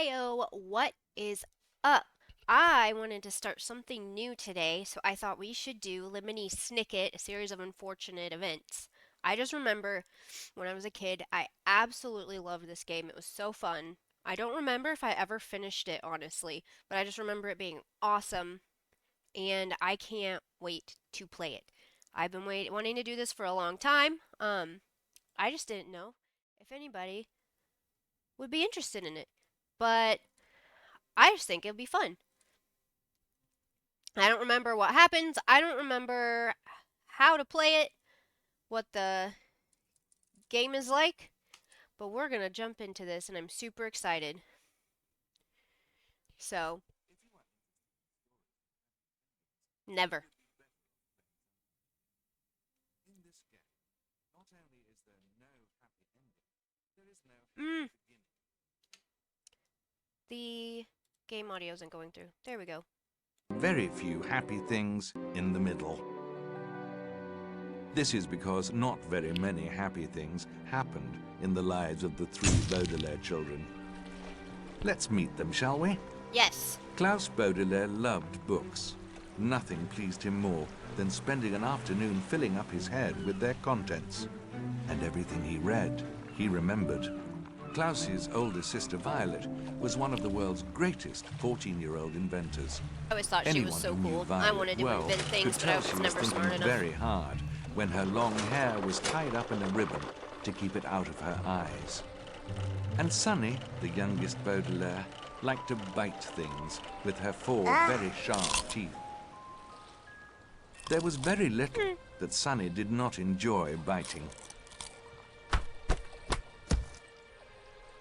Heyo, what is up? I wanted to start something new today, so I thought we should do Lemony Snicket, a series of unfortunate events. I just remember when I was a kid, I absolutely loved this game. It was so fun. I don't remember if I ever finished it, honestly, but I just remember it being awesome, and I can't wait to play it. I've been wanting to do this for a long time. I just didn't know if anybody would be interested in it. But I just think it'll be fun. I don't remember what happens. I don't remember how to play it, what the game is like, but we're going to jump into this and I'm super excited. So, never. Mm, the game audio isn't going through. There we go. Very few happy things in the middle. This is because not very many happy things happened in the lives of the three Baudelaire children. Let's meet them, shall we? Yes. Klaus Baudelaire loved books. Nothing pleased him more than spending an afternoon filling up his head with their contents. And everything he read, he remembered. Klaus's older sister Violet was one of the world's greatest 14-year-old inventors. I always thought she was so Anyone who knew cool. I Violet wanted to well invent could things, but I tell was she was never smart thinking enough. very hard when her long hair was tied up in a ribbon to keep it out of her eyes. And Sunny, the youngest Baudelaire, liked to bite things with her four very sharp teeth. There was very little that Sunny did not enjoy biting.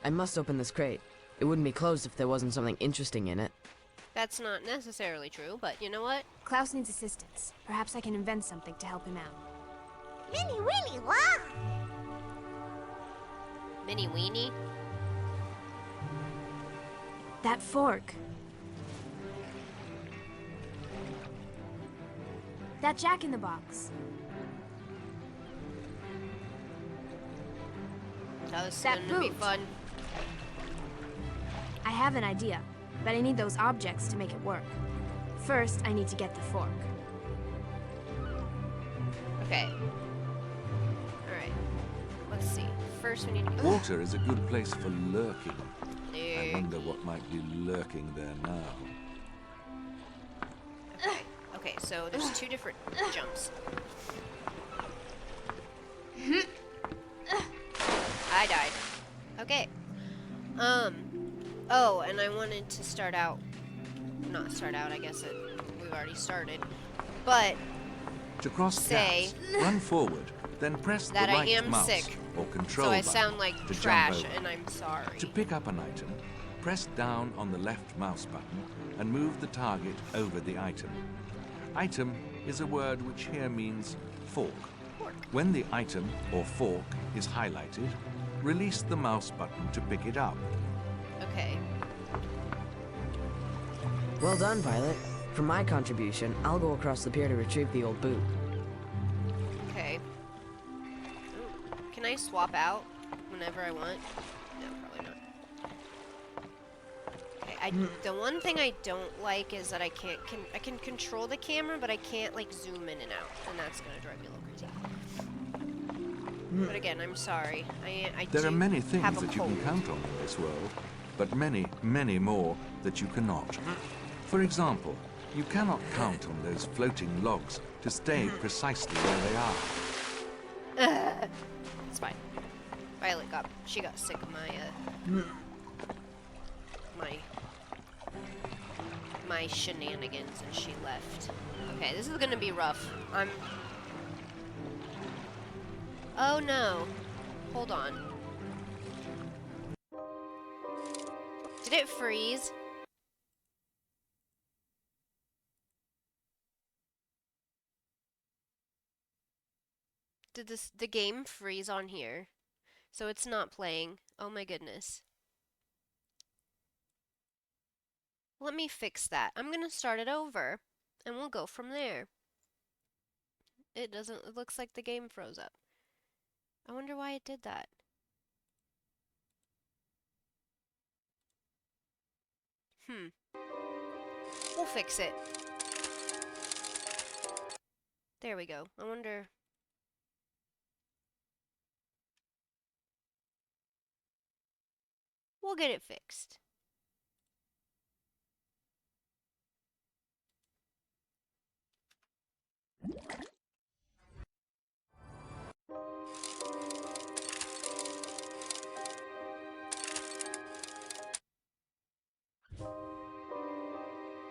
I must open this crate. It wouldn't be closed if there wasn't something interesting in it. That's not necessarily true, but you know what? Klaus needs assistance. Perhaps I can invent something to help him out. Mini Winnie, wow! Mini Weenie? That fork. That Jack in the Box. That was That going to be boot. fun. I have an idea, but I need those objects to make it work. First, I need to get the fork. Okay. Alright. Let's see. First we need to... Water is a good place for lurking. I There. wonder what might be lurking there now. Okay. Okay, so there's two different jumps. I died. Okay. Oh, and I wanted to start out... Not start out, I guess we've already started. But To cross Say gaps, run forward, then press that the I right am mouse sick, or control so I button sound like to jump trash, over. and I'm sorry. To pick up an item, press down on the left mouse button and move the target over the item. Item is a word which here means fork. Fork. When the item or fork is highlighted, release the mouse button to pick it up. Okay. Well done, Violet. For my contribution, I'll go across the pier to retrieve the old boot. Okay. Ooh, can I swap out whenever I want? No, probably not. Okay, the one thing I don't like is that I can control the camera, but I can't like zoom in and out, and that's gonna drive me a little crazy. But again, I'm sorry. I There are do many have things a that you cold. can count on in this world, but many, many more that you cannot. For example, you cannot count on those floating logs to stay precisely where they are. It's fine. Violet she got sick of my shenanigans and she left. Okay, this is gonna be rough. Oh no. Hold on. Did it freeze? Did the game freeze on here? So it's not playing. Oh my goodness. Let me fix that. I'm gonna start it over and we'll go from there. It looks like the game froze up. I wonder why it did that. We'll fix it. There we go. I wonder... We'll get it fixed.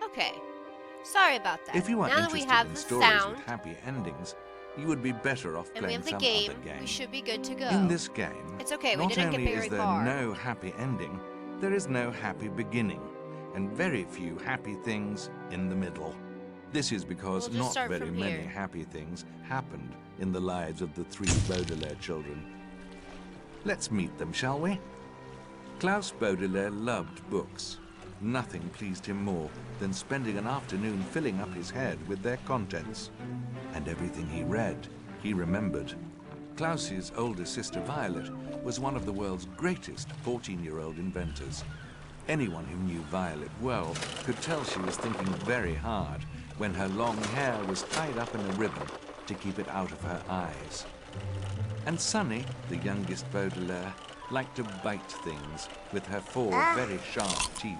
Okay. Sorry about that. If you are now that we interested have in the stories sound with happy endings, you would be better off and we playing have the some game, other game. we should be good to go. In this game, It's okay, we not didn't get only very is there far. no happy ending, there is no happy beginning, and very few happy things in the middle. This is because We'll just not start very from many here. happy things happened in the lives of the 3 Baudelaire children. Let's meet them, shall we? Klaus Baudelaire loved books. Nothing pleased him more than spending an afternoon filling up his head with their contents. And everything he read, he remembered. Klaus's older sister Violet was one of the world's greatest 14-year-old inventors. Anyone who knew Violet well could tell she was thinking very hard when her long hair was tied up in a ribbon to keep it out of her eyes. And Sunny, the youngest Baudelaire, liked to bite things with her 4 very sharp teeth.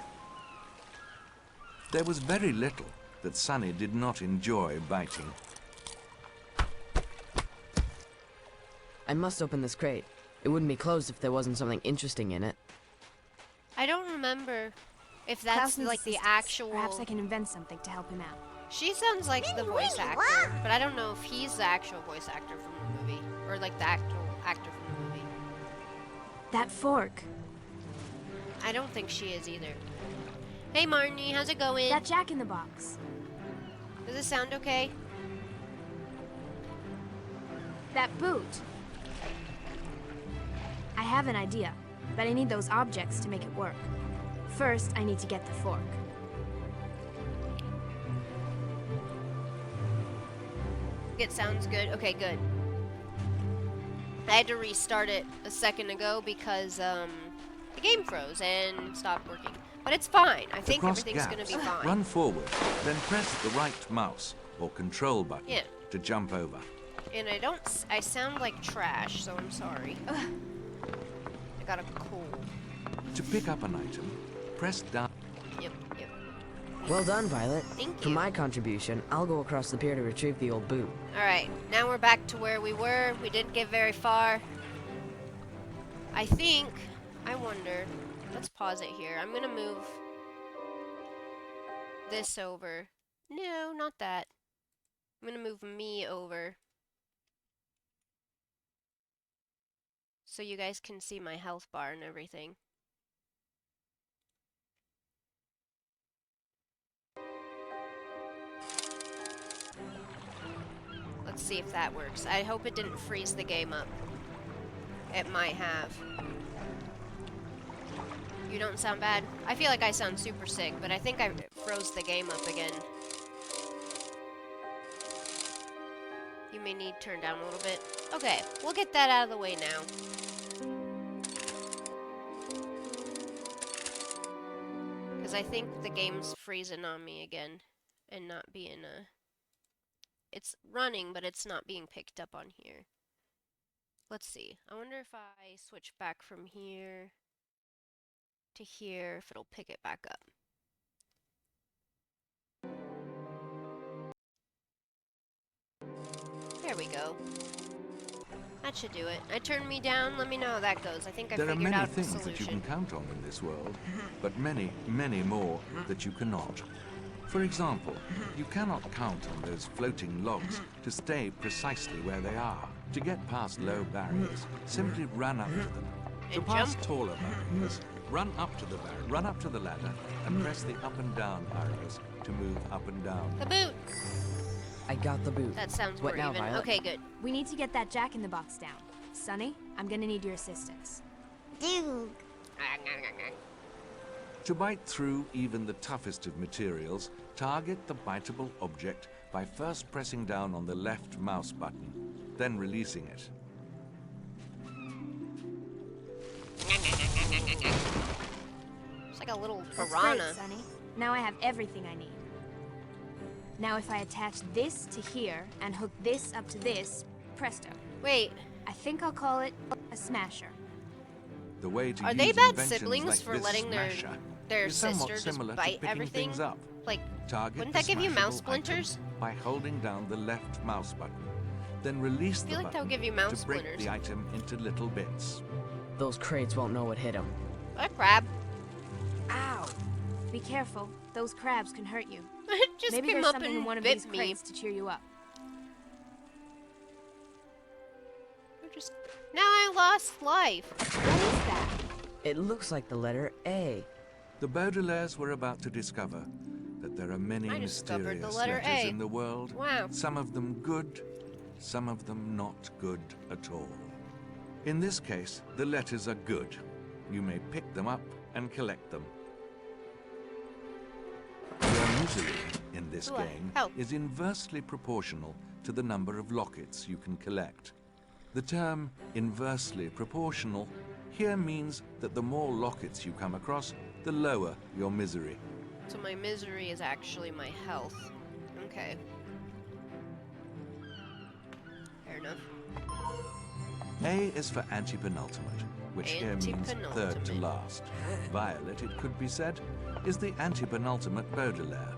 There was very little that Sunny did not enjoy biting. I must open this crate. It wouldn't be closed if there wasn't something interesting in it. I don't remember if that's Klaus needs like the assistance. actual... Perhaps I can invent something to help him out. She sounds like the Willy, voice Willy, actor, what? but I don't know if he's the actual voice actor from the movie. Or like the actual actor from the movie. That fork. I don't think she is either. Hey Marnie, how's it going? That jack in the box. Does it sound okay? That boot. I have an idea, but I need those objects to make it work. First, I need to get the fork. It sounds good. Okay, good. I had to restart it a second ago because the game froze and stopped working. But it's fine. I To think cross everything's gonna gaps, be fine. run forward, then press the right mouse or control button Yeah. to jump over. And I sound like trash, so I'm sorry. I got a cold. To pick up an item, press down. Yep, yep. Well done, Violet. Thank For you. my contribution, I'll go across the pier to retrieve the old boot. Alright, now we're back to where we were. We didn't get very far. I wonder. Let's pause it here. I'm gonna move this over. No, not that. I'm gonna move me over. So you guys can see my health bar and everything. Let's see if that works. I hope it didn't freeze the game up. It might have. You don't sound bad? I feel like I sound super sick, but I think I froze the game up again. You may need to turn down a little bit. Okay, we'll get that out of the way now. Because I think the game's freezing on me again and not being it's running, but it's not being picked up on here. Let's see. I wonder if I switch back from here to here, if it'll pick it back up. There we go. That should do it. I turned me down. Let me know how that goes. I think I There are figured many out the things that you solution. can count on in this world, but many, many more that you cannot. For example, you cannot count on those floating logs to stay precisely where they are. To get past low barriers, simply run up to them. To And pass jump. taller barriers, run up to the barrier, run up to the ladder, and press the up and down arrows to move up and down. The boot. I got the boot. That sounds What more now, even. Violet? Okay, good. We need to get that jack in the box down. Sonny, I'm gonna need your assistance. Dude. To bite through even the toughest of materials, target the biteable object by first pressing down on the left mouse button, then releasing it. It's like like a little That's piranha. great, Sonny. Now I have everything I need. Now if I attach this to here and hook this up to this, presto. Wait, I think I'll call it a smasher. The way to are use they bad inventions siblings like for this letting smasher their is somewhat sister just similar to bite picking everything? things up. Like, Target wouldn't the that give you mouse smashable item splinters? by holding down the left mouse button. Then release I feel the like that would button give you mouse to break splinters. the item into little bits. Those crates won't know what hit them. What, crab? Ow! Be careful. Those crabs can hurt you. It just Maybe came there's up something in and one of bit these me. crates to cheer you up. Just now I lost life. What is that? It looks like the letter A. The Baudelaires were about to discover that there are many I discovered the mysterious letter letters A. in the world. Wow. Some of them good, some of them not good at all. In this case, the letters are good. You may pick them up and collect them. Your misery in this Ooh, game help. is inversely proportional to the number of lockets you can collect. The term inversely proportional here means that the more lockets you come across, the lower your misery. So my misery is actually my health. Okay. Fair enough. A is for anti-penultimate, which here means third to Anti-penultimate. last. Violet, it could be said, is the anti-penultimate Baudelaire.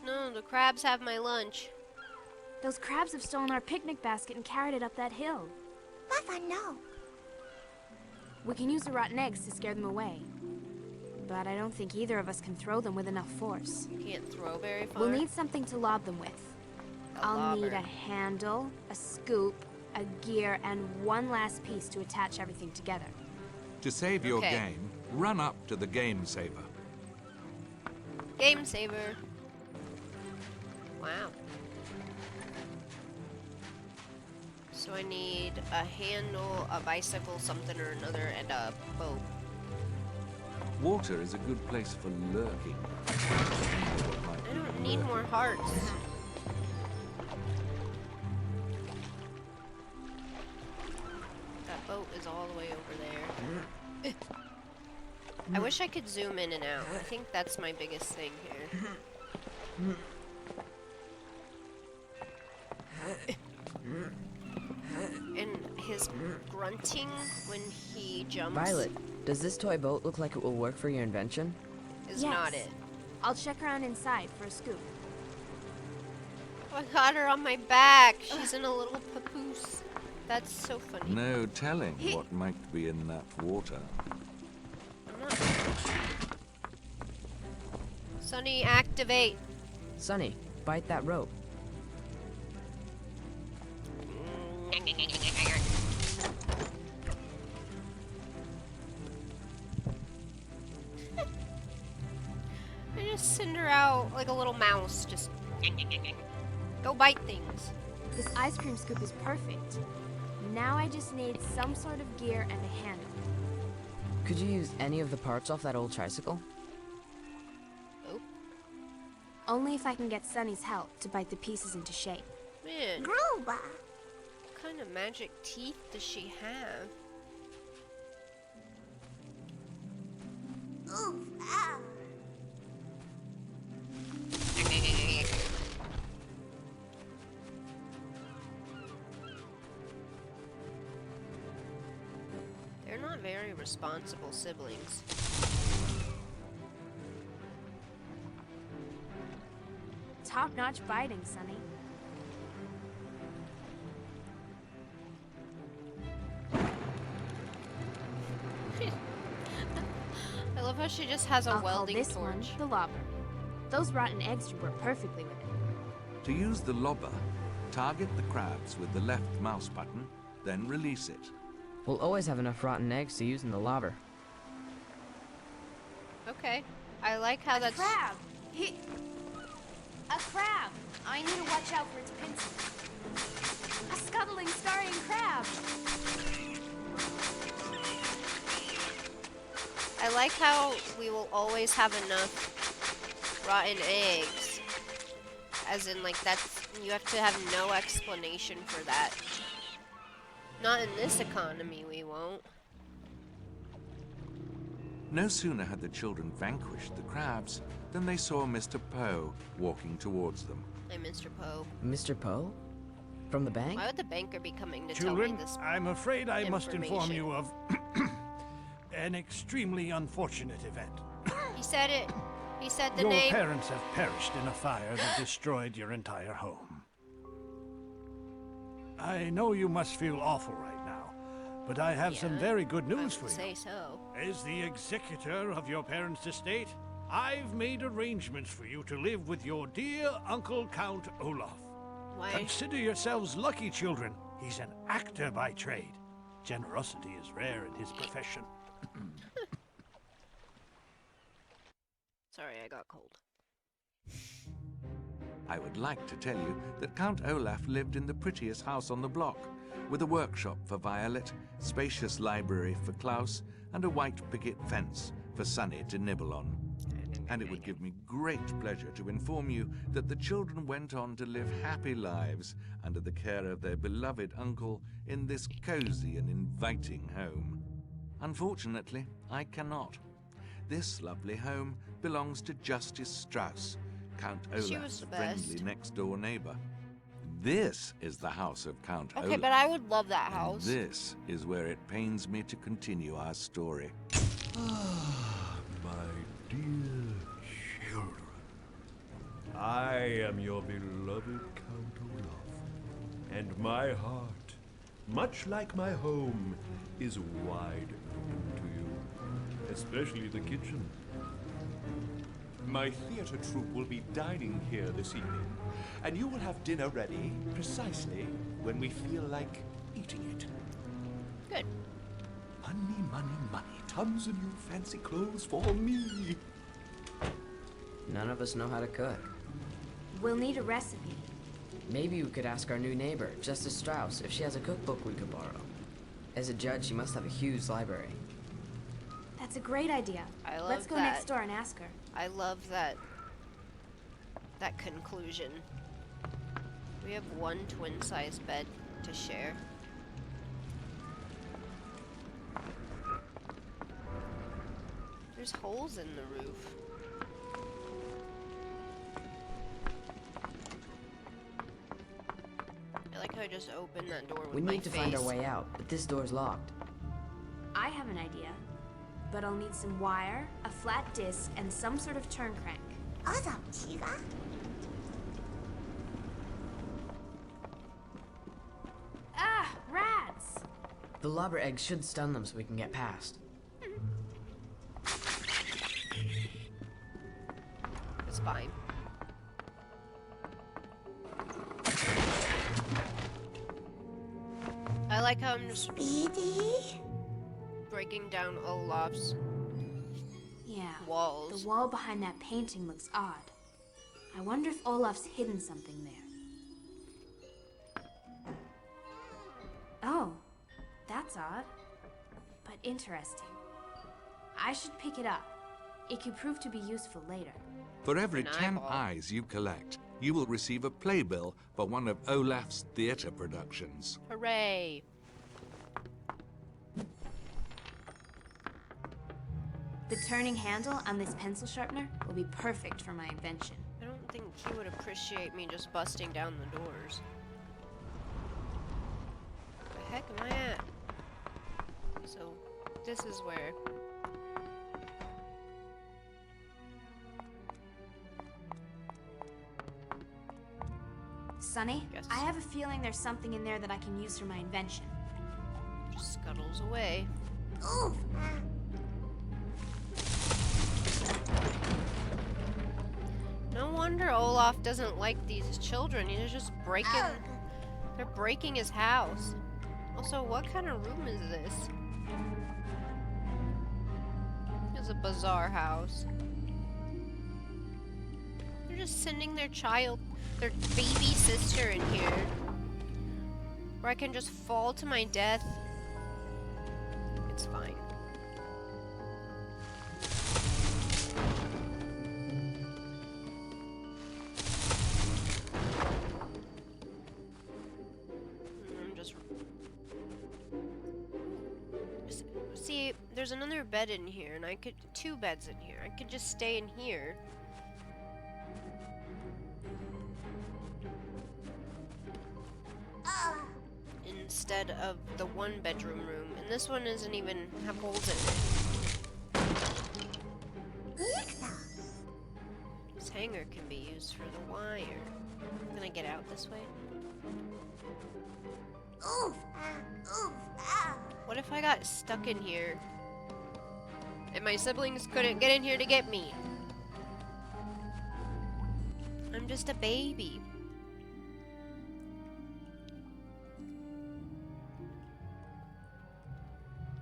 No, the crabs have my lunch. Those crabs have stolen our picnic basket and carried it up that hill. Papa, no. We can use the rotten eggs to scare them away. But I don't think either of us can throw them with enough force. Can't throw very far. We'll need something to lob them with. A I'll need lobber. a handle, a scoop, a gear, and one last piece to attach everything together. To save your Okay. game, run up to the game saver. Game saver. Wow. So I need a handle, a bicycle, something or another, and a boat. Water is a good place for lurking. I don't need more hearts. That boat is all the way over there. I wish I could zoom in and out. I think that's my biggest thing here. And his grunting when he jumps Violet, does this toy boat look like it will work for your invention? is not Yes. it. I'll check around inside for a scoop. I got her on my back. She's in a little papoose. That's so funny. No telling what might be in that water. I'm not... Sunny, activate. Sonny, bite that rope. I just send her out like a little mouse. Just go bite things. This ice cream scoop is perfect. Now I just need some sort of gear and a handle. Could you use any of the parts off that old tricycle? Oh, Only if I can get Sunny's help to bite the pieces into shape. man. Groova. What kind of magic teeth does she have? Oof, ah. They're not very responsible siblings. Top-notch biting, Sunny. I love how she just has a I'll call welding this torch. one the lobber. Those rotten eggs should work perfectly with it. To use the lobber, target the crabs with the left mouse button, then release it. We'll always have enough rotten eggs to use in the lobber. Okay. I like how that's... Crab! A crab! I need to watch out for its pincers. A scuttling, scurrying crab! I like how we will always have enough rotten eggs. As in, like, that's You have to have no explanation for that. Not in this economy, we won't. No sooner had the children vanquished the crabs than they saw Mr. Poe walking towards them. I'm Mr. Poe. Mr. Poe? From the bank? Why would the banker be coming to Children, tell me this? I'm afraid I must inform information? you of an extremely unfortunate event. He said it. He said the Your name. parents have perished in a fire that destroyed your entire home. I know you must feel awful right now, but I have some Yeah, very good I news would for say you. so. As the executor of your parents' estate, I've made arrangements for you to live with your dear Uncle Count Olaf. Why? Consider yourselves lucky, children. He's an actor by trade. Generosity is rare in his profession. Sorry, I got cold. I would like to tell you that Count Olaf lived in the prettiest house on the block, with a workshop for Violet, spacious library for Klaus, and a white picket fence for Sunny to nibble on. And it would give me great pleasure to inform you that the children went on to live happy lives under the care of their beloved uncle in this cozy and inviting home. Unfortunately, I cannot. This lovely home belongs to Justice Strauss, Count She Olaf's was the friendly best. next-door neighbor. This is the house of Count Okay, Olaf. but I would love that And house. this is where it pains me to continue our story. My dear children, I am your beloved Count Olaf, and my heart, much like my home, is wide open to you, especially the kitchen. My theater troupe will be dining here this evening, and you will have dinner ready precisely when we feel like eating it. Good. Money, money, money. Tons of new fancy clothes for me. None of us know how to cook. We'll need a recipe. Maybe we could ask our new neighbor, Justice Strauss, if she has a cookbook we could borrow. As a judge, she must have a huge library. That's a great idea. I love Let's go that. next door and ask her. I love that conclusion. We have one twin-sized bed to share. There's holes in the roof. I like how I just opened that door with We my need to face. find our way out, but this door's locked. I have an idea, but I'll need some wire, a flat disc, and some sort of turn crank. 어섭지가? Ah, rats! The lobber eggs should stun them so we can get past. It's fine. I like how I'm just Speedy? breaking down Olaf's Yeah. walls. The wall behind that painting looks odd. I wonder if Olaf's hidden something there. Oh, that's odd. But interesting. I should pick it up. It could prove to be useful later. For every An 10 eyeball. eyes you collect, you will receive a playbill for one of Olaf's theater productions. Hooray! The turning handle on this pencil sharpener will be perfect for my invention. I don't think he would appreciate me just busting down the doors. The heck am I at? So, this is where. Sonny, Yes. I have a feeling there's something in there that I can use for my invention. Just scuttles away. Oof! No wonder Olaf doesn't like these children. He's just breaking. Ugh. They're breaking his house. Also, what kind of room is this? It's a bizarre house. They're just sending their baby sister in here. Where I can just fall to my death. It's fine. there's another bed in here, and I could 2 beds in here. I could just stay in here. Instead of the 1-bedroom room, and this one doesn't even have holes in it. This hanger can be used for the wire. Can I get out this way? What if I got stuck in here and my siblings couldn't get in here to get me? I'm just a baby.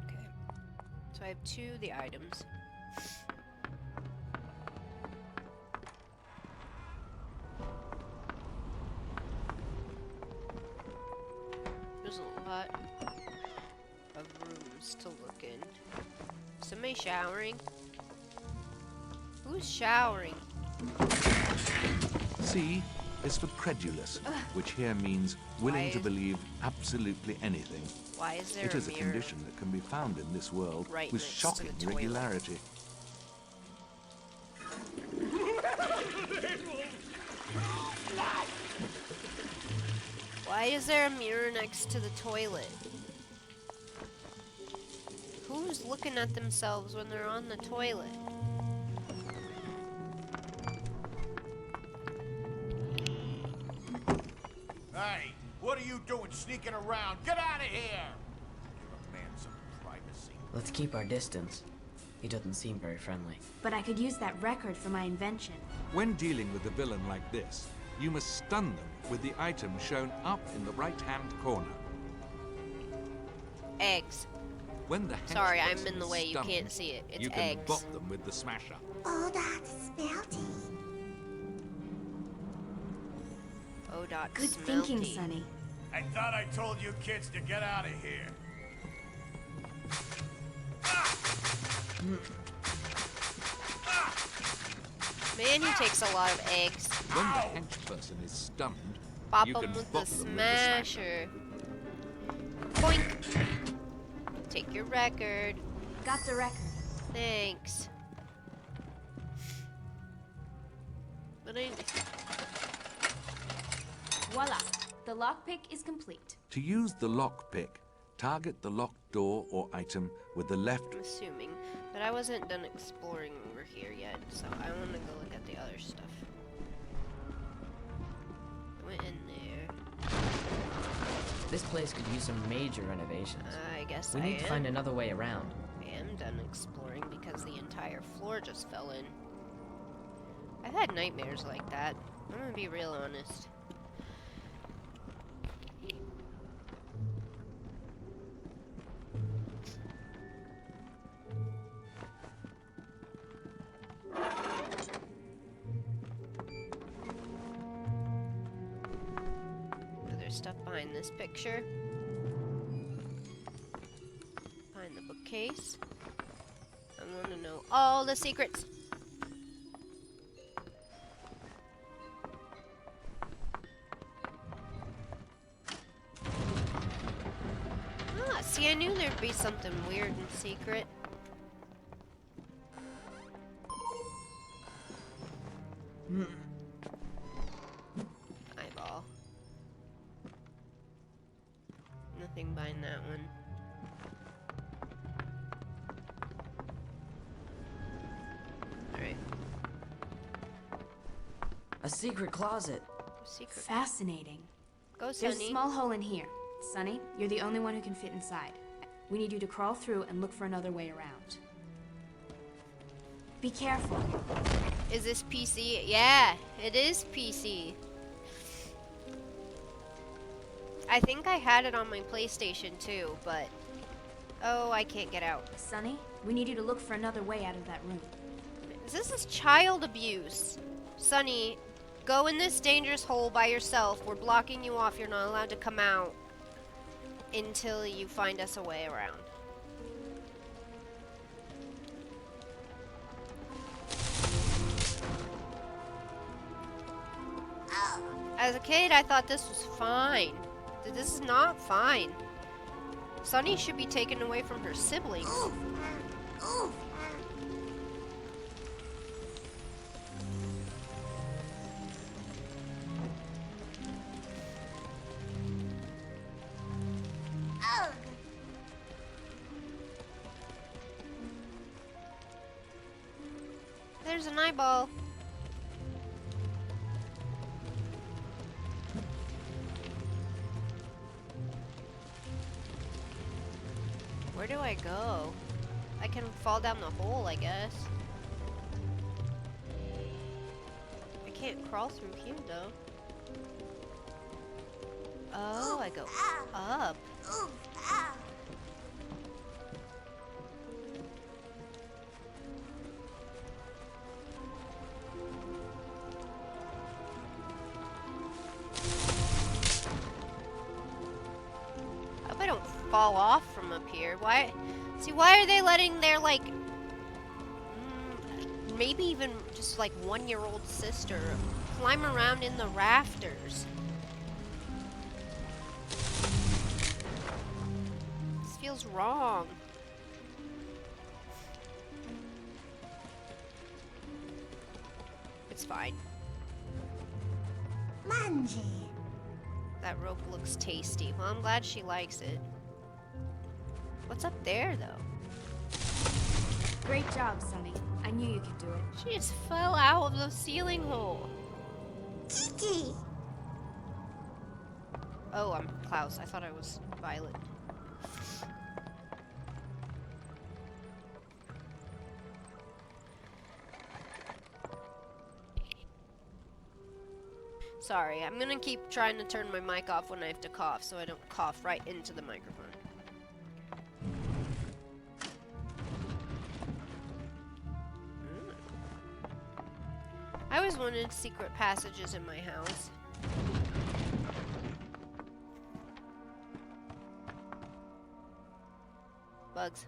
Okay. So I have 2 of the items. There's a lot of rooms to look in. Somebody showering? Who's showering? C is for credulous, which here means willing to is- believe absolutely anything. Why is there It is a mirror condition that can be found in this world right with next to shocking the toilet? regularity. Why is there a mirror next to the toilet? Who's looking at themselves when they're on the toilet? Hey, what are you doing sneaking around? Get out of here! Give a man some privacy. Let's keep our distance. He doesn't seem very friendly. But I could use that record for my invention. When dealing with a villain like this, you must stun them with the item shown up in the right-hand corner. Eggs. When the Sorry, I'm henchperson in the is way. You stunned, can't see it. It's you can eggs. bop them with the smasher. Oh, that's smelty. Oh, dot Good smelty. thinking, Sonny. I thought I told you kids to get out of here. Man, he takes a lot of eggs. When the henchperson is stunned, Bop you him can with bop the them with the smasher. Boink. Take your record. Got the record. Thanks. But I... Voila. The lockpick is complete. To use the lockpick, target the locked door or item with the left. I'm assuming. But I wasn't done exploring over here yet, so I want to go look at the other stuff. I went in there. This place could use some major renovations. I guess We I need to am. find another way around. I am done exploring because the entire floor just fell in. I've had nightmares like that. I'm gonna be real honest. There's stuff behind this picture. Behind the bookcase. I want to know all the secrets. Ah, see, I knew there'd be something weird and secret. Eyeball. Nothing behind that one. Alright. A secret closet. Secret. Fascinating. Go, There's a Sunny. small hole in here. Sonny, you're the only one who can fit inside. We need you to crawl through and look for another way around. Be careful. Is this PC? Yeah, it is PC. I think I had it on my PlayStation too, but... Oh, I can't get out. Sonny, we need you to look for another way out of that room. This is child abuse. Sonny, go in this dangerous hole by yourself. We're blocking you off. You're not allowed to come out until you find us a way around. As a kid, I thought this was fine. This is not fine. Sunny should be taken away from her siblings. Oof. Ugh. There's an eyeball. Where do I go? I can fall down the hole, I guess. I can't crawl through here, though. Oh, I go up. Oof. Ah. I hope I don't fall off from up here. Why? See, why are they letting their, like, maybe even just, like, 1-year-old sister climb around in the rafters? This feels wrong. It's fine. Manji. That rope looks tasty. Well, I'm glad she likes it. What's up there, though? Great job, Sonny. I knew you could do it. She just fell out of the ceiling hole. Kiki. Oh, I'm Klaus. I thought I was Violet. Sorry, I'm gonna keep trying to turn my mic off when I have to cough so I don't cough right into the microphone. I always wanted secret passages in my house. Bugs.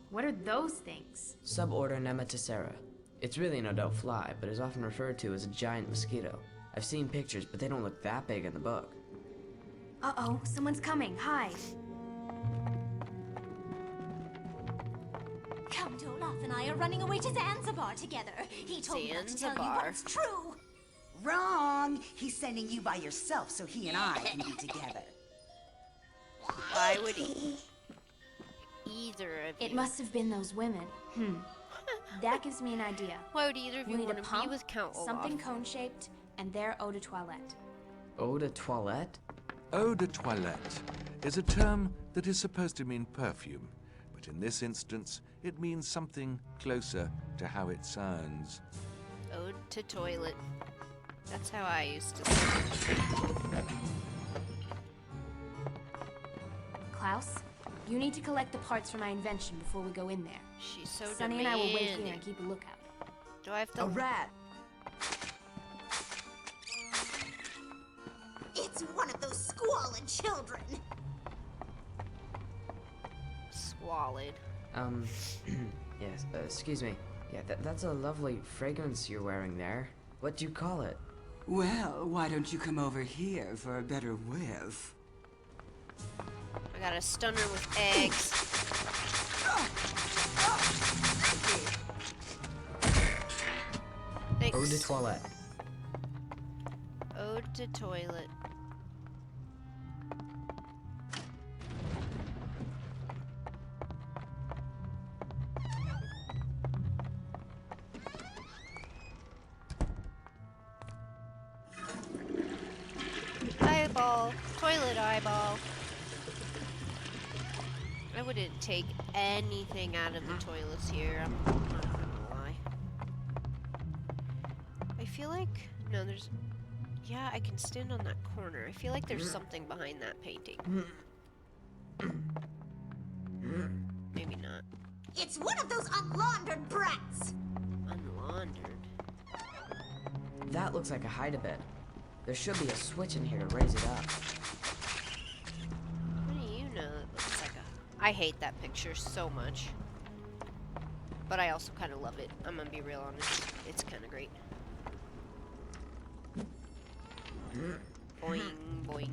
What are those things? Suborder Nematocera. It's really an adult fly, but is often referred to as a giant mosquito. I've seen pictures, but they don't look that big in the book. Uh-oh, someone's coming. Hide. Count Olaf and I are running away to Zanzibar together. He told me not to tell you Zanzibar. what's true. Wrong! He's sending you by yourself so he and I can be together. Why would either of you? It must have been those women. That gives me an idea. Why would either of We you need a want to be pump, with Count Olaf? something cone-shaped, and their eau de toilette. Eau de toilette? Eau de toilette is a term that is supposed to mean perfume, but in this instance, it means something closer to how it sounds. Ode to toilet. That's how I used to say it. Klaus, you need to collect the parts for my invention before we go in there. She's so Sonny and I will wait here demanding. and keep a lookout. Do I have to? A rat! It's one of those squalid children. Swallowed. Yes, excuse me. Yeah, that's a lovely fragrance you're wearing there. What do you call it? Well, why don't you come over here for a better whiff? I got a stunner with eggs. Thanks. Eau de toilette. Ode to toilet. Eyeball. Toilet eyeball. I wouldn't take anything out of the toilets here. I'm not gonna lie. I feel like... No, there's... Yeah, I can stand on that corner. I feel like there's something behind that painting. Maybe not. It's one of those unlaundered brats. Unlaundered. That looks like a hide-a-bed. There should be a switch in here to raise it up. What do you know that looks like a... I hate that picture so much. But I also kind of love it. I'm gonna be real honest. It's kind of great. Boing, boing.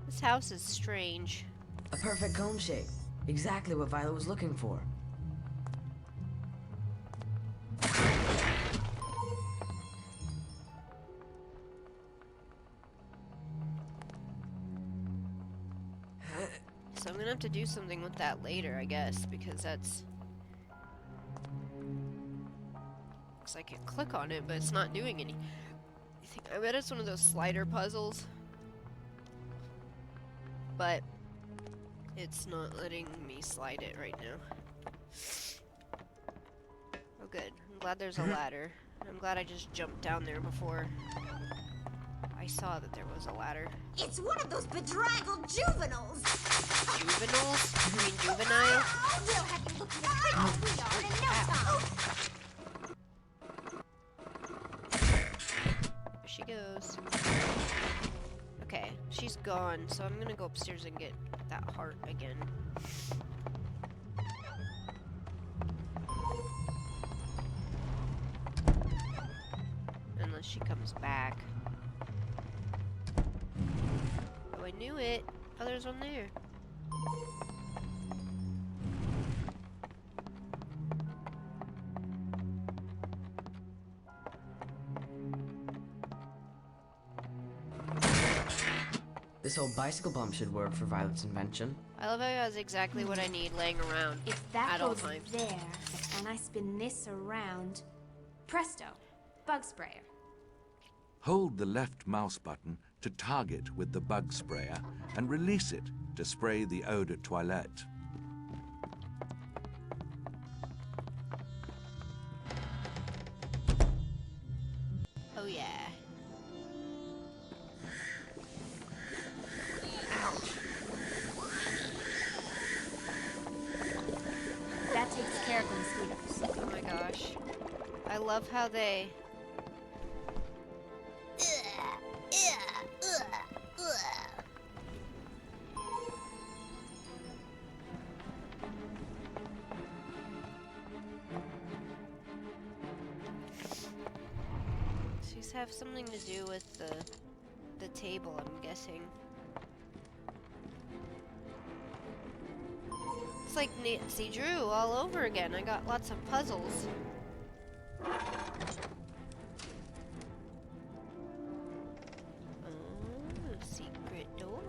This house is strange. A perfect cone shape. Exactly what Violet was looking for. So I'm gonna have to do something with that later, I guess, because that's... Because I can click on it, but it's not doing anything. I bet it's one of those slider puzzles. But it's not letting me slide it right now. Oh good. I'm glad there's a ladder. I'm glad I just jumped down there before I saw that there was a ladder. It's one of those bedraggled juveniles. Juveniles? You mean juvenile? Oh, we'll have you looking as pretty as we are in no time. There she goes. Okay, she's gone, so I'm gonna go upstairs and get that heart again. Unless she comes back. Oh, I knew it. Oh, there's one there. This old bicycle bump should work for Violet's invention. I love how it has exactly what I need laying around If that at all goes times. there, and I spin this around, presto, bug sprayer. Hold the left mouse button to target with the bug sprayer and release it to spray the eau de toilette. Oh yeah. That takes care of the mosquitoes. Oh my gosh. I love how they... These have something to do with the table, I'm guessing. It's like Nancy Drew all over again. I got lots of puzzles. Oh, secret door.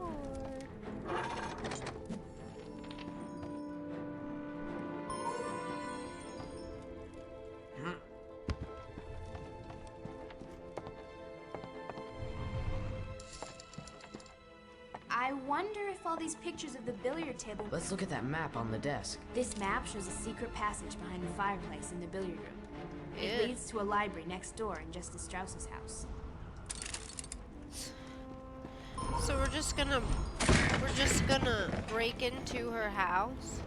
I wonder if all these pictures of the billiard table... Let's look at that map on the desk. This map shows a secret passage behind the fireplace in the billiard room. It Ew. leads to a library next door in Justice Strauss's house. So we're just gonna break into her house.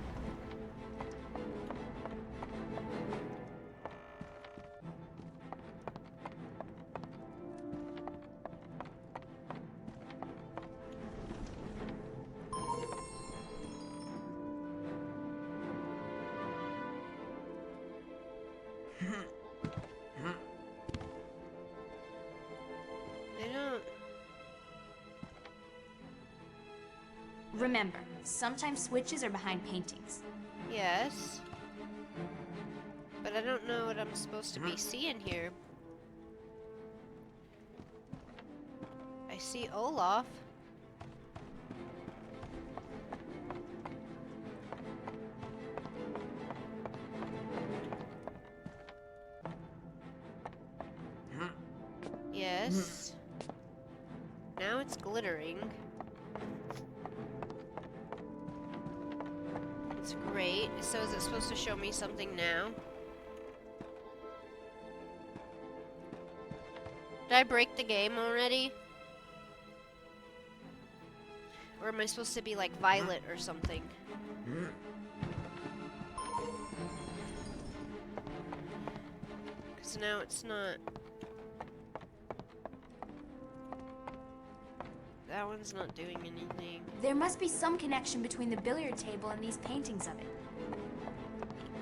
They don't. Remember, sometimes switches are behind paintings. Yes. But I don't know what I'm supposed to be seeing here. I see Olaf. Yes. Now it's glittering. It's great. So is it supposed to show me something now? Did I break the game already? Or am I supposed to be like Violet or something? Because now it's not. That one's not doing anything. There must be some connection between the billiard table and these paintings of it.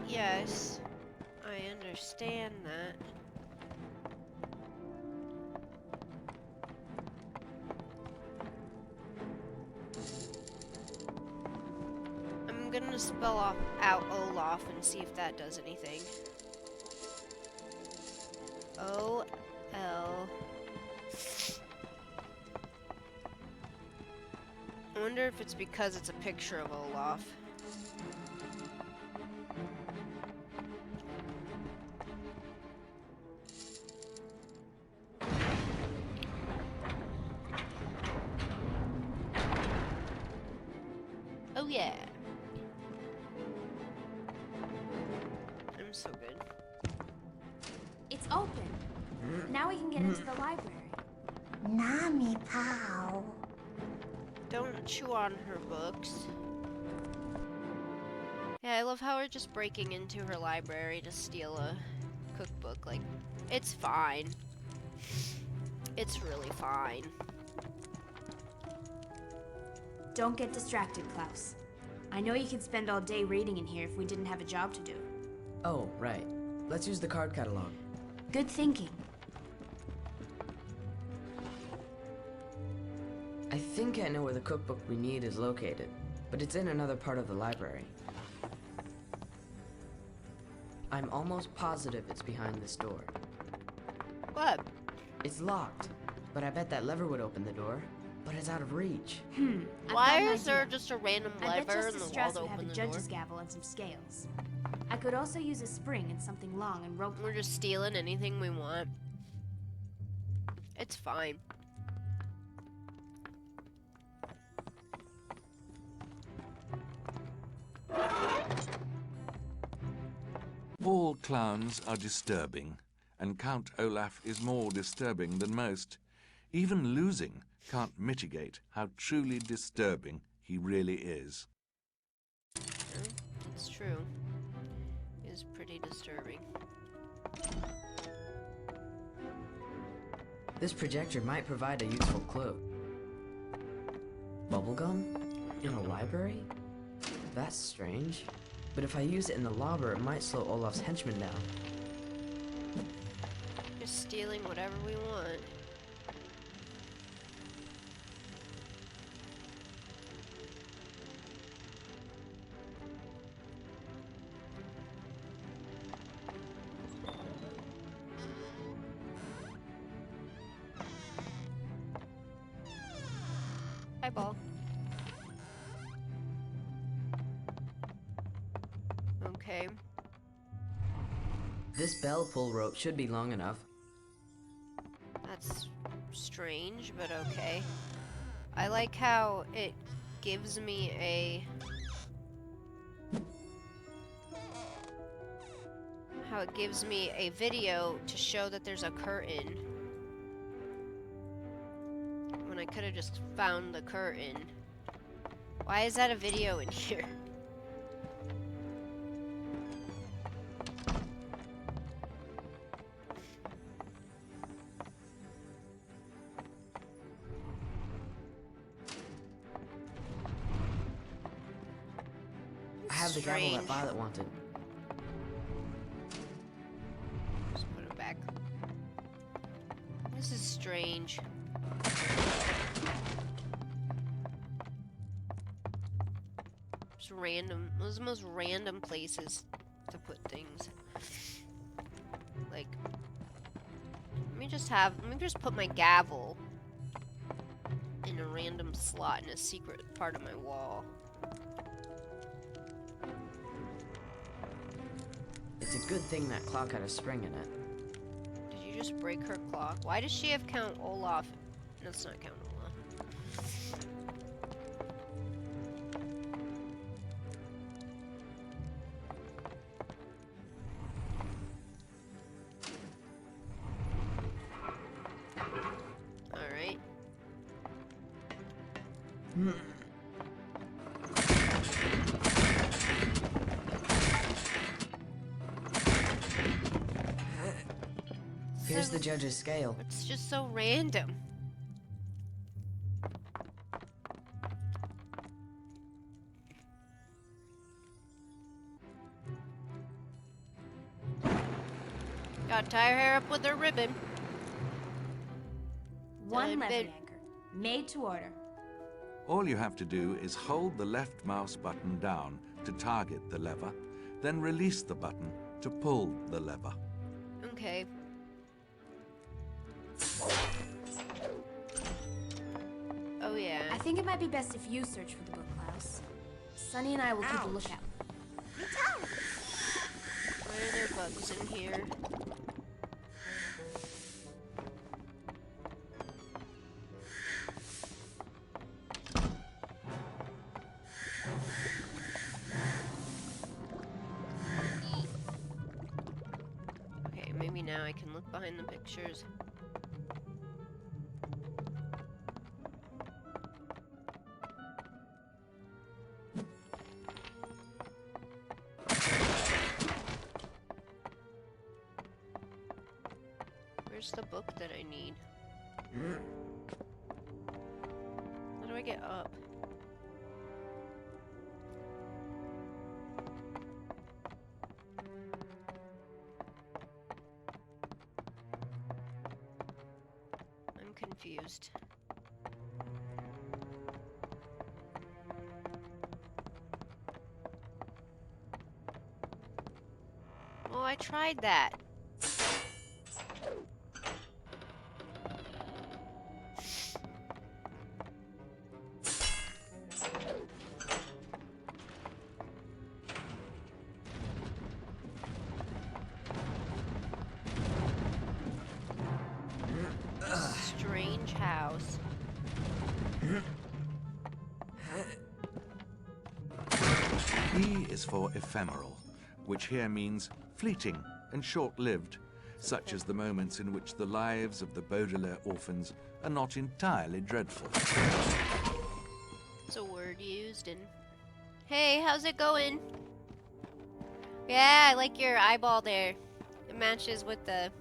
Yes, I understand that. gonna spell out Olaf and see if that does anything. O-L. I wonder if it's because it's a picture of Olaf. Oh yeah. I'm so good. It's open. Now we can get into the library. Nami Pow. Don't chew on her books. Yeah, I love how we're just breaking into her library to steal a cookbook. Like, it's fine. It's really fine. Don't get distracted, Klaus. I know you could spend all day reading in here if we didn't have a job to do. Oh, right. Let's use the card catalog. Good thinking. I think I know where the cookbook we need is located, but it's in another part of the library. I'm almost positive it's behind this door. What? It's locked, but I bet that lever would open the door, but it's out of reach. I've Why got an is there idea. just a random I bet lever in Justice the wall Strauss to would have open a the door? judge's gavel and some scales. I could also use a spring and something long and rope. We're just stealing anything we want. It's fine. All clowns are disturbing, and Count Olaf is more disturbing than most. Even losing can't mitigate how truly disturbing he really is. Yeah, it's true. It's pretty disturbing. This projector might provide a useful clue. Bubblegum? In a library? That's strange. But if I use it in the lobber, it might slow Olaf's henchmen down. Just stealing whatever we want. Eyeball. Okay. This bell pull rope should be long enough. That's strange, but okay. I like how it gives me a... video to show that there's a curtain. When I could have just found the curtain. Why is that a video in here? I have the gavel that Strange. Violet wanted. Just put it back. This is strange. Just random. Those are the most random places to put things. Like, let me just put my gavel in a random slot in a secret part of my wall. It's a good thing that clock had a spring in it. Did you just break her clock? Why does she have Count Olaf? That's not Count Olaf. Alright. Here's the judge's scale. It's just so random. Gotta tie her hair up with her ribbon. One Time levy bit. anchor. Made to order. All you have to do is hold the left mouse button down to target the lever, then release the button to pull the lever. Okay. Oh yeah. I think it might be best if you search for the book, Klaus. Sunny and I will keep a lookout. Why are there bugs in here? Okay, maybe now I can look behind the pictures. Where's the book that I need? How do I get up? I'm confused. Well, I tried that. Strange house. E is for ephemeral, which here means fleeting and short-lived, such as the moments in which the lives of the Baudelaire orphans are not entirely dreadful. It's a word used in... Hey, how's it going? Yeah, I like your eyeball there. It matches with the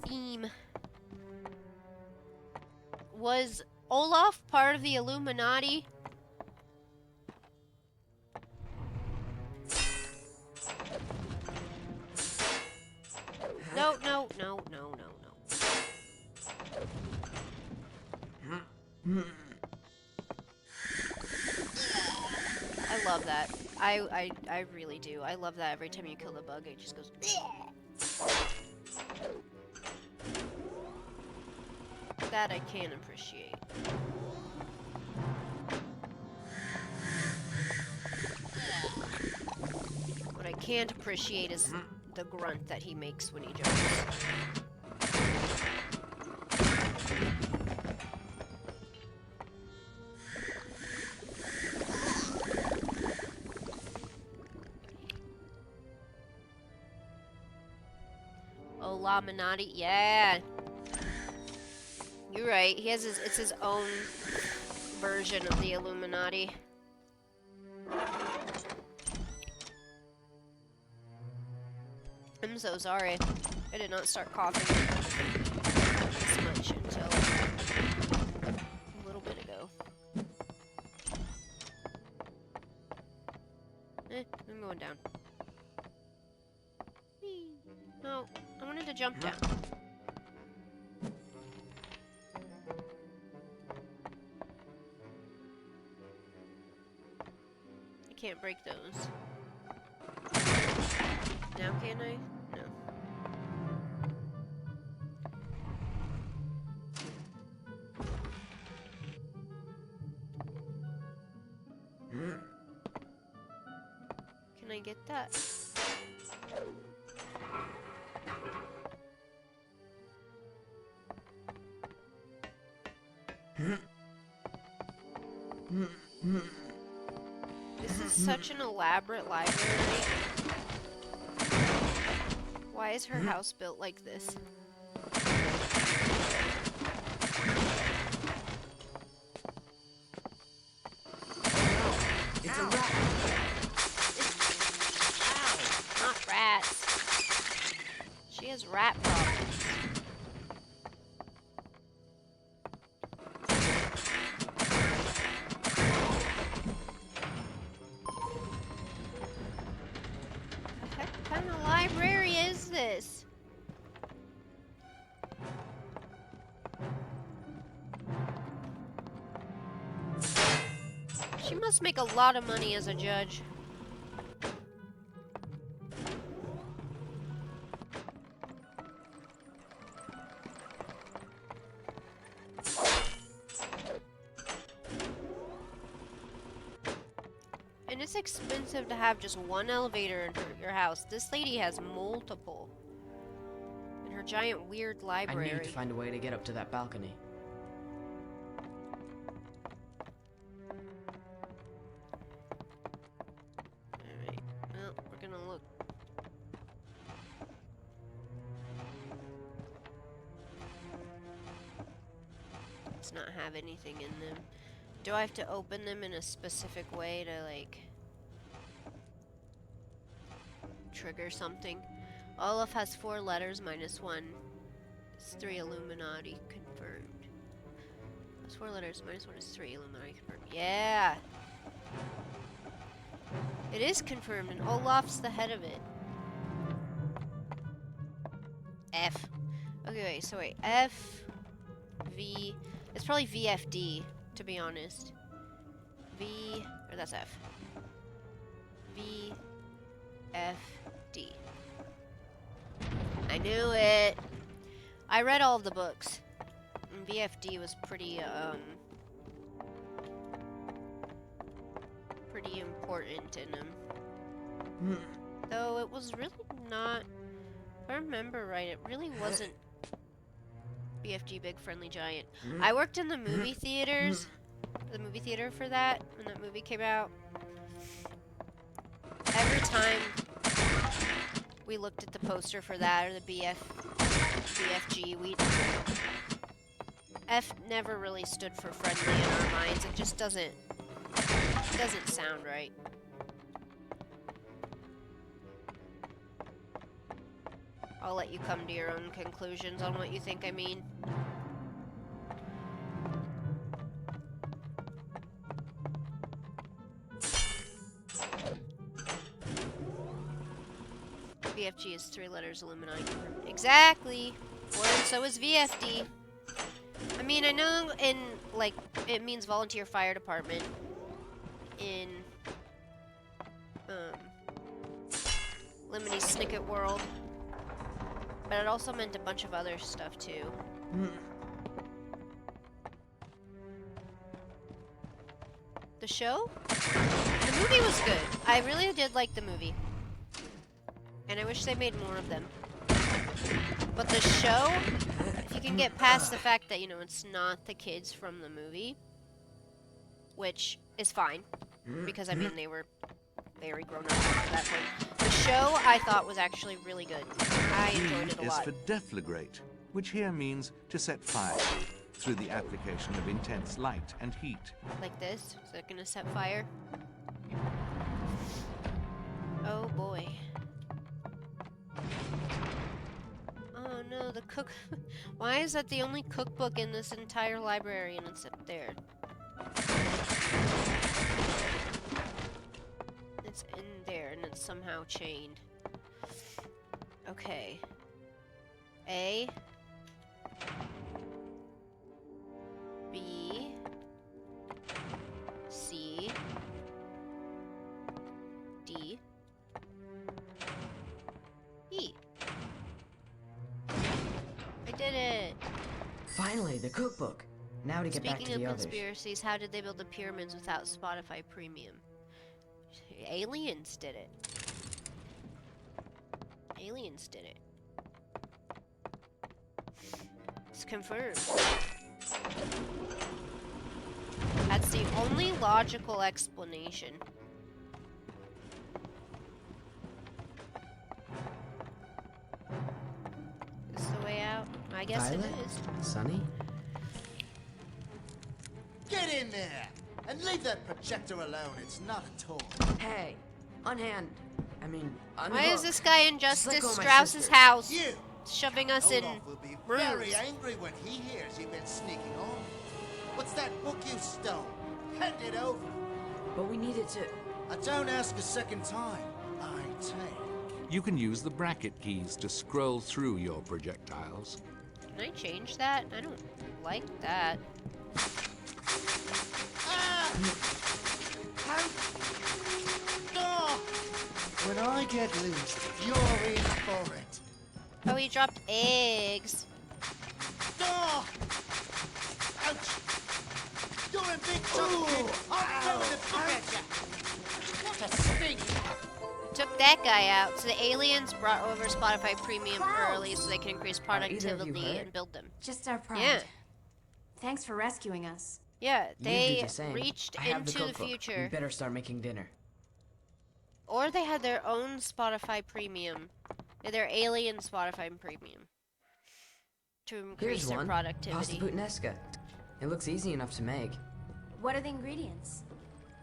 theme. Was Olaf part of the Illuminati? No, no, no, no, no, no. I love that. I really do. I love that every time you kill the bug, it just goes. That I can appreciate. What I can't appreciate is the grunt that he makes when he jumps. Oh, Laminati, yeah. You're right. He has it's his own version of the Illuminati. I'm so sorry. I did not start coughing this much until a little bit ago. I'm going down. Whee. No, I wanted to jump down. I can't break those. Now can I? No. Can I get that? This is such an elaborate library. Why is her house built like this? It's a rat. Ow, not rats. She has rat problems. What kind of library is this? must make a lot of money as a judge. And it's expensive to have just one elevator in your house. This lady has multiple. In her giant weird library. I need to find a way to get up to that balcony. Alright, well, we're gonna look. Let's not have anything in them. Do I have to open them in a specific way to, like, trigger something? Olaf has 4 letters minus 1. It's 3 Illuminati confirmed. That's 4 letters minus 1 is 3 Illuminati confirmed. Yeah! It is confirmed, and Olaf's the head of it. F. Okay, wait, so wait. F, V. It's probably VFD, to be honest. V, or that's F. V, F, D. I knew it. I read all of the books. And VFD was pretty important in them. Though it was really not, if I remember right, it really wasn't BFG Big Friendly Giant. I worked in the movie theaters, the movie theater for that, when that movie came out. Every time we looked at the poster for that, or the BFG, F never really stood for friendly in our minds. It just doesn't sound right. I'll let you come to your own conclusions on what you think I mean. VFG is 3 letters Illuminati. Exactly! Well, and so is VFD. I mean, I know in, like, it means volunteer fire department in, Lemony Snicket world. But it also meant a bunch of other stuff, too. The show? The movie was good. I really did like the movie. And I wish they made more of them. But the show, if you can get past the fact that, you know, it's not the kids from the movie, which is fine, because, I mean, they were very grown up at that point. The show, I thought, was actually really good. I enjoyed it a lot. D is for deflagrate, which here means to set fire through the application of intense light and heat. Like this? Is that gonna set fire? Oh boy. Oh no, the cook... Why is that the only cookbook in this entire library and it's up there? It's in there and it's somehow chained. Okay. A. B. C. D. E. I did it! Finally, the cookbook. Now to get back to Speaking the of others. conspiracies, how did they build the pyramids without Spotify Premium? Aliens did it. Aliens did it. It's confirmed. That's the only logical explanation. Is this the way out? I guess Violet? it is. Sunny? Get in there! And leave that projector alone, it's not a toy. Hey! Unhand. I mean, Why is this guy in Justice Just let go of my Strauss's sister. house? You! Shoving us in Olaf will be rooms. very angry when he hears you've been sneaking on. What's that book you stole? Hand it over. But we needed to... Don't ask a second time. I take. You can use the bracket keys to scroll through your projectiles. Can I change that? I don't like that. Ah! get loose. You're in for it. Oh, he dropped eggs. Oh! Ouch! You're a big trouble, kid. I'll throw the book at you. What a stink! Took that guy out. So the aliens brought over Spotify Premium early so they can increase either of you productivity hurt? and build them. Just our pride. Yeah. Thanks for rescuing us. Yeah, You do they the same. reached I have into the cookbook. future. We better start making dinner. Or they had their own Spotify Premium. Their alien Spotify Premium. To increase Here's their one. Pasta productivity. puttanesca. It looks easy enough to make. What are the ingredients?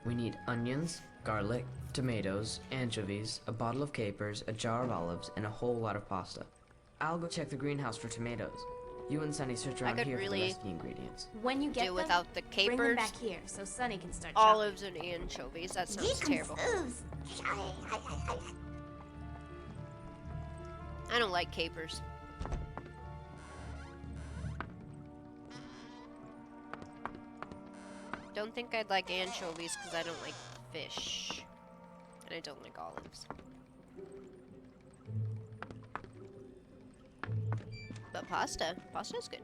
We need onions, garlic, tomatoes, anchovies, a bottle of capers, a jar of olives, and a whole lot of pasta. I'll go check the greenhouse for tomatoes. You and Sunny search around could here for the really rest of the ingredients. When you get Do them, without the bring them capers, back here so Sunny can start chopping. olives, and anchovies. That sounds terrible. I don't like capers. Don't think I'd like anchovies because I don't like fish. And I don't like olives. But pasta. Pasta's good.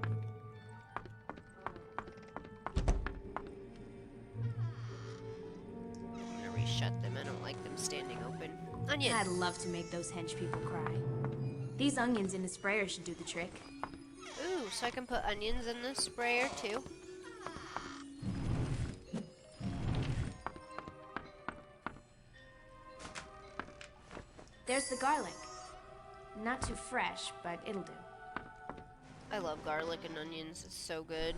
I'm gonna reshut them. I don't like them standing open. Onion! I'd love to make those hench people cry. These onions in the sprayer should do the trick. Ooh, so I can put onions in the sprayer too. There's the garlic. Not too fresh, but it'll do. I love garlic and onions. It's so good.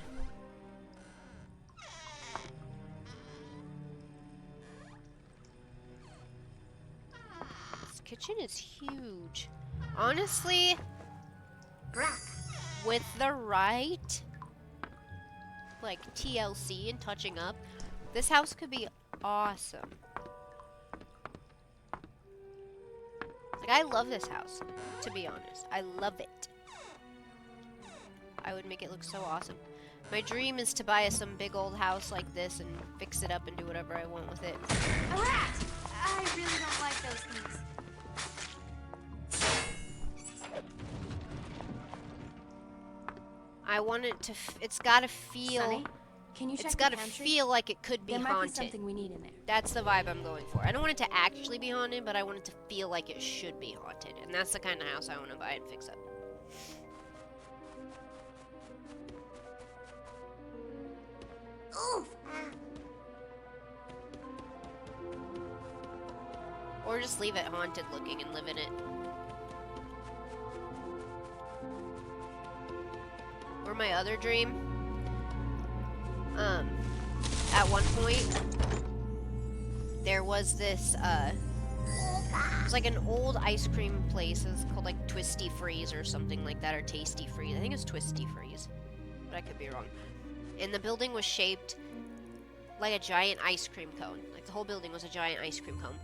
This kitchen is huge. Honestly, with the right, like TLC and touching up, this house could be awesome. Like, I love this house, to be honest. I love it. I would make it look so awesome. My dream is to buy some big old house like this and fix it up and do whatever I want with it. A rat! I really don't like those things. I want it to, it's gotta feel, Sunny, can you check it's the gotta pantry? feel like it could be There might be haunted. something we need in there. That's the vibe I'm going for. I don't want it to actually be haunted, but I want it to feel like it should be haunted. And that's the kind of house I want to buy and fix up. Oof! Or just leave it haunted looking and live in it. Or my other dream, at one point, there was this, it was like an old ice cream place. It was called like Twisty Freeze or something like that, or Tasty Freeze. I think it's Twisty Freeze, but I could be wrong. And the building was shaped like a giant ice cream cone. Like the whole building was a giant ice cream cone.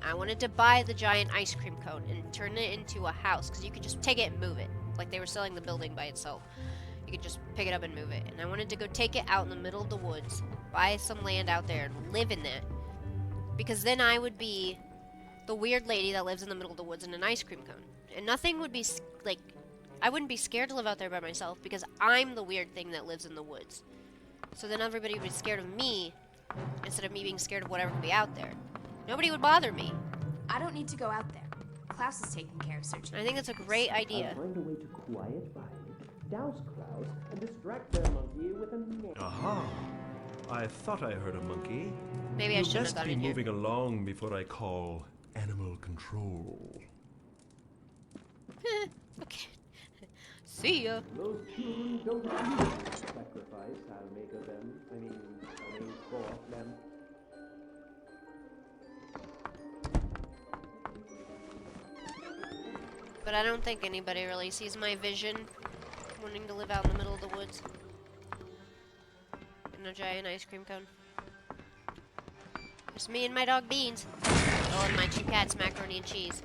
I wanted to buy the giant ice cream cone and turn it into a house, because you could just take it and move it. Like they were selling the building by itself. You could just pick it up and move it. And I wanted to go take it out in the middle of the woods, buy some land out there, and live in that. Because then I would be the weird lady that lives in the middle of the woods in an ice cream cone. And nothing would be, like, I wouldn't be scared to live out there by myself, because I'm the weird thing that lives in the woods. So then everybody would be scared of me, instead of me being scared of whatever could be out there. Nobody would bother me. I don't need to go out there. Klaus is taking care of searching. I think that's a great idea. I'll find a way to quiet Violet, douse Klaus, and distract their monkey with a net. Aha! I thought I heard a monkey. Maybe I You shouldn't have best gone be in here. moving along before I call animal control. Okay. See ya. Those children don't need sacrifice. I'll make of them. I mean for them. But I don't think anybody really sees my vision, wanting to live out in the middle of the woods in a giant ice cream cone. Just me and my dog Beans. Oh, and my two cats, Macaroni and Cheese.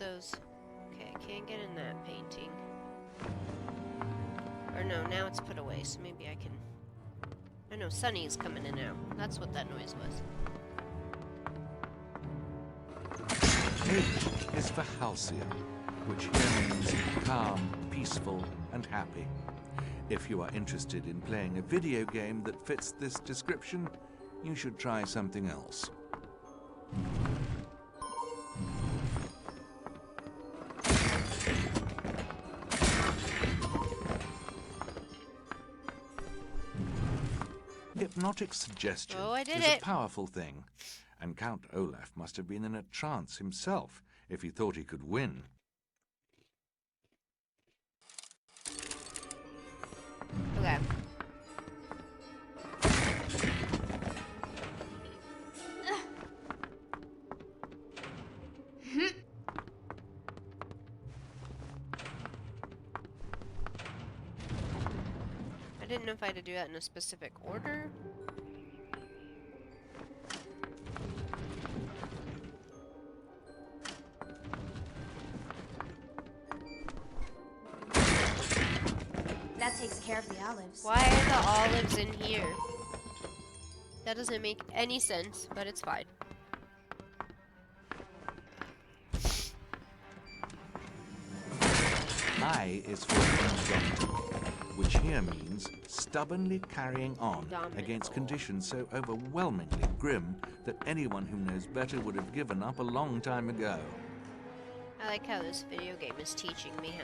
those? Okay, can't get in that painting. Or no, now it's put away, so maybe I can... I know, Sunny's coming in now. That's what that noise was. H is for halcyon, which here means calm, peaceful, and happy. If you are interested in playing a video game that fits this description, you should try something else. Hypnotic suggestion is a powerful thing, and Count Olaf must have been in a trance himself if he thought he could win. Okay. I didn't know if I had to do that in a specific order. That takes care of the olives. Why are the olives in here? That doesn't make any sense, but it's fine. I is for indomitable, which here means stubbornly carrying on against conditions so overwhelmingly grim that anyone who knows better would have given up a long time ago. I like how this video game is teaching me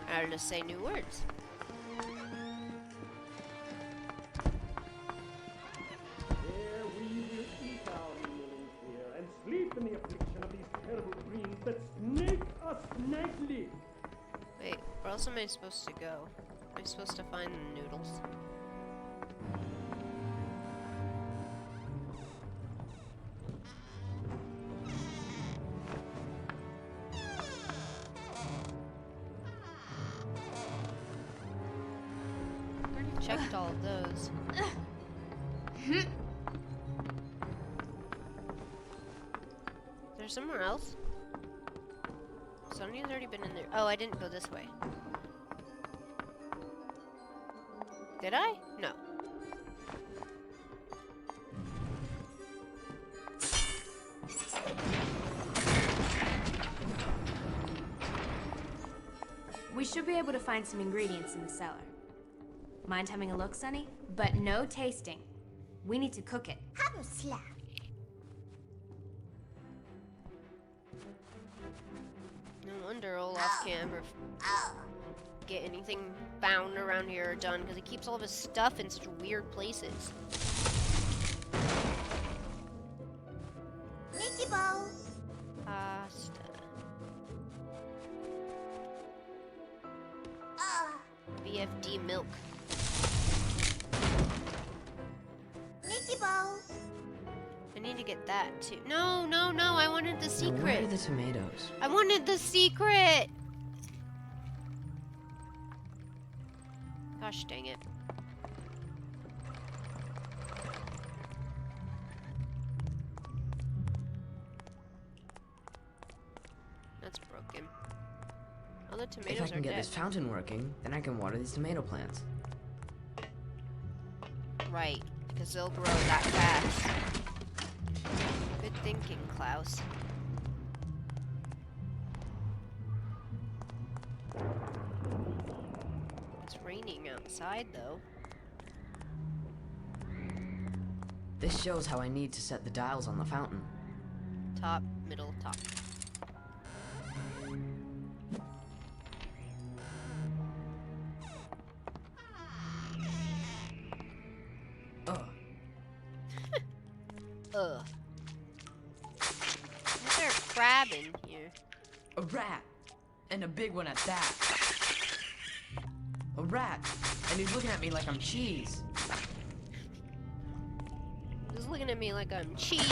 how to say new words. There we will eat our meals here and sleep in the affliction of these terrible dreams that snake us nightly. Wait, where else am I supposed to go? Am I supposed to find the noodles? I already checked all of those. There's somewhere else? Sonya's already been in there. Oh, I didn't go this way. Did I? No. We should be able to find some ingredients in the cellar. Mind having a look, Sonny? But no tasting. We need to cook it. No wonder Olaf can't ever get anything found around here or done, because he keeps all of his stuff in such weird places. Mickey Bow. Pasta. BFD milk. Mickey Bow. I need to get that too. No, no, no, I wanted the Now, secret. where are the tomatoes? I wanted the secret! Gosh dang it. That's broken. All the tomatoes If I can are get dead. this fountain working, then I can water these tomato plants. Right, because they'll grow that fast. Good thinking, Klaus. It's raining outside, though. This shows how I need to set the dials on the fountain. Top, middle, top. Ugh. Ugh. Is there a crab in here? A rat! And a big one at that. A rat! And he's looking at me like I'm cheese. He's looking at me like I'm cheese.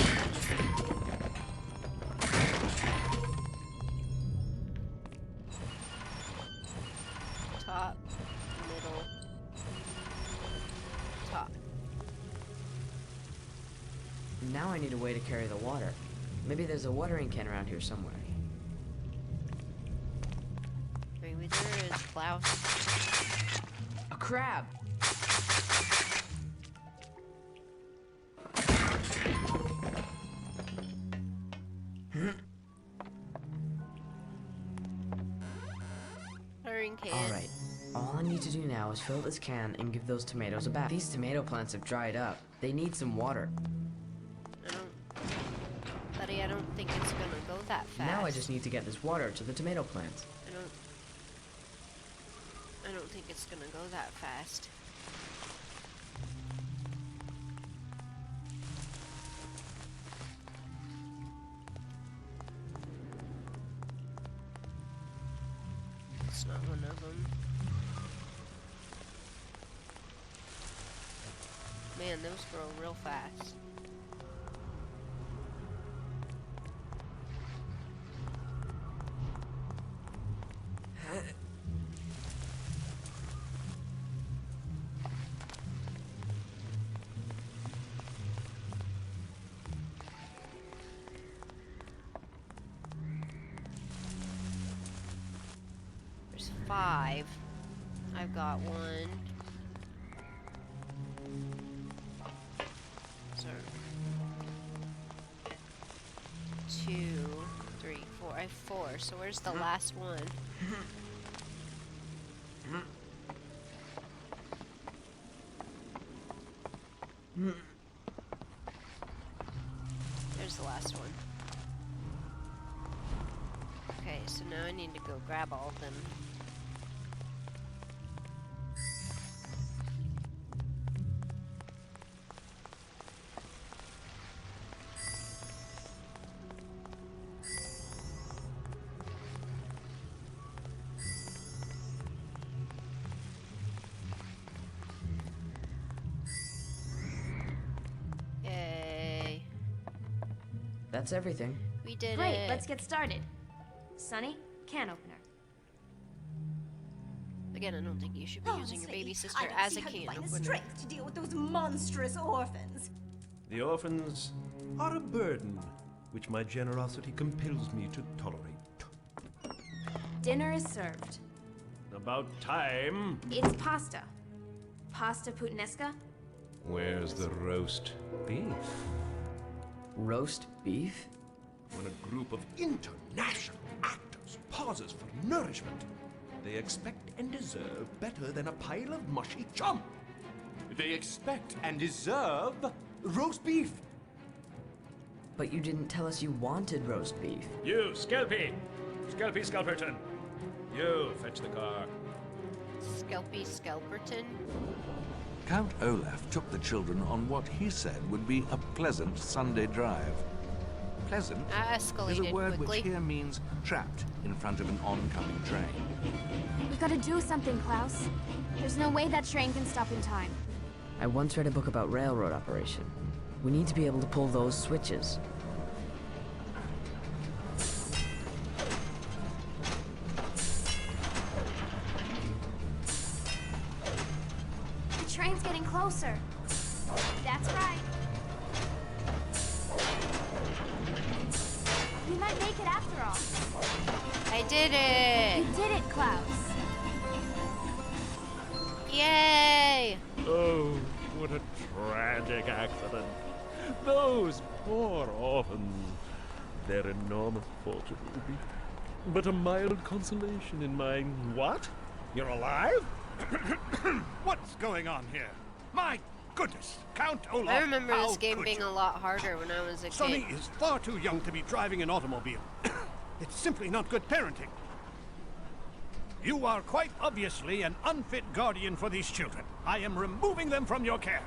Top, middle, top. Now I need a way to carry the water. Maybe there's a watering can around here somewhere. Where is Klaus? A crab! Watering can. Alright, all I need to do now is fill this can and give those tomatoes a bath. These tomato plants have dried up. They need some water. Buddy, I don't think it's gonna go that fast. Now I just need to get this water to the tomato plants. I don't think it's gonna go that fast. It's not one of them. Man, those grow real fast. There's 5. I've got 1. So 2, 3, 4. I have 4. So where's the last one? There's the last one. Okay, so now I need to go grab all of them. Yay. That's everything. We did Great, it. let's get started. Sonny, can opener. Again, I don't think you should be using your baby sister I don't as see a how you can find the opener. strength to deal with those monstrous orphans. The orphans are a burden, which my generosity compels me to tolerate. Dinner is served. About time. It's pasta. Pasta puttanesca? Where's the roast beef? Roast beef? When a group of international actors pauses for nourishment, they expect and deserve better than a pile of mushy chum. They expect and deserve roast beef. But you didn't tell us you wanted roast beef. You, Skelpie! Skelpie Skelperton! You, fetch the car. Skelpie Skelperton. Count Olaf took the children on what he said would be a pleasant Sunday drive. Pleasant That is escalated a word quickly. which here means trapped in front of an oncoming train. We've got to do something, Klaus. There's no way that train can stop in time. I once read a book about railroad operation. We need to be able to pull those switches. The train's getting closer. That's right. We might make it after all. I did it! You did it, Klaus. Yay! Oh, what a tragic accident. Those poor orphans. Their enormous fortune will be but a mild consolation in my... What? You're alive? What's going on here? My goodness, Count Olaf. I remember how this game could being you? a lot harder when I was a Sonny kid. is far too young to be driving an automobile. It's simply not good parenting. You are quite obviously an unfit guardian for these children. I am removing them from your care.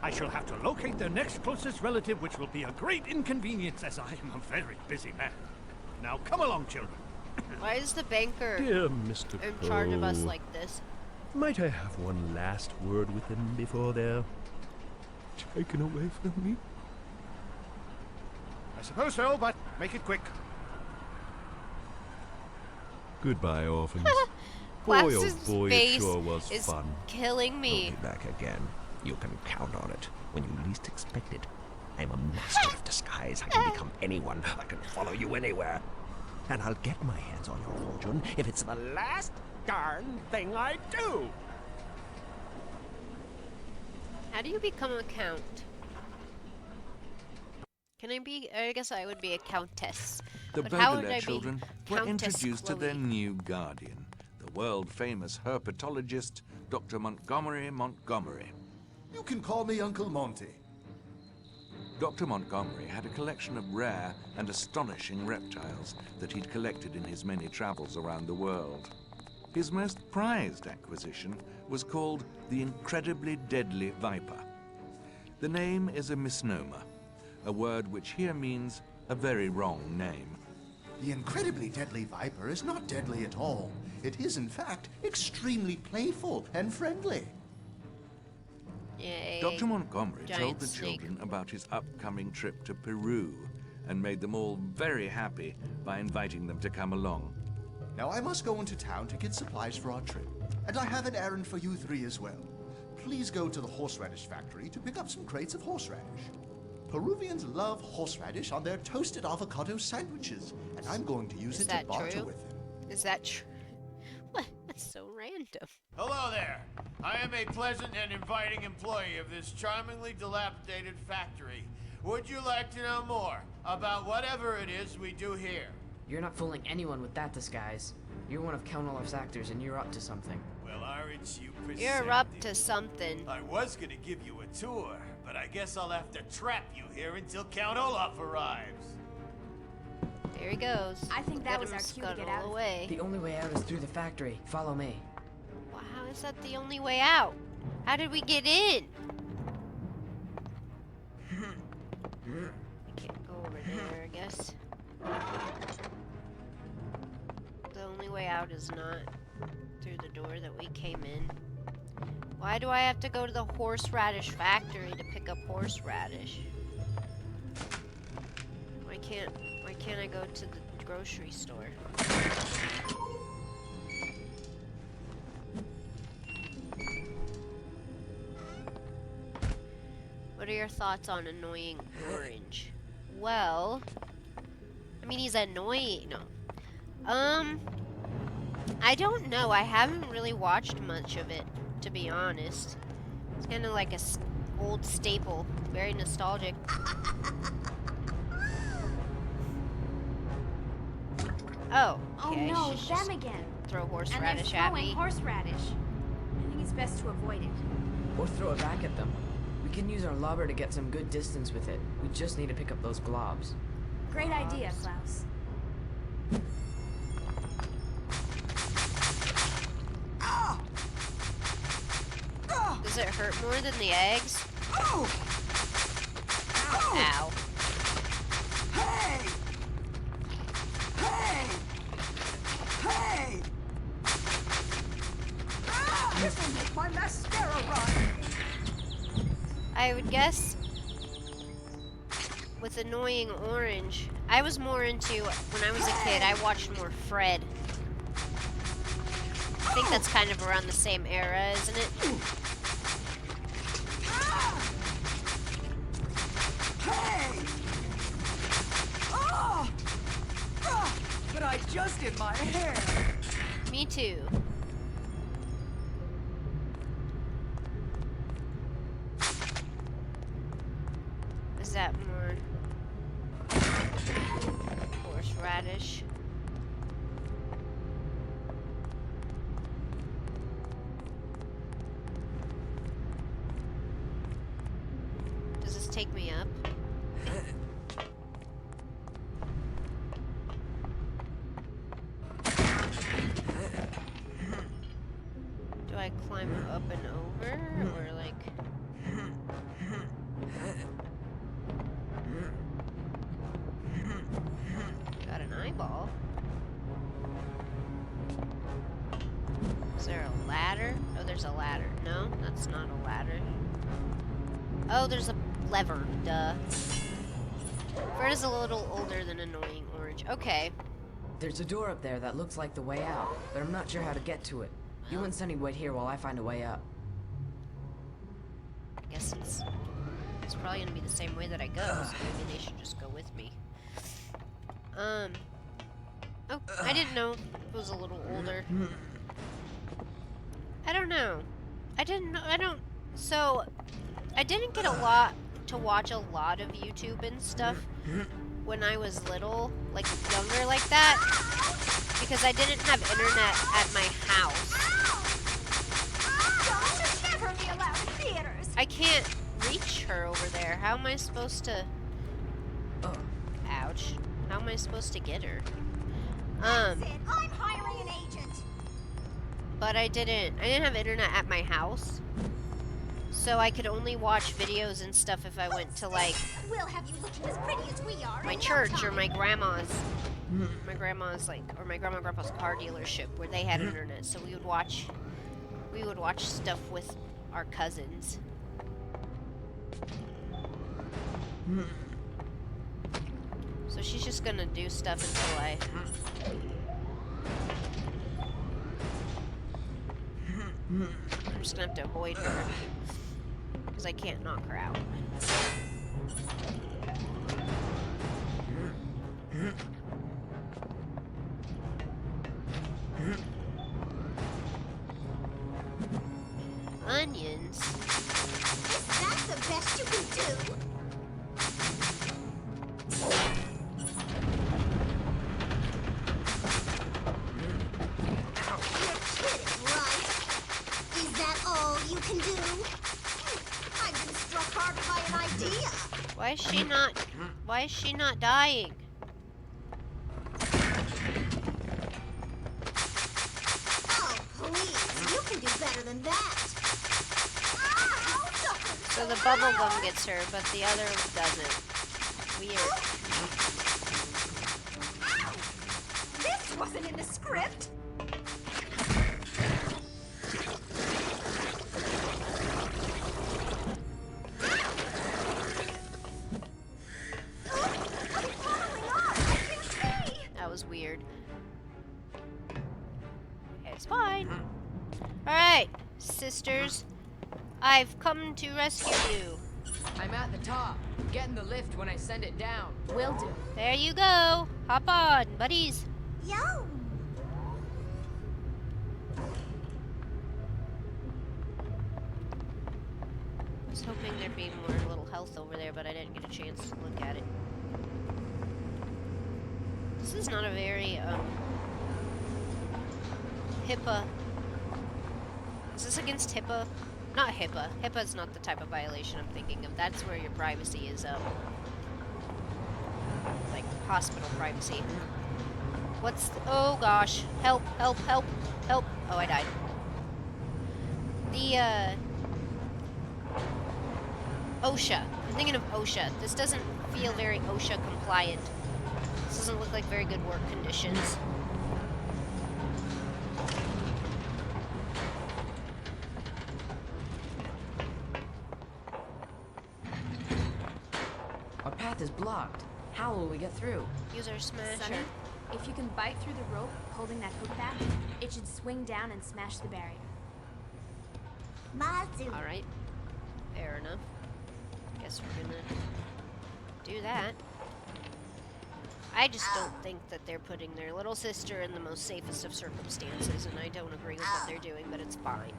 I shall have to locate their next closest relative, which will be a great inconvenience as I am a very busy man. Now come along, children. Why is the banker Dear Mr. in charge of us Poe, like this? might I have one last word with them before they're taken away from me? I suppose so, but make it quick. Goodbye, orphans. Klaus's oh boy, face it sure was is fun. killing I'll me. be back again. You can count on it when you least expect it. I'm a master of disguise. I can become anyone. I can follow you anywhere. and I'll get my hands on your fortune if it's the last darn thing I do. How do you become a count? Can I be? I guess I would be a countess. The But how would Baudelaire I be children were Countess introduced to their Chloe? new guardian, the world-famous herpetologist, Dr. Montgomery Montgomery. You can call me Uncle Monty. Dr. Montgomery had a collection of rare and astonishing reptiles that he'd collected in his many travels around the world. His most prized acquisition was called the incredibly deadly viper. The name is a misnomer, a word which here means a very wrong name. The incredibly deadly viper is not deadly at all. It is, in fact, extremely playful and friendly. Yay. Dr. Montgomery Giant told the snake. children about his upcoming trip to Peru and made them all very happy by inviting them to come along. Now I must go into town to get supplies for our trip, and I have an errand for you three as well. Please go to the horseradish factory to pick up some crates of horseradish. Peruvians love horseradish on their toasted avocado sandwiches, and I'm going to use Is it to that barter true? with them. Is that true? What? That's so random. Hello there. I am a pleasant and inviting employee of this charmingly dilapidated factory. Would you like to know more about whatever it is we do here? You're not fooling anyone with that disguise. You're one of Count Olaf's actors, and you're up to something. Well, aren't you You're up to something. I was gonna give you a tour, but I guess I'll have to trap you here until Count Olaf arrives. There he goes. I think Look that at was him our cue to scuttle get out of away. The only way out is through the factory. Follow me. Well, how is that the only way out? How did we get in? I can't go over there, I guess. The only way out is not through the door that we came in. Why do I have to go to the horseradish factory to pick up horseradish? Why can't I go to the grocery store? What are your thoughts on annoying Orange? Well, I mean, he's annoying. No. I don't know. I haven't really watched much of it, to be honest. It's kind of like a old staple, very nostalgic. Oh, okay. Oh no, she's them just again. throw And horseradish they're at throwing me. horseradish. I think it's best to avoid it. Or throw it back at them. We can use our lobber to get some good distance with it. We just need to pick up those globs. Great idea, Klaus. Does it hurt more than the eggs? Oh! Ow. Hey! Hey! Hey! Ah! This'll make my mascara run! I would guess with annoying Orange, I was more into, when I was a kid, I watched more Fred. I think that's kind of around the same era, isn't it? Hey! Oh! Ah! But I just did my hair! Me too. Is that more horseradish? Does this take me up? Do I climb up and over, or like... Got an eyeball. Is there a ladder? Oh, there's a ladder. No, that's not a ladder. Oh, there's a lever. Duh. Fred is a little older than annoying Orange. Okay. There's a door up there that looks like the way out, but I'm not sure how to get to it. You and Sunny wait here while I find a way up. I guess it's probably gonna be the same way that I go, so maybe they should just go with me. Oh, I didn't know it was a little older. I don't know. I didn't know. I don't. So, I didn't get a lot to watch a lot of YouTube and stuff when I was little, like younger like that, because I didn't have internet at my house. Should never be allowed in theaters. I can't reach her over there. How am I supposed to... Ouch. How am I supposed to get her? That's it. I'm hiring an agent. But I didn't have internet at my house. So I could only watch videos and stuff if I went to, like, We'll have you looking as pretty as we are. my church or my grandma's. My grandma's, like, or my grandma and grandpa's car dealership where they had internet. So we would watch stuff with our cousins. So she's just gonna do stuff until I'm just gonna have to avoid her. Because I can't knock her out. Onions? Is that the best you can do? You're kidding, right? Is that all you can do? I've been struck hard by an idea. Why is she not dying? Oh, please, you can do better than that. So the bubble gum gets her, but the other doesn't. Weird. This wasn't in the script. That was weird. It's fine. Alright, sisters. I've come to rescue you. I'm at the top. Get in the lift when I send it down. Will do. There you go. Hop on, buddies. Yo. I was hoping there'd be more little health over there, but I didn't get a chance to look at it. This is not a very, HIPAA. Is this against HIPAA? Not HIPAA. HIPAA's not the type of violation I'm thinking of. That's where your privacy is, like, hospital privacy. Oh gosh. Help, help, help, help. Oh, I died. The, OSHA. I'm thinking of OSHA. This doesn't feel very OSHA compliant. This doesn't look like very good work conditions. Our path is blocked. How will we get through? Use our smasher. Sonny, if you can bite through the rope holding that hook back, it should swing down and smash the barrier. Mazu. Alright. Fair enough. Guess we're gonna do that. I just don't think that they're putting their little sister in the most safest of circumstances, and I don't agree with what they're doing, but it's fine.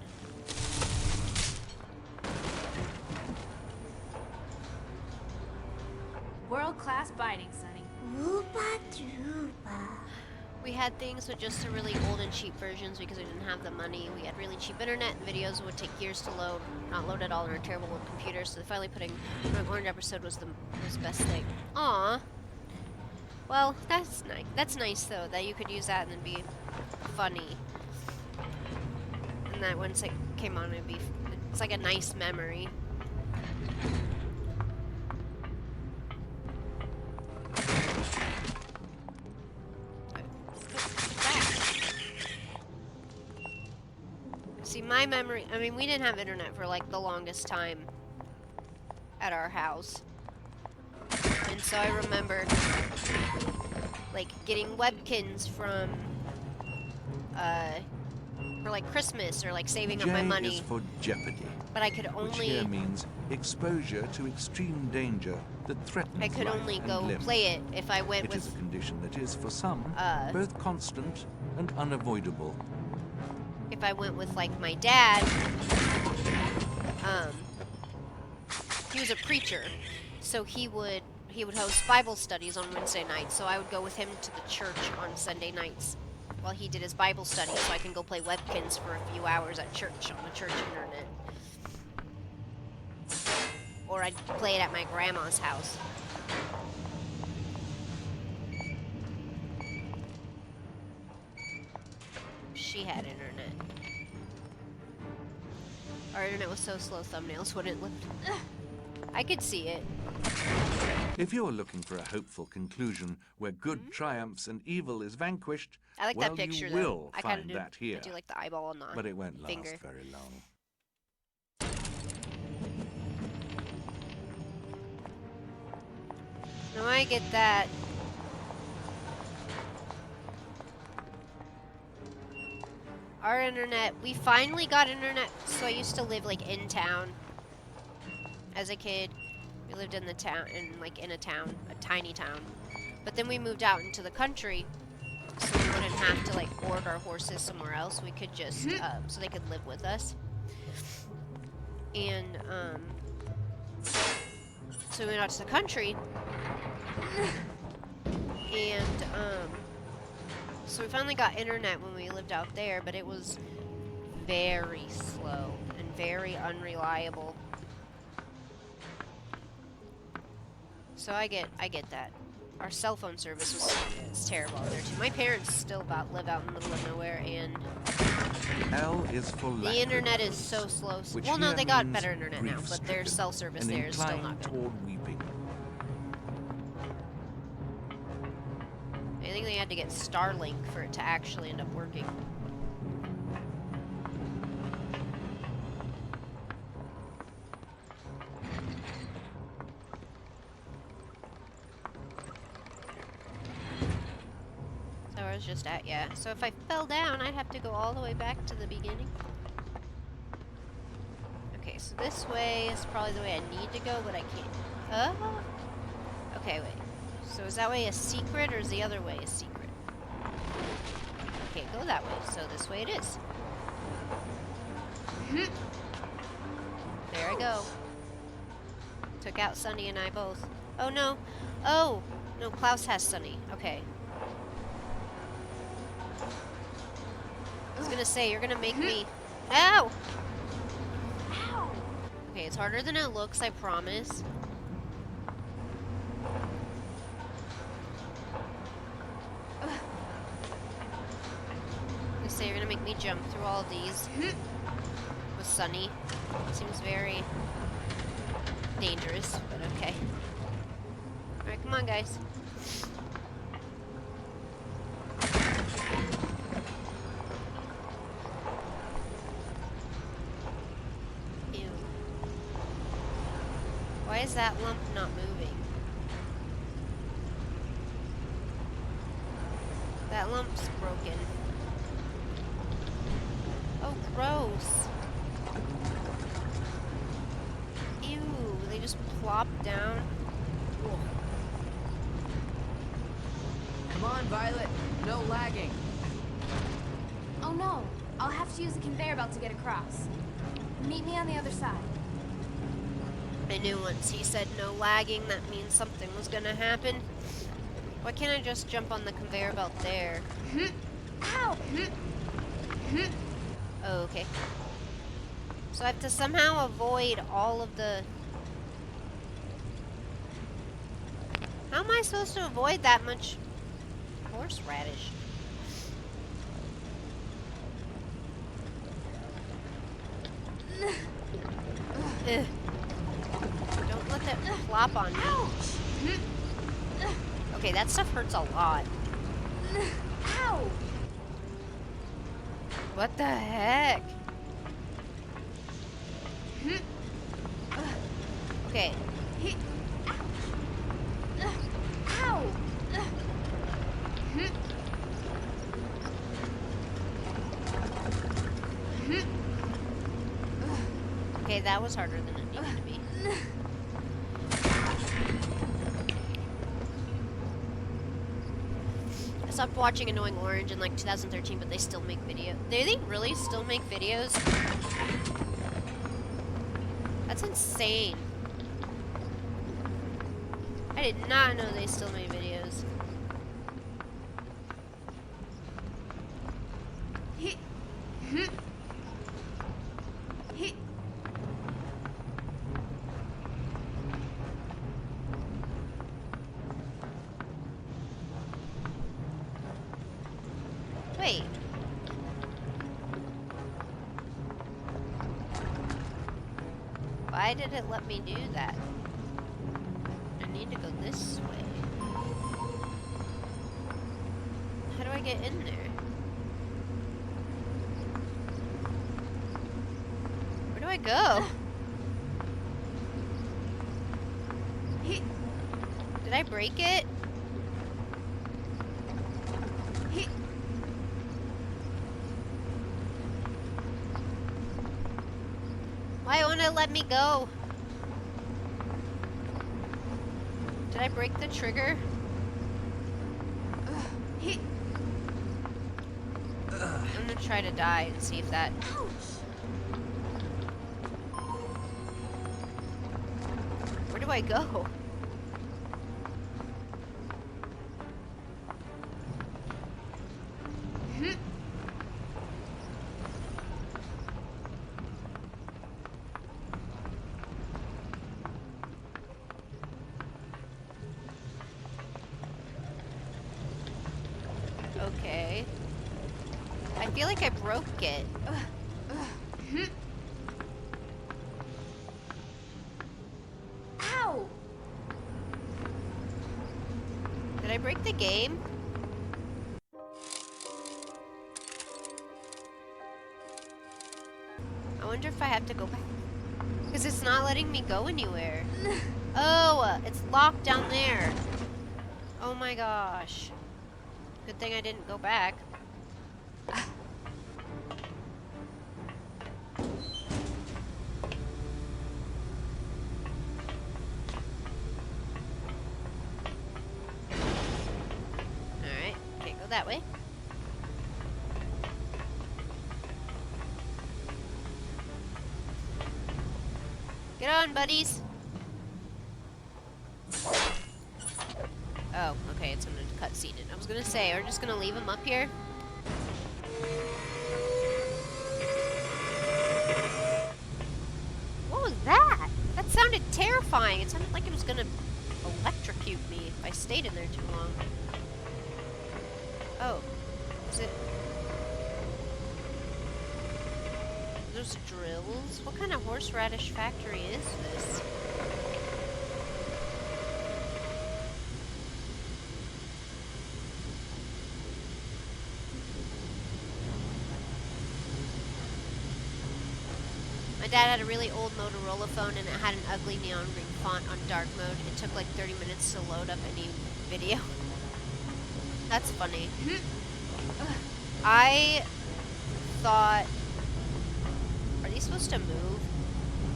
World-class biting, Sonny. Oopa troopa. We had things with just the really old and cheap versions because we didn't have the money. We had really cheap internet, and videos would take years to load, not load at all on our terrible old computers, so finally putting an orange episode was the best thing. Aww. Well, that's nice. That's nice, though, that you could use that and then be funny. And that once it came on, it's like a nice memory. See, my memory, I mean, we didn't have internet for, like, the longest time at our house. And so I remember, like, getting webkins from, for like Christmas or like saving up my J is money. for jeopardy, But I could which here only means exposure to extreme danger that threatens I could life only and go limb. play it if I went It is a with condition that is, for some, both constant and unavoidable. if I went with like my dad. He was a preacher, so he would host Bible studies on Wednesday nights. So I would go with him to the church on Sunday nights while he did his Bible study, so I can go play Webkins for a few hours at church on the church internet. Or I'd play it at my grandma's house. She had internet. Our internet was so slow, thumbnails wouldn't look. I could see it. If you're looking for a hopeful conclusion where good triumphs and evil is vanquished, I like well, that picture, you though. will I kind find of that here. I do like the eyeball on the But it won't last finger. very long. No, I get that. Our internet, we finally got internet. So I used to live like in town. As a kid, we lived in the town, in a town, a tiny town. But then we moved out into the country, so we wouldn't have to like board our horses somewhere else. We could just, so they could live with us. And so we went out to the country, and so we finally got internet when we lived out there, but it was very slow and very unreliable. So I get that. Our cell phone service was terrible out there too. My parents still live out in the middle of nowhere, and L is for the internet is so slow. which Well, no, here they got means better internet now, but their grief-stricken cell service and there is still not inclined good. toward weeping. I think they had to get Starlink for it to actually end up working. So I was just at, yeah. So if I fell down, I'd have to go all the way back to the beginning. Okay, so this way is probably the way I need to go, but I can't. Okay, wait. So is that way a secret, or is the other way a secret? Okay, go that way. So this way it is. There I go. Took out Sunny and I both. Oh, no. Oh! No, Klaus has Sunny. Okay. I was gonna say, you're gonna make me... Ow! Ow! Okay, it's harder than it looks, I promise. Say you're gonna make me jump through all of these with Sunny. Seems very dangerous, but okay. Alright, come on, guys. Ew. Why is that lump not moving? That lump's broken. Oh, gross. Ew, they just plop down. Ugh. Come on, Violet. No lagging. Oh no, I'll have to use the conveyor belt to get across. Meet me on the other side. I knew once he said no lagging, that means something was gonna happen. Why can't I just jump on the conveyor belt there? Ow! Oh, okay. So I have to somehow avoid all of the... How am I supposed to avoid that much horseradish? Ugh. Don't let that flop on me. Okay, that stuff hurts a lot. Ow! What the heck? Okay. Ow! that was harder than it needed to be. I stopped watching Annoying Orange in like 2013, but they still make videos. Do they really still make videos? That's insane. I did not know they still made videos. Wait. Why did it let me do that? I need to go this way. How do I get in there? Where do I go? Did I break it? Why won't it let me go? Did I break the trigger? I'm gonna try to die and see if that... Where do I go? Okay. I feel like I broke it. Ow! Did I break the game? I wonder if I have to go back. Because it's not letting me go anywhere. Oh, it's locked down there. Oh my gosh. Good thing I didn't go back. Alright, can't go that way. Get on, buddies. Oh, okay, it's gonna cutscene it. I was gonna say, we're just gonna leave him up here. What was that? That sounded terrifying. It sounded like it was gonna electrocute me if I stayed in there too long. Oh, is it... Those drills? What kind of horseradish factory is this? My dad had a really old Motorola phone and it had an ugly neon green font on dark mode. It took like 30 minutes to load up any video. That's funny. I thought... Are these supposed to move?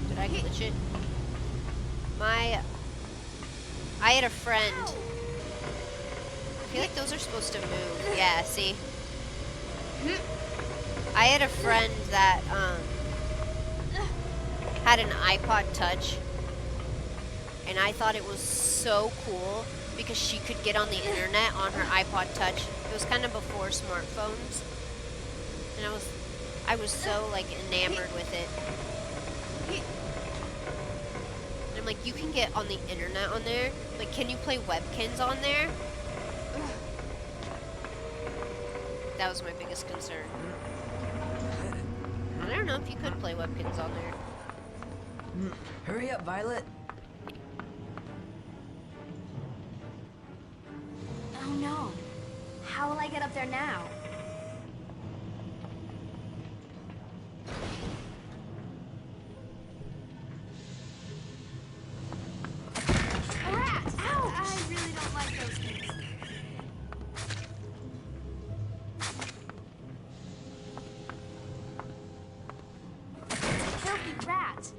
Did I glitch it? I had a friend. I feel like those are supposed to move. Yeah, see? I had a friend that, had an iPod Touch, and I thought it was so cool because she could get on the internet on her iPod Touch. It was kind of before smartphones, and I was so like enamored with it. And I'm like, you can get on the internet on there. Like, can you play Webkins on there? That was my biggest concern. I don't know if you could play Webkins on there. Hurry up, Violet. Oh no. How will I get up there now? Rats! Ow! I really don't like those things. It's a filthy rat.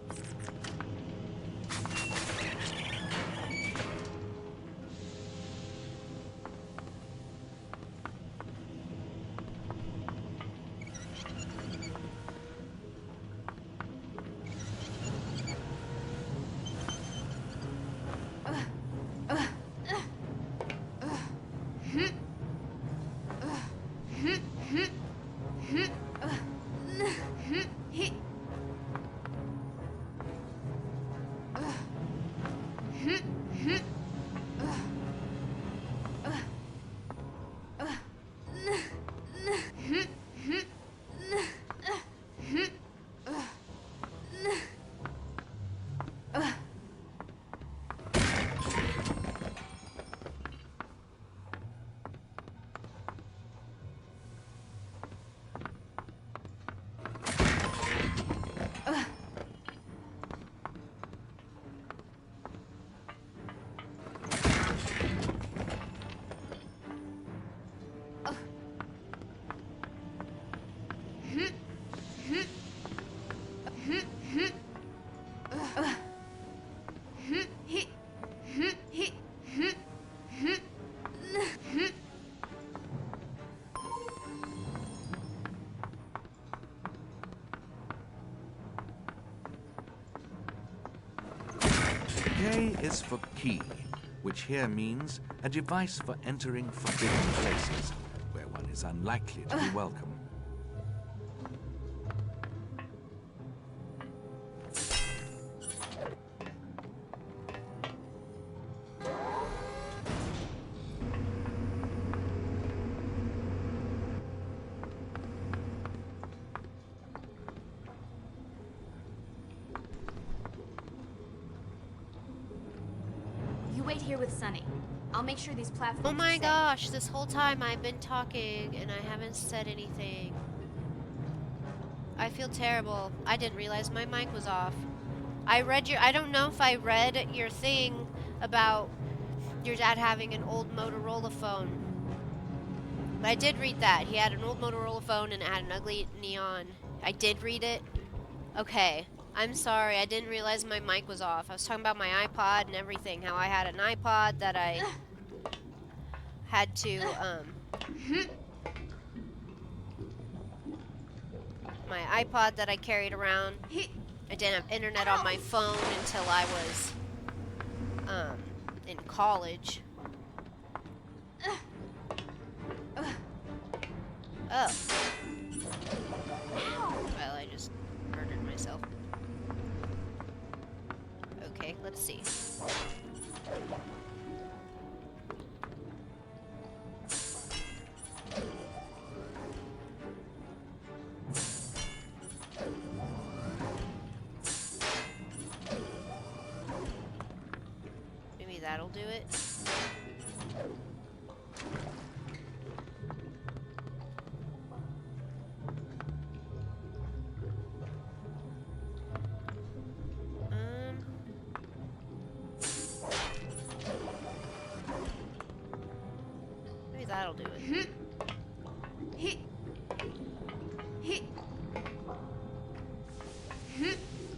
K is for key, which here means a device for entering forbidden places where one is unlikely to be welcome. You wait here with Sunny. I'll make sure these platforms Oh my are safe. gosh, this whole time I've been talking and I haven't said anything. I feel terrible. I didn't realize my mic was off. I don't know if I read your thing about your dad having an old Motorola phone. But I did read that. He had an old Motorola phone and it had an ugly neon. I did read it. Okay. I'm sorry. I didn't realize my mic was off. I was talking about my iPod and everything. How I had an iPod that I had to, my iPod that I carried around. I didn't have internet on my phone until I was, in college. Oh. Well, I just murdered myself. Okay, let's see. Maybe that'll do it. Maybe that'll do it.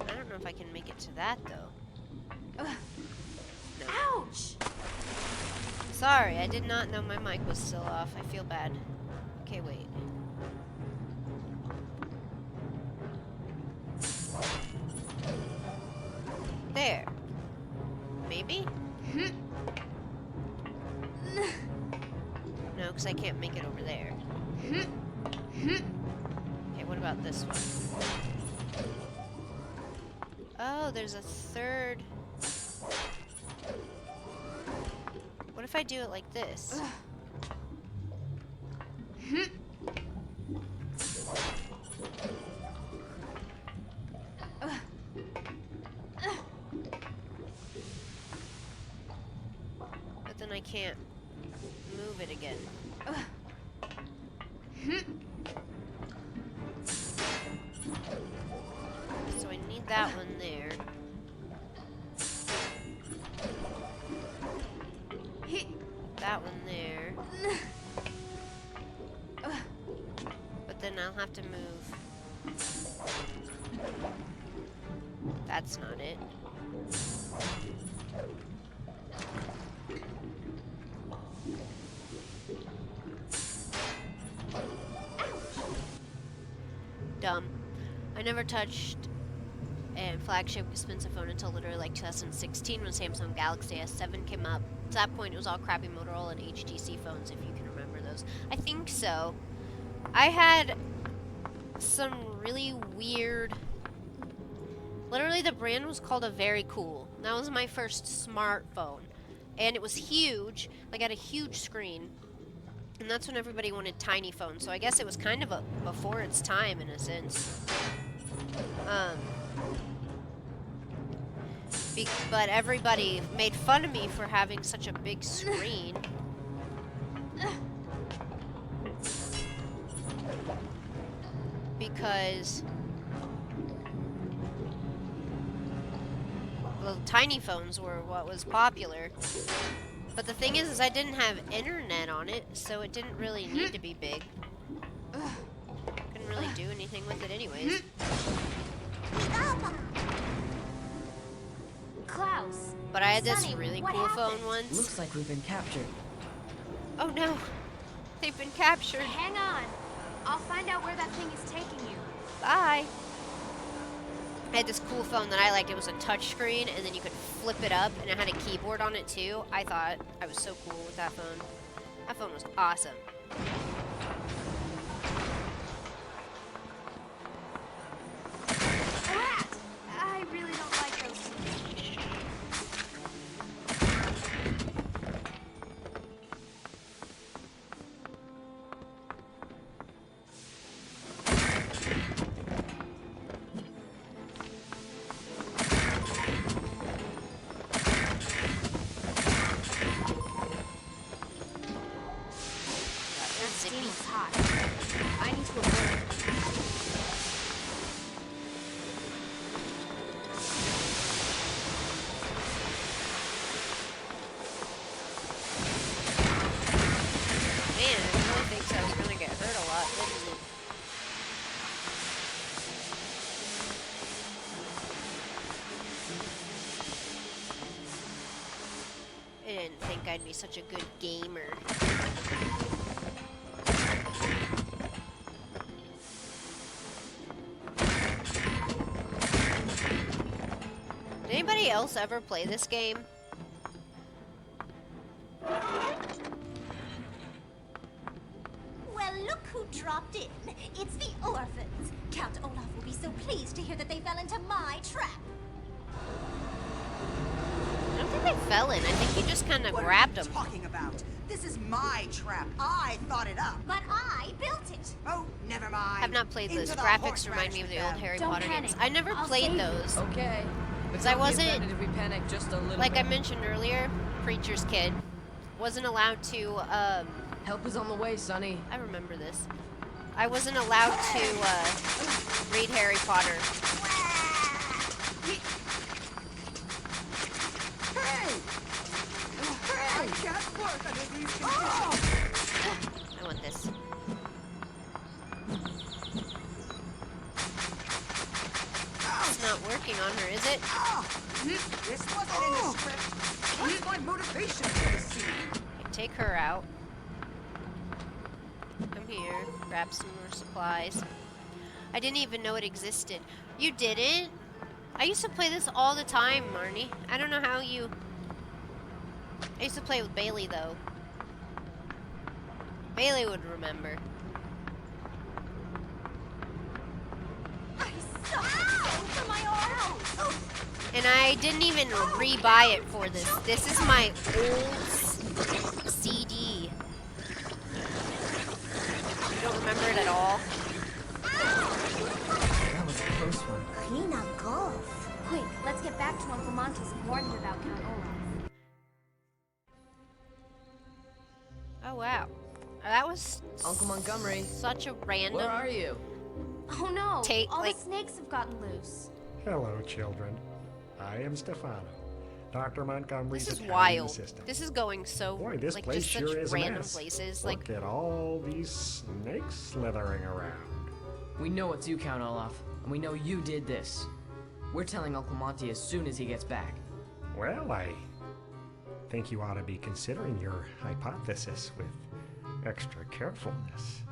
I don't know if I can make it to that though. No. Ouch! Sorry, I did not know my mic was still off. I feel bad. Okay, wait. There. Maybe? No, because I can't make it over there. Okay, what about this one? Oh, there's a third. What if I do it like this? But then I can't move it again. So I need that one there. That one there. But then I'll have to move. That's not it. Dumb. I never touched a flagship expensive phone until literally like 2016 when Samsung Galaxy S7 came up. At that point, it was all crappy Motorola and HTC phones, if you can remember those. I think so. I had some really weird Literally, the brand was called a Very Cool. That was my first smartphone. And it was huge, like had a huge screen. And that's when everybody wanted tiny phones. So I guess it was kind of before its time in a sense. But everybody made fun of me for having such a big screen. Because the tiny phones were what was popular. But the thing is I didn't have internet on it, so it didn't really need to be big. Couldn't really do anything with it anyways. Klaus. But I had this Sonny, really what cool happened? phone once. Looks like we've been captured. Oh no, they've been captured. Hang on. I'll find out where that thing is taking you. Bye. I had this cool phone that I liked. It was a touch screen, and then you could flip it up, and it had a keyboard on it too. I thought I was so cool with that phone. That phone was awesome. Rat! I really don't like those things. That steam is hot. I need to avoid it. Man, I really think I was gonna get hurt a lot, didn't it? I didn't think I'd be such a good gamer. Did anybody else ever play this game? Well, look who dropped in. It's the orphans. Count Olaf will be so pleased to hear that they fell into my trap. I don't think they fell in. I think you just kind of grabbed them. What are you talking about? This is my trap. I thought it up. But I built it. Oh, never mind. I've not played Into those. the Graphics remind horseradish me of with the old them. Harry Don't Potter panic. games. I never I'll played save you. those. Okay. Because I wasn't, If we panic just a little like I bit. mentioned earlier, preacher's kid. Wasn't allowed to, Help is on the way, Sonny. I remember this. I wasn't allowed to, read Harry Potter. Hey! I can't work under these conditions. I want this. It's not working on her, is it? This wasn't in the script. What's my motivation for this scene? Okay, take her out. Come here. Grab some more supplies. I didn't even know it existed. You didn't? I used to play this all the time, Marnie. I don't know how you... I used to play with Bailey, though. Bailey would remember. I suck for my arm. And I didn't even re-buy it for this. This is my old CD. You don't remember it at all? That was a close one. Clean up golf. Quick, let's get back to Uncle Monty's and warn him about Count Olaf. Oh, wow. That was Uncle Montgomery. such a random... Where are you? Oh no! Take, all like- the snakes have gotten loose. Hello, children. I am Stefano, Dr. Montgomery's This is Italian wild. assistant. This is going so... Boy, this like, place just sure such is a random mess. places. Look Like, at all these snakes slithering around. We know it's you, Count Olaf, and we know you did this. We're telling Uncle Monty as soon as he gets back. Well, I think you ought to be considering your hypothesis with extra carefulness.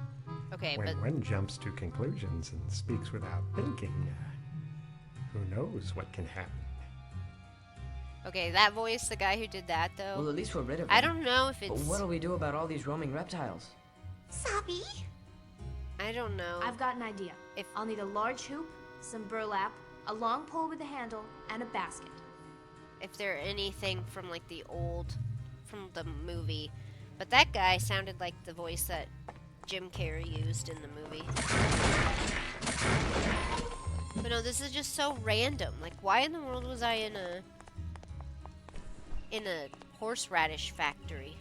okay, When but... one jumps to conclusions and speaks without thinking, who knows what can happen? Okay, that voice, the guy who did that, though... Well, at least we're rid of him. I don't know if But it's... what'll we do about all these roaming reptiles? Sabi? I don't know. I've got an idea. If- I'll need a large hoop, some burlap, a long pole with a handle, and a basket. If they're anything from like from the movie. But that guy sounded like the voice that Jim Carrey used in the movie. But no, this is just so random. Like, why in the world was I in a horseradish factory?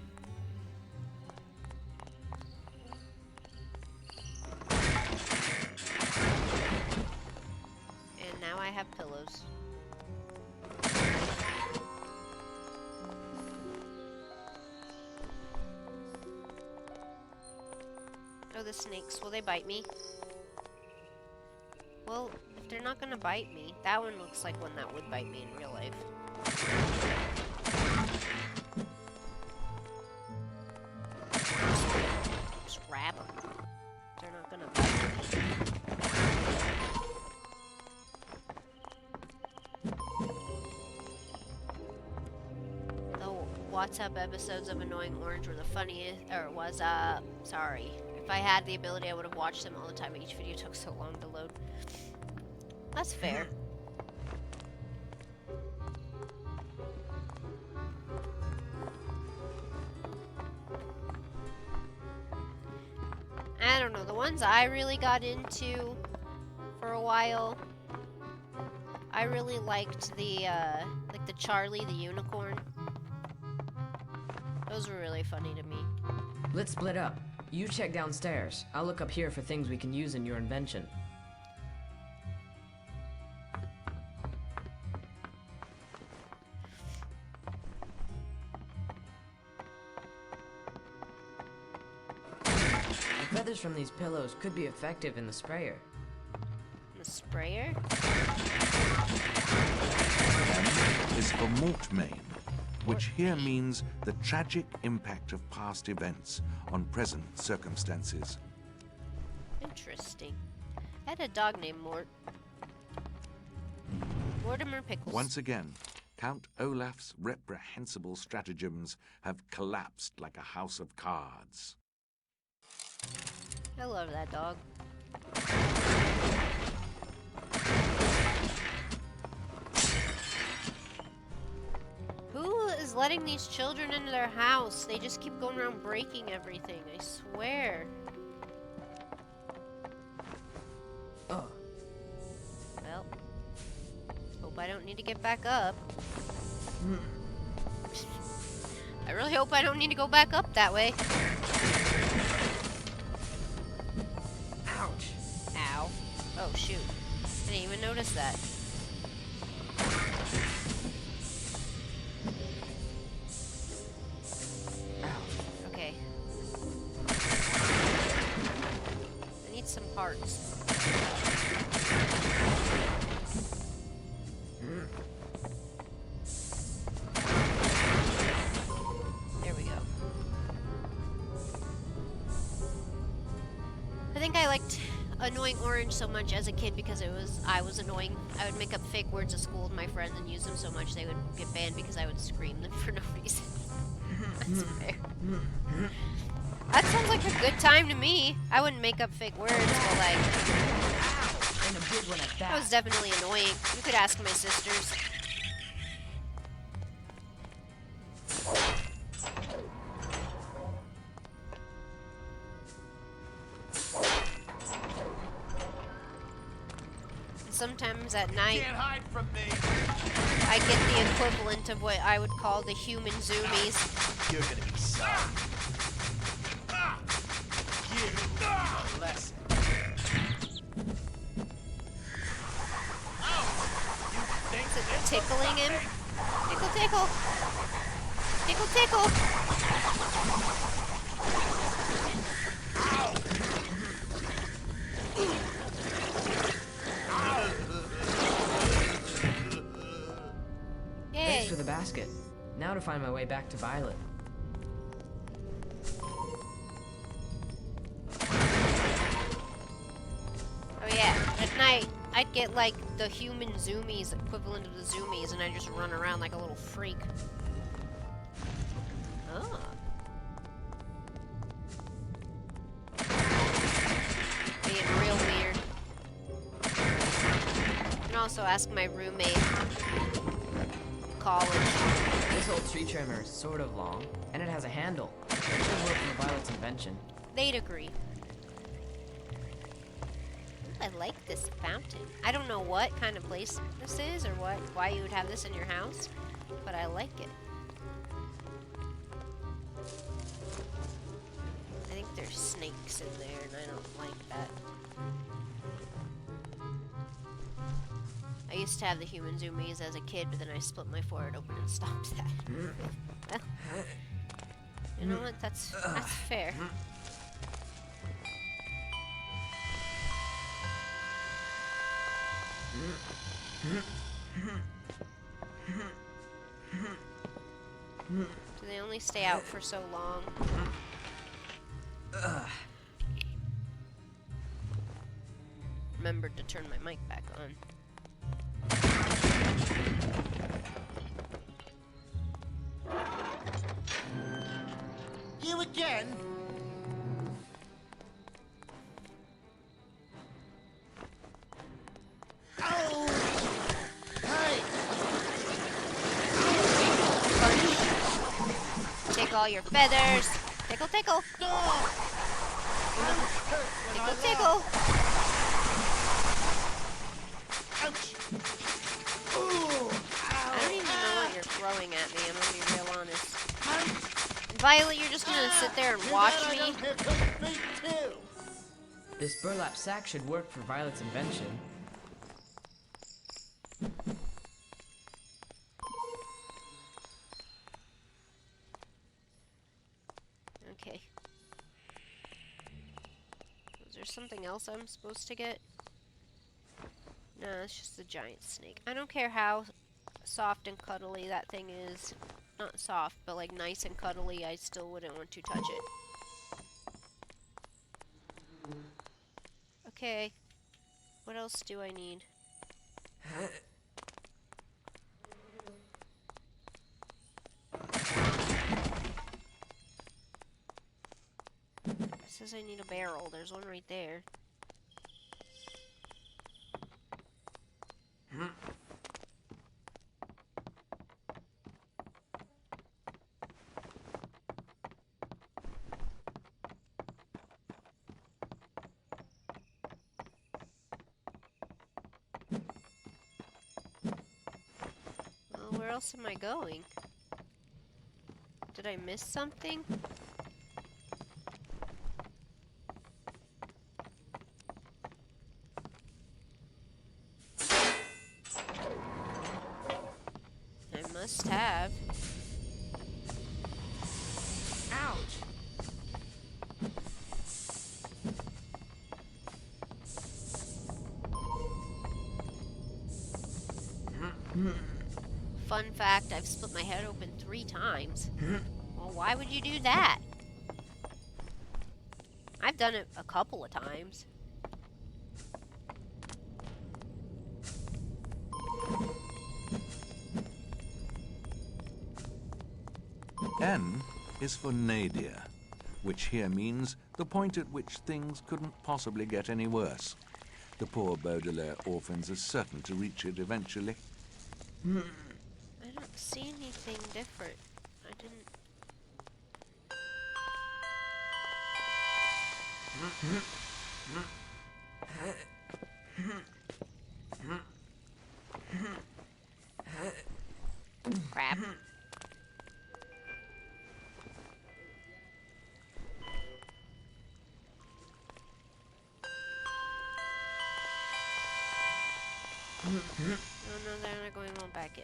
And now I have pillows. Oh, the snakes. Will they bite me? Well, if they're not gonna bite me, that one looks like one that would bite me in real life. Just grab them. They're not gonna bite me. The WhatsApp episodes of Annoying Orange were the funniest, or sorry. If I had the ability, I would have watched them all the time, but each video took so long to load. That's fair. I don't know, the ones I really got into for a while, I really liked the Charlie the Unicorn. Those were really funny to me. Let's split up. You check downstairs. I'll look up here for things we can use in your invention. The feathers from these pillows could be effective in the sprayer. The sprayer? M is for mortmain, which here means the tragic impact of past events on present circumstances. Interesting. I had a dog named Mortimer Pickles. Once again, Count Olaf's reprehensible stratagems have collapsed like a house of cards. I love that dog. Who is letting these children into their house? They just keep going around breaking everything, I swear. Oh. Well, hope I don't need to get back up. I really hope I don't need to go back up that way. Ouch. Ow. Oh, shoot. I didn't even notice that. Okay. I need some parts. There we go. I think I liked Annoying Orange so much as a kid because I was annoying. I would make up fake words at school with my friends and use them so much they would get banned because I would scream them for no reason. That's fair. That sounds like a good time to me. I wouldn't make up fake words, but like, And a big one at that. that was definitely annoying. You could ask my sisters. Sometimes at night, Can't hide from me. I get the equivalent of what I would call the human zoomies. You're gonna be sorry. You lesson. Is it tickling him? Tickle, tickle. Tickle, tickle. Thanks Yay. for the basket. Now to find my way back to Violet. Oh yeah, at night, I'd get like the human zoomies, equivalent of the zoomies, and I'd just run around like a little freak. Oh. Being real weird. And also also ask my roommate in college. This old tree trimmer is sort of long, and it has a handle. It should work for Violet's invention. They'd agree. I like this fountain. I don't know what kind of place this is or why you would have this in your house, but I like it. I think there's snakes in there and I don't like that. I used to have the human zoomies as a kid, but then I split my forehead open and stopped that. Well, you know what? That's fair. Do they only stay out for so long? Remembered to turn my mic back on. You again? Oh! Hey! Take all your feathers. Tickle, tickle. Tickle, tickle. Ouch! I don't even know what you're throwing at me. I'm gonna be real honest. Violet, you're just gonna sit there and watch me? This burlap sack should work for Violet's invention. Okay. Was there something else I'm supposed to get? No, it's just a giant snake. I don't care how soft and cuddly that thing is. Not soft, but like nice and cuddly, I still wouldn't want to touch it. Okay. What else do I need? It says I need a barrel. There's one right there. Well, where else am I going? Did I miss something? I must have. Ouch! Fun fact, I've split my head open 3 times. Well, why would you do that? I've done it a couple of times. N is for nadir, which here means the point at which things couldn't possibly get any worse. The poor Baudelaire orphans are certain to reach it eventually. I don't see anything different. I didn't... Crap. Oh no, they're not going all back in.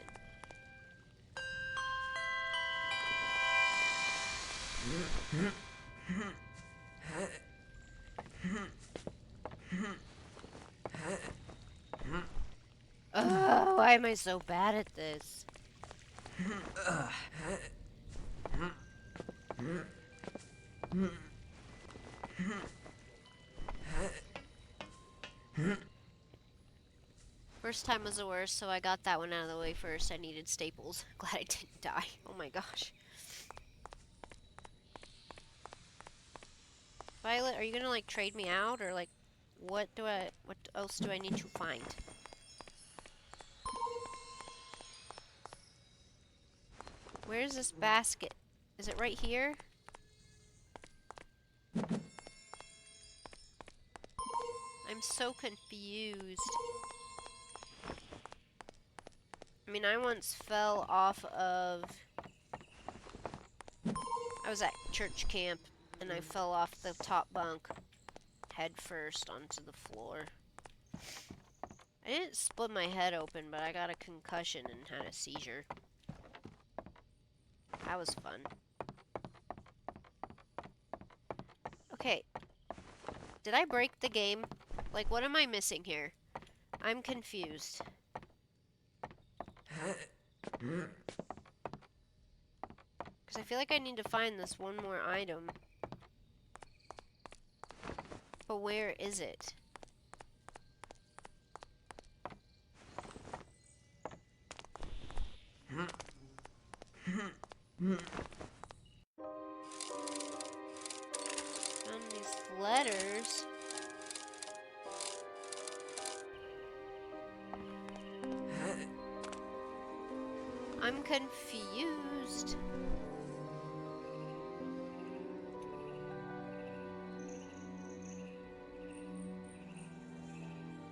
Ugh, why am I so bad at this? First time was the worst, so I got that one out of the way first. I needed staples. Glad I didn't die. Oh my gosh. Violet, are you gonna like trade me out or like what else do I need to find? Where's this basket? Is it right here? I'm so confused. I mean, I once fell off of... I was at church camp, and I fell off the top bunk head first onto the floor. I didn't split my head open, but I got a concussion and had a seizure. That was fun. Okay. Did I break the game? Like, what am I missing here? I'm confused. Because I feel like I need to find this one more item. But where is it? Found these letters. I'm confused.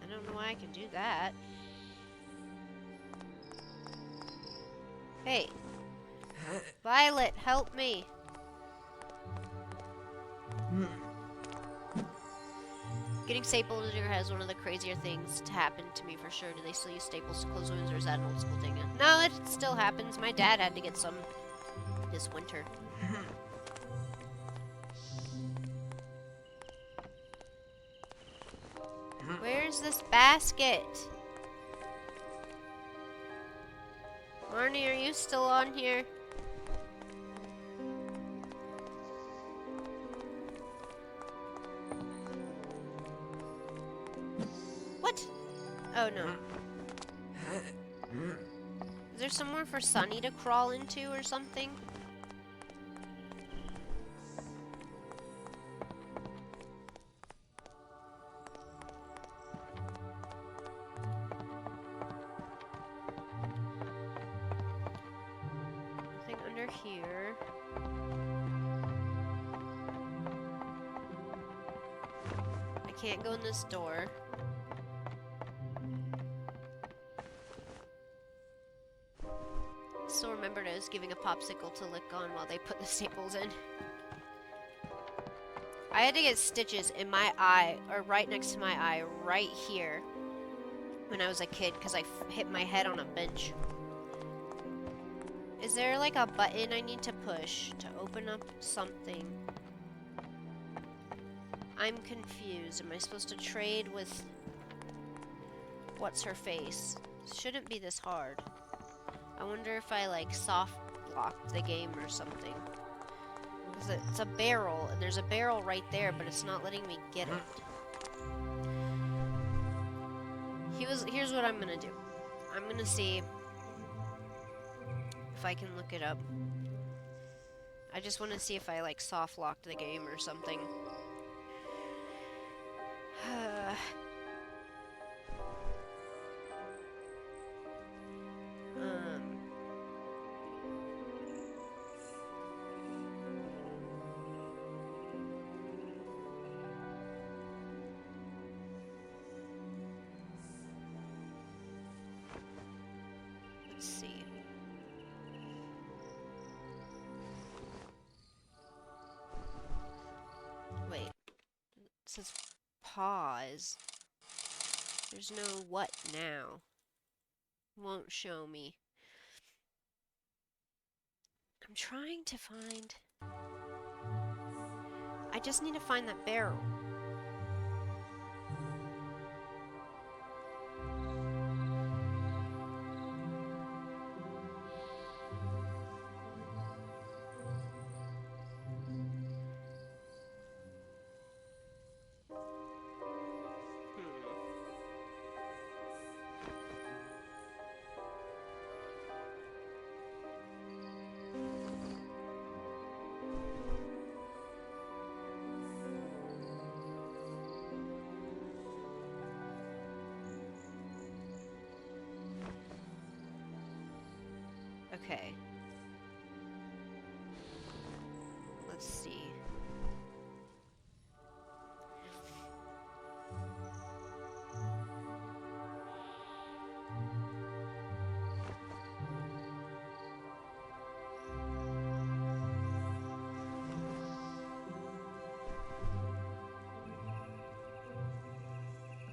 I don't know why I can do that. Hey. Violet, help me. Getting staples in your head is one of the crazier things to happen to me for sure. Do they still use staples to close wounds, or is that an old school thing? No, it still happens. My dad had to get some this winter. Where's this basket? Marnie, are you still on here? What? Oh no. Is there somewhere for Sunny to crawl into or something? Nothing under here. I can't go in this door. Still remembered I was giving a popsicle to lick on while they put the staples in. I had to get stitches in my eye, or right next to my eye, right here, when I was a kid, because I hit my head on a bench. Is there like a button I need to push to open up something? I'm confused. Am I supposed to trade with... what's her face? Shouldn't be this hard. I wonder if I like soft locked the game or something. It's a barrel, and there's a barrel right there, but it's not letting me get it. Here's what I'm gonna do. I'm gonna see if I can look it up. I just want to see if I like soft locked the game or something. Let's see. Wait. It says pause. There's no what now. Won't show me. I'm trying to find... I just need to find that barrel. Okay. Let's see.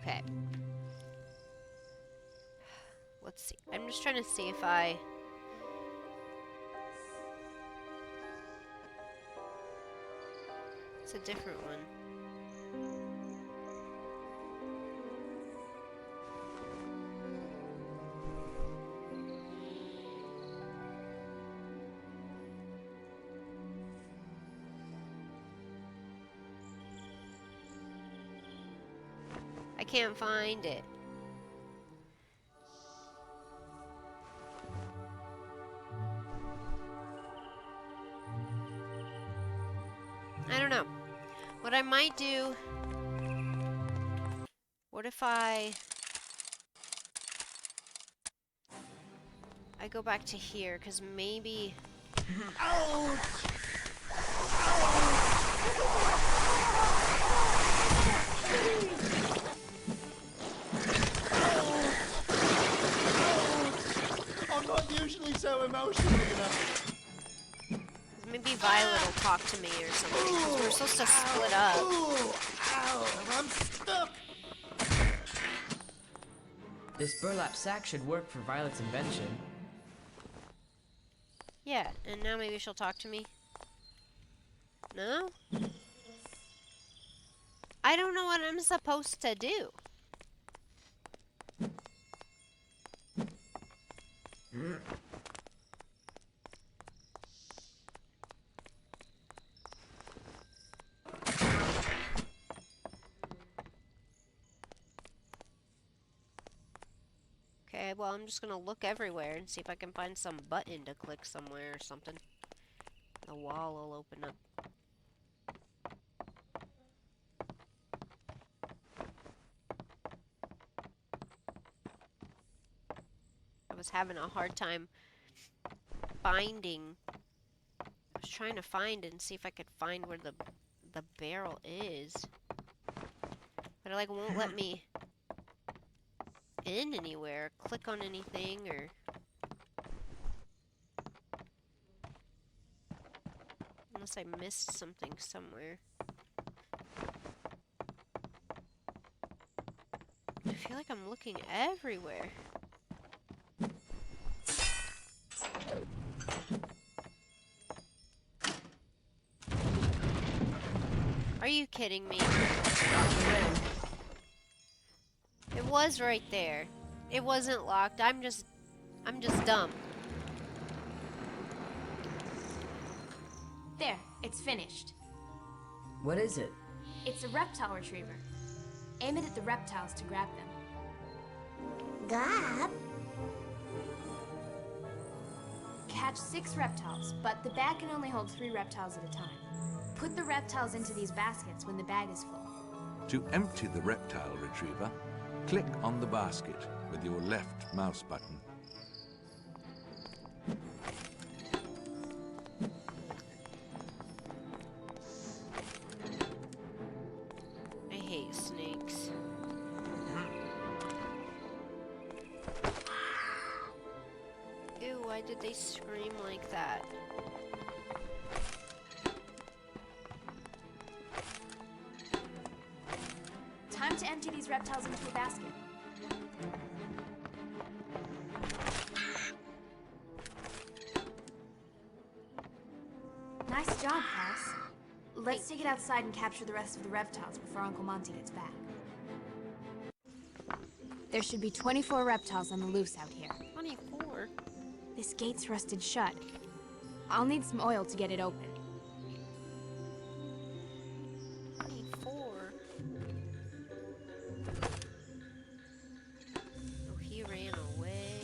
Okay. Let's see. I'm just trying to see if I... It's a different one. I can't find it. I don't know. What I might do... What if I go back to here, because maybe... I'm not usually so emotional, you know. Maybe Violet will talk to me or something, because we're supposed to split up. Ow, I'm stuck. This burlap sack should work for Violet's invention. Yeah, and now maybe she'll talk to me. No? I don't know what I'm supposed to do. Okay, well, I'm just gonna look everywhere and see if I can find some button to click somewhere or something. The wall will open up. I was having a hard time finding. I was trying to find and see if I could find where the barrel is. But it like won't let me in anywhere, click on anything, or... Unless I missed something somewhere. I feel like I'm looking everywhere. Are you kidding me? It was right there. It wasn't locked. I'm just dumb. There, it's finished. What is it? It's a reptile retriever. Aim it at the reptiles to grab them. Grab? Catch 6 reptiles, but the bag can only hold 3 reptiles at a time. Put the reptiles into these baskets when the bag is full. To empty the reptile retriever, click on the basket with your left mouse button. I hate snakes. Ew, why did they scream like that? Time to empty these reptiles into a basket. Nice job, Cass. Let's take it outside and capture the rest of the reptiles before Uncle Monty gets back. There should be 24 reptiles on the loose out here. 24? This gate's rusted shut. I'll need some oil to get it open. 24? Oh, he ran away.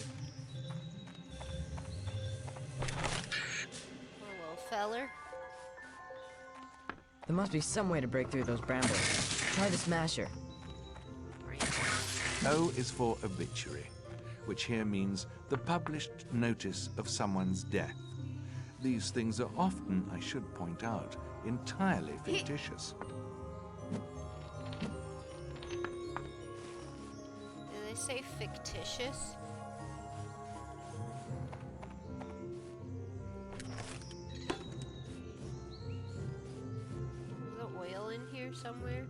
Poor little feller. There must be some way to break through those brambles. Try the smasher. O is for obituary, which here means the published notice of someone's death. These things are often, I should point out, entirely fictitious. Did they say fictitious? Is the oil in here somewhere?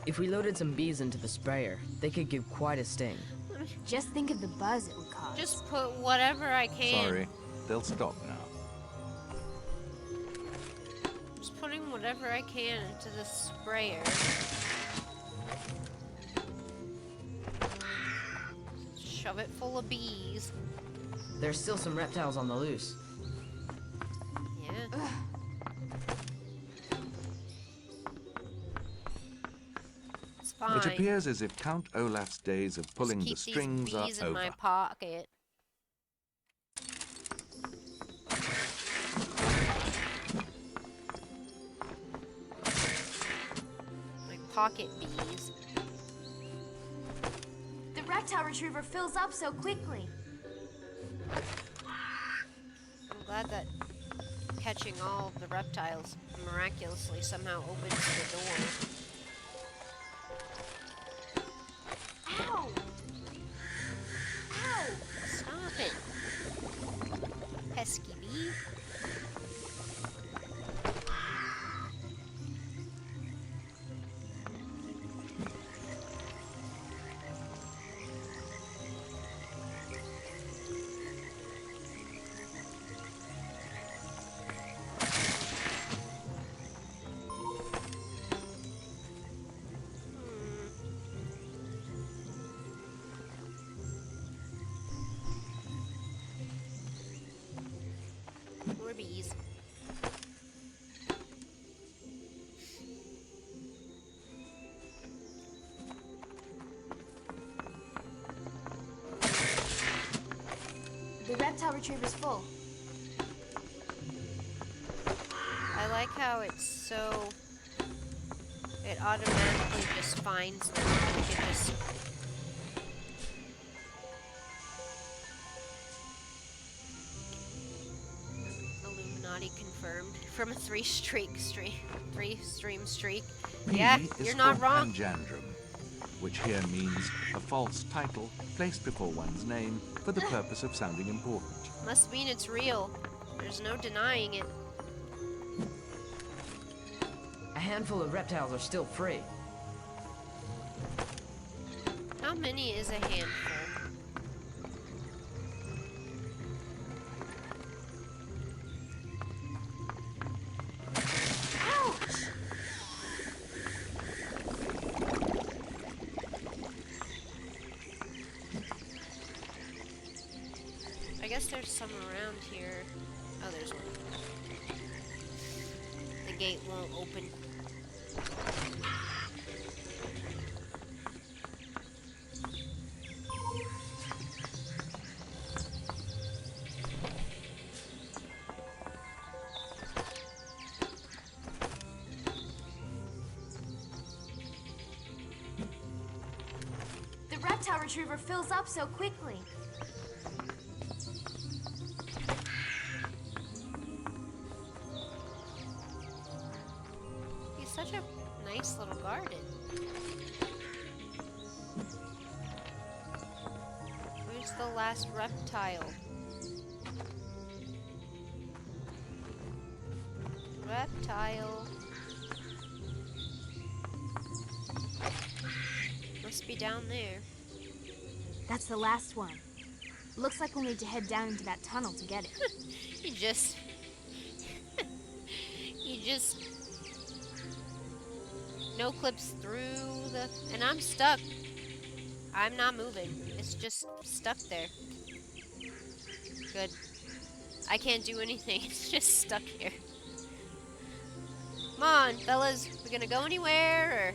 If we loaded some bees into the sprayer, they could give quite a sting. Just think of the buzz it would cause. Just put whatever I can. Sorry, they'll stop now. Just putting whatever I can into the sprayer. Shove it full of bees. There's still some reptiles on the loose. Yeah. It's fine. It appears as if Count Olaf's days of pulling the Just keep strings these are bees in over. my pocket. My pocket bees. The reptile retriever fills up so quickly. I'm glad that catching all of the reptiles miraculously somehow opens the door. Ow! Ow! Stop it. Pesky bee. More bees. The reptile retriever's full. I like how it's so... It automatically just finds them. Like it just... Illuminati confirmed from a three-stream streak. P Yeah, is you're not for wrong. Panjandrum, which here means a false title placed before one's name for the purpose of sounding important. Must mean it's real. There's no denying it. A handful of reptiles are still free. How many is a handful? Ouch! I guess there's some around here. Oh, there's one. The gate won't open. The reptile retriever fills up so quickly. He's such a nice little garden. Where's the last reptile? Reptile. Must be down there. That's the last one. Looks like we'll need to head down into that tunnel to get it. He just... he just... no clips through the... And I'm stuck. I'm not moving. It's just stuck there. Good. I can't do anything. It's just stuck here. Come on, fellas. We gonna go anywhere, or...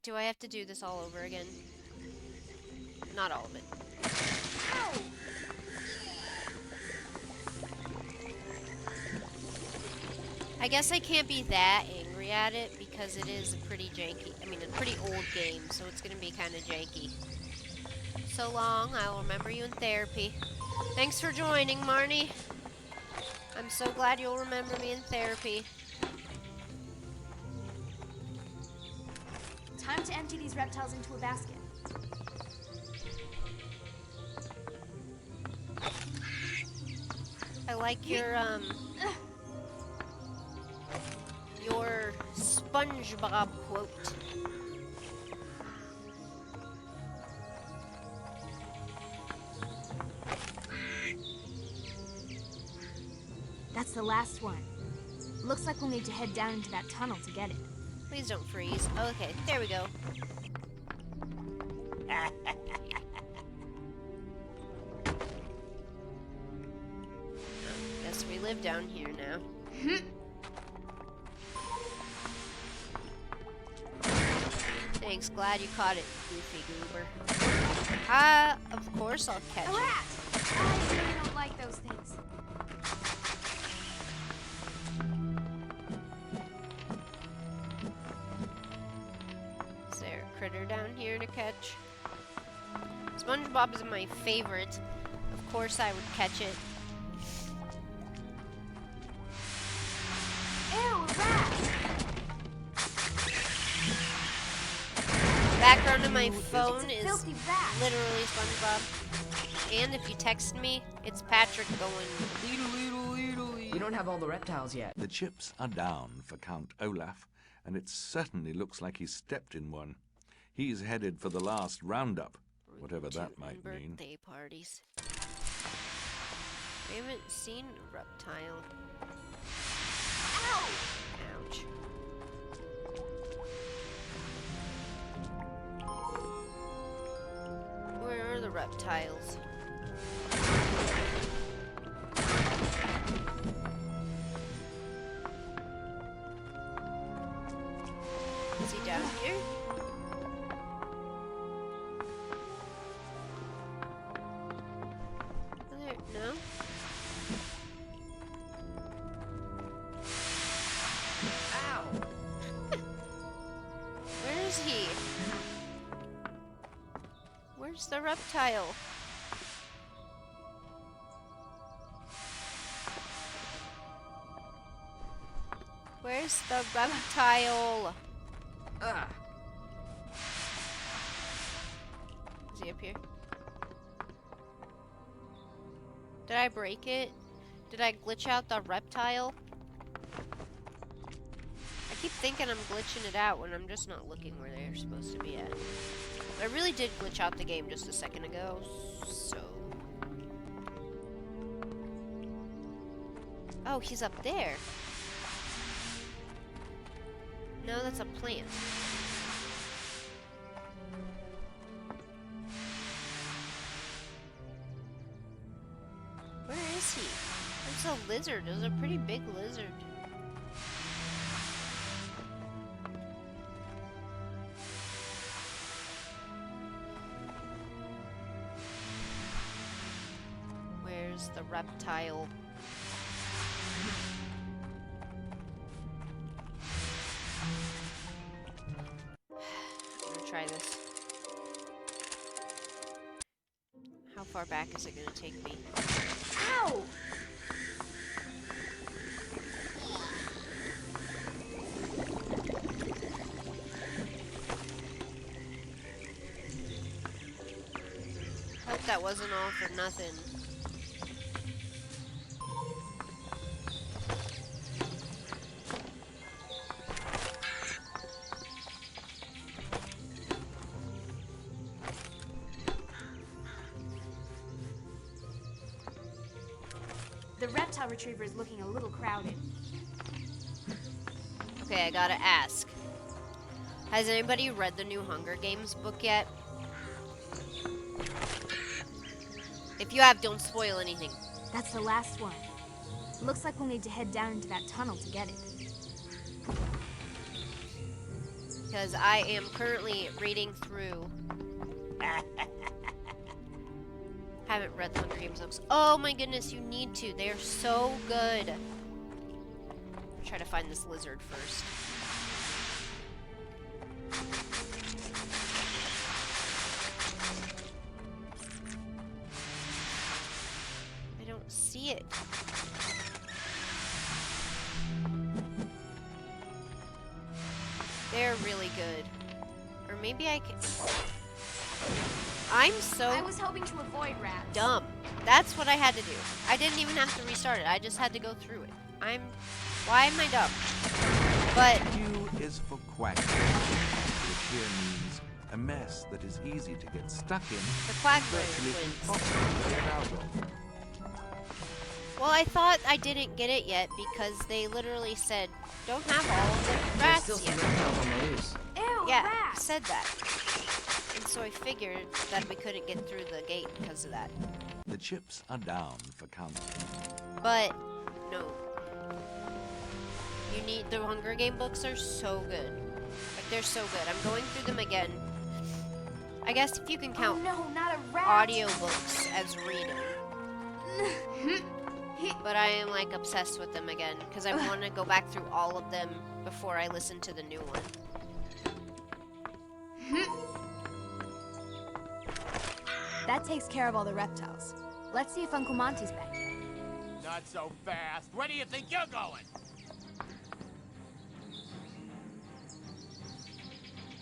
Do I have to do this all over again? Not all of it. I guess I can't be that angry at it because it is a pretty janky, I mean a pretty old game, so it's gonna be kind of janky. So long, I will remember you in therapy. Thanks for joining, Marnie. I'm so glad you'll remember me in therapy. Time to empty these reptiles into a basket. I like your SpongeBob quote. That's the last one. Looks like we'll need to head down into that tunnel to get it. Please don't freeze. Okay, there we go. Guess we live down here now. Thanks, glad you caught it, goofy goober. Of course I'll catch A it. rat! I really don't like those things. Is there a critter down here to catch? SpongeBob is my favorite. Of course I would catch it. Ew, a rat! Background of my phone It's a is filthy rat. literally SpongeBob. And if you text me, it's Patrick going, "Leedle." We don't have all the reptiles yet. The chips are down for Count Olaf, and it certainly looks like he's stepped in one. He's headed for the last roundup, whatever that might mean. Birthday parties. I haven't seen a reptile. Ow! Ouch. Where are the reptiles? Is he down here? There, no? Ow! Where is he? Where's the reptile? Where's the reptile? Ah! Is he up here? Did I break it? Did I glitch out the reptile? I keep thinking I'm glitching it out when I'm just not looking where they're supposed to be at. I really did glitch out the game just a second ago, so... Oh, he's up there. No, that's a plant. Where is he? It's a lizard. It was a pretty big lizard. Where's the reptile? I'm gonna try this. How far back is it gonna take me? Ow! Hope that wasn't all for nothing. The reptile retriever is looking a little crowded. Okay, I gotta ask. Has anybody read the new Hunger Games book yet? If you have, don't spoil anything. That's the last one. Looks like we'll need to head down into that tunnel to get it. Because I am currently reading through. Haven't read the Hunger Games books. Oh my goodness, you need to. They are so good. Try to find this lizard first. I don't see it. They're really good. Or maybe I can... I'm so I was hoping to avoid rats. dumb. That's what I had to do. I didn't even have to restart it. I just had to go through it. Why am I dumb? But Q is for quack, which here means a mess that is easy to get stuck in, the Quack virtually twins. impossible to get out of. Well, I thought I didn't get it yet because they literally said, don't have all of the There's rats still some yet. reptiles on the loose. Ew, Yeah, rats! said that. And so I figured that we couldn't get through the gate because of that. The chips are down for counting. But, no. The Hunger Game books are so good. Like, they're so good. I'm going through them again. I guess if you can count Oh no, not a rat! audiobooks as reading. But I am, like, obsessed with them again, because I want to go back through all of them before I listen to the new one. That takes care of all the reptiles. Let's see if Uncle Monty's back here. Not so fast. Where do you think you're going?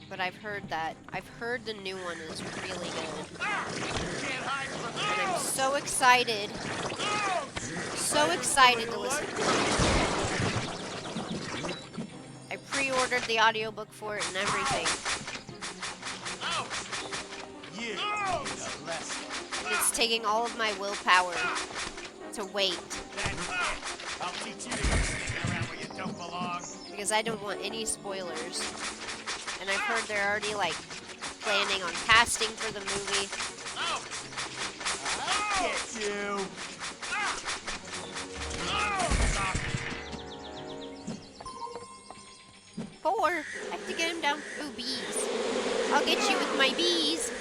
But I've heard the new one is really good. Can't hide from And I'm so excited. So excited to listen to it. I pre-ordered the audiobook for it and everything. You need a lesson. And it's taking all of my willpower to wait. That's it. I'll teach you to go sneaking around where you don't belong. Because I don't want any spoilers. And I've heard they're already, like, planning on casting for the movie. Get you. Four. I have to get him down. Ooh, bees. I'll get you with my bees.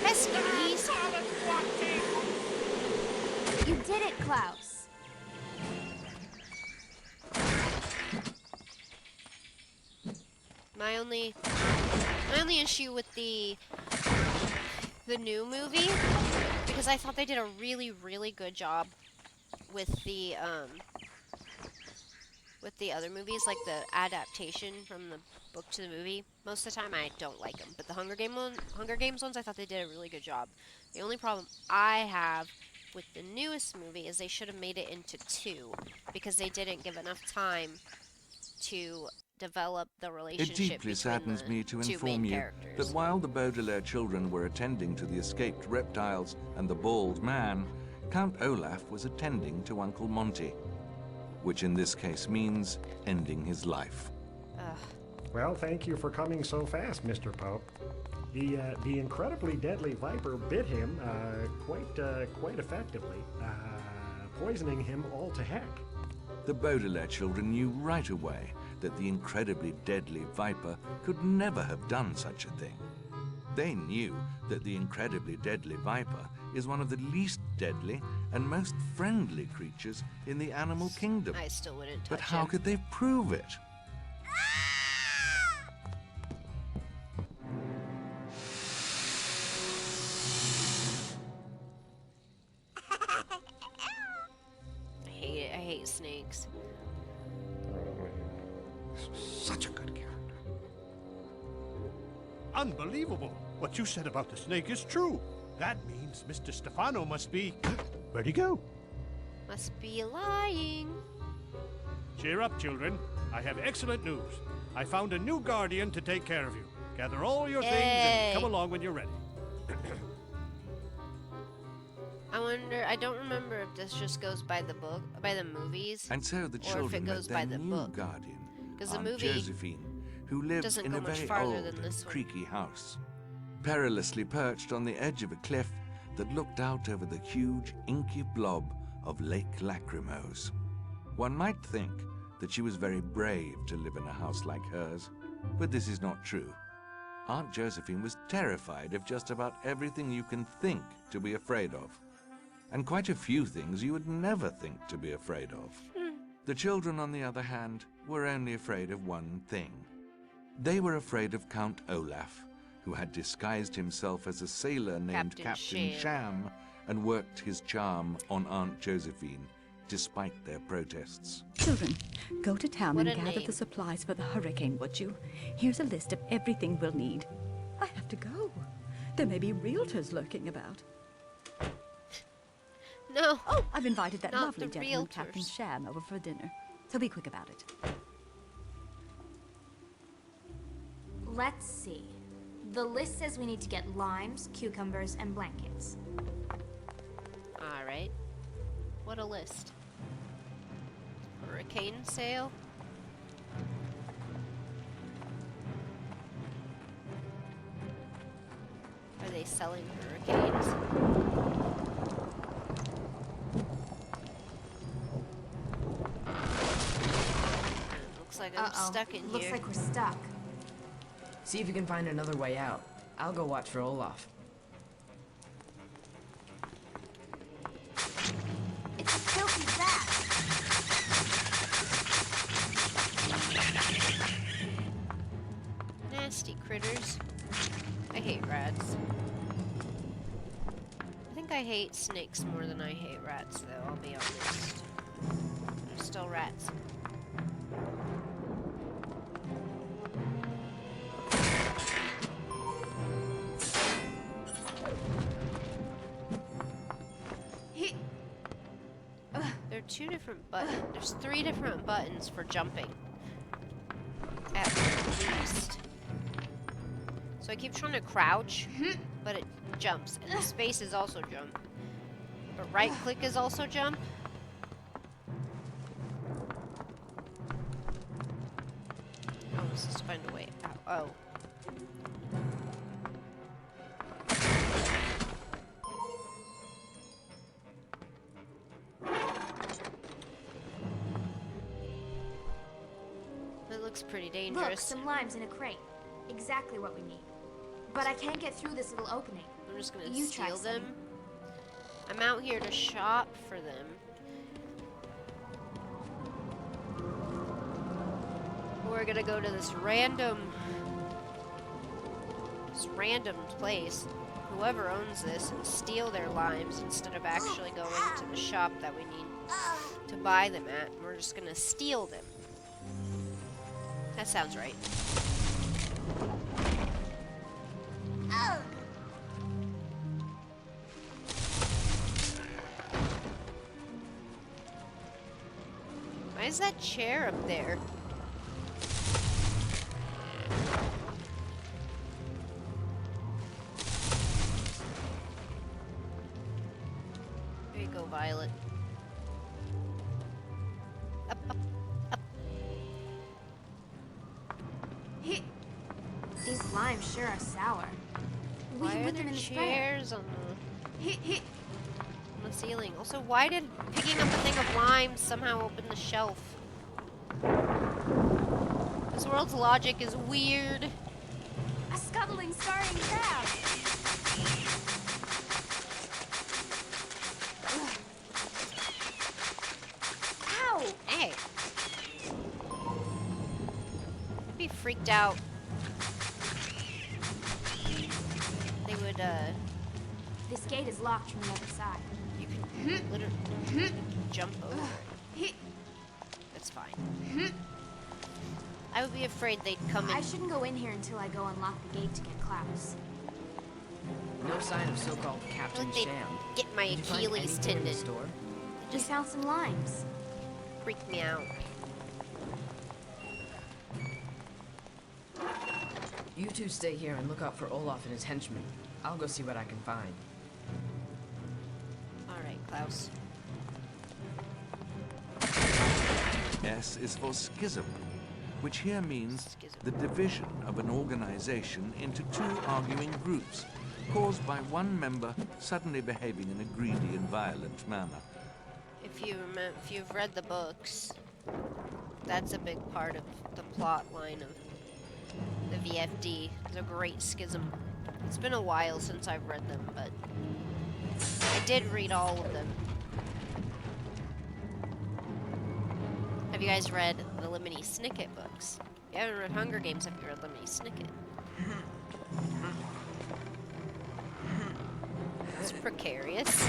Pesky bees. You did it, Klaus. My only issue with the new movie, because I thought they did a really, really good job with the other movies, like the adaptation from the book to the movie. Most of the time, I don't like them, but the Hunger Games ones, I thought they did a really good job. The only problem I have with the newest movie is they should have made it into 2, because they didn't give enough time to develop the It relationship deeply between saddens the me to two inform main you characters. that while the Baudelaire children were attending to the escaped reptiles and the bald man, Count Olaf was attending to Uncle Monty, which in this case means ending his life. Well, thank you for coming so fast, Mr. Pope. The incredibly deadly viper bit him quite effectively, poisoning him all to heck. The Baudelaire children knew right away that the incredibly deadly viper could never have done such a thing. They knew that the incredibly deadly viper is one of the least deadly and most friendly creatures in the animal kingdom. I still wouldn't touch But how him. could they prove it? I hate it. I hate snakes. Such a good character. Unbelievable. What you said about the snake is true. That means Mr. Stefano must be... Where'd he go? Must be lying. Cheer up, children. I have excellent news. I found a new guardian to take care of you. Gather all your things Yay. and come along when you're ready. I wonder, I don't remember if this just goes by the book, by the movies, And so the or if it children met goes their by the new book. guardian, Because the Aunt movie Josephine, who lived doesn't in go a much very farther old than and this one. creaky house, perilously perched on the edge of a cliff that looked out over the huge, inky blob of Lake Lachrymose. One might think that she was very brave to live in a house like hers, but this is not true. Aunt Josephine was terrified of just about everything you can think to be afraid of, and quite a few things you would never think to be afraid of. The children, on the other hand, were only afraid of one thing. They were afraid of Count Olaf, who had disguised himself as a sailor named Captain Captain Sham and worked his charm on Aunt Josephine, despite their protests. Children, go to town What and a gather name. the supplies for the hurricane, would you? Here's a list of everything we'll need. I have to go. There may be realtors lurking about. No. Oh, I've invited that not lovely the gentleman, Captain realtors. Sham, over for dinner. So be quick about it. Let's see. The list says we need to get limes, cucumbers, and blankets. Alright. What a list. Hurricane sale? Are they selling hurricanes? Looks like I'm stuck in Looks here. like we're stuck. See if you can find another way out. I'll go watch for Olaf. It's a filthy bat. Nasty critters. I hate rats. I think I hate snakes more than I hate rats, though, I'll be honest. They're still rats. There are two different buttons. There's three different buttons for jumping. At least. So I keep trying to crouch, but it jumps. And the space is also jump. But right click is also jump. Oh, this is to find a way out. Oh. That looks pretty Look, dangerous. some limes in a crate. Exactly what we need. But I can't get through this little opening. I'm just gonna You try steal some. them. I'm out here to shop for them. We're gonna go to this random place, whoever owns this, and steal their limes instead of actually going to the shop that we need to buy them at. We're just gonna steal them. That sounds right. Why is that chair up there? There you go, Violet. Up, up, up. These limes sure are sour. We Why can are put there them in the sprayer. chairs on the ceiling? Also, why did picking up a thing of limes somehow open the shelf? This world's logic is weird. A scuttling starring crab. Ow! Hey. I'd be freaked out. They would, This gate is locked from the other side. you can literally jump over it. That's fine. I would be afraid they'd come in. I shouldn't go in here until I go unlock the gate to get Klaus. No sign of so-called Captain Like they'd Sham. get my Did you find Achilles anything in the tendon. store? We found some limes. Freak me out. You two stay here and look out for Olaf and his henchmen. I'll go see what I can find. Klaus. S is for schism, which here means the division of an organization into two arguing groups, caused by one member suddenly behaving in a greedy and violent manner. If you've read the books, that's a big part of the plot line of the VFD. It's a great schism. It's been a while since I've read them, but I did read all of them. Have you guys read the Lemony Snicket books? If you haven't read Hunger Games, have you read Lemony Snicket? It's precarious.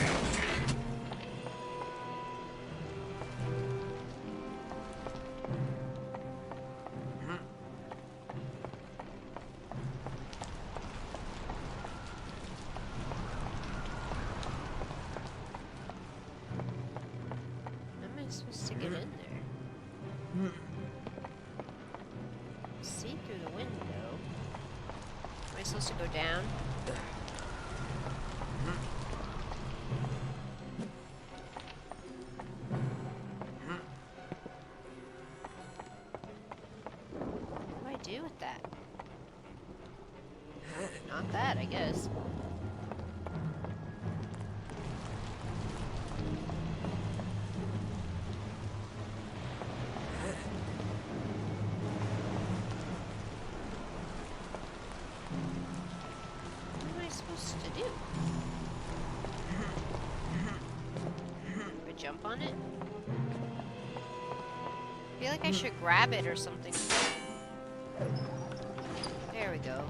How am I supposed to get in there? See through the window. Am I supposed to go down? What do I do with that? Not that, I guess. What am I supposed to do? Do I jump on it? I feel like I should grab it or something. There we go.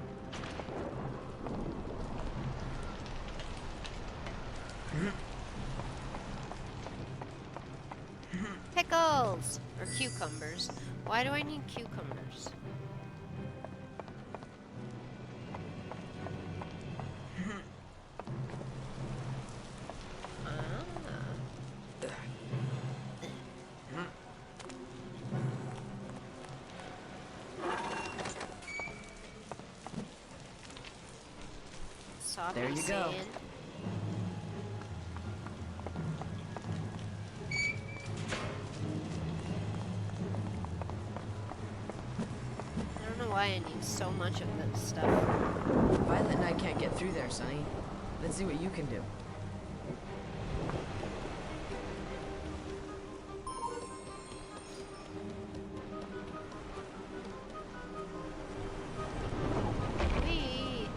Pickles! Or cucumbers. Why do I need cucumbers? There you go. Sand. I don't know why I need so much of this stuff. Violet and I can't get through there, Sonny. Let's see what you can do. Whee!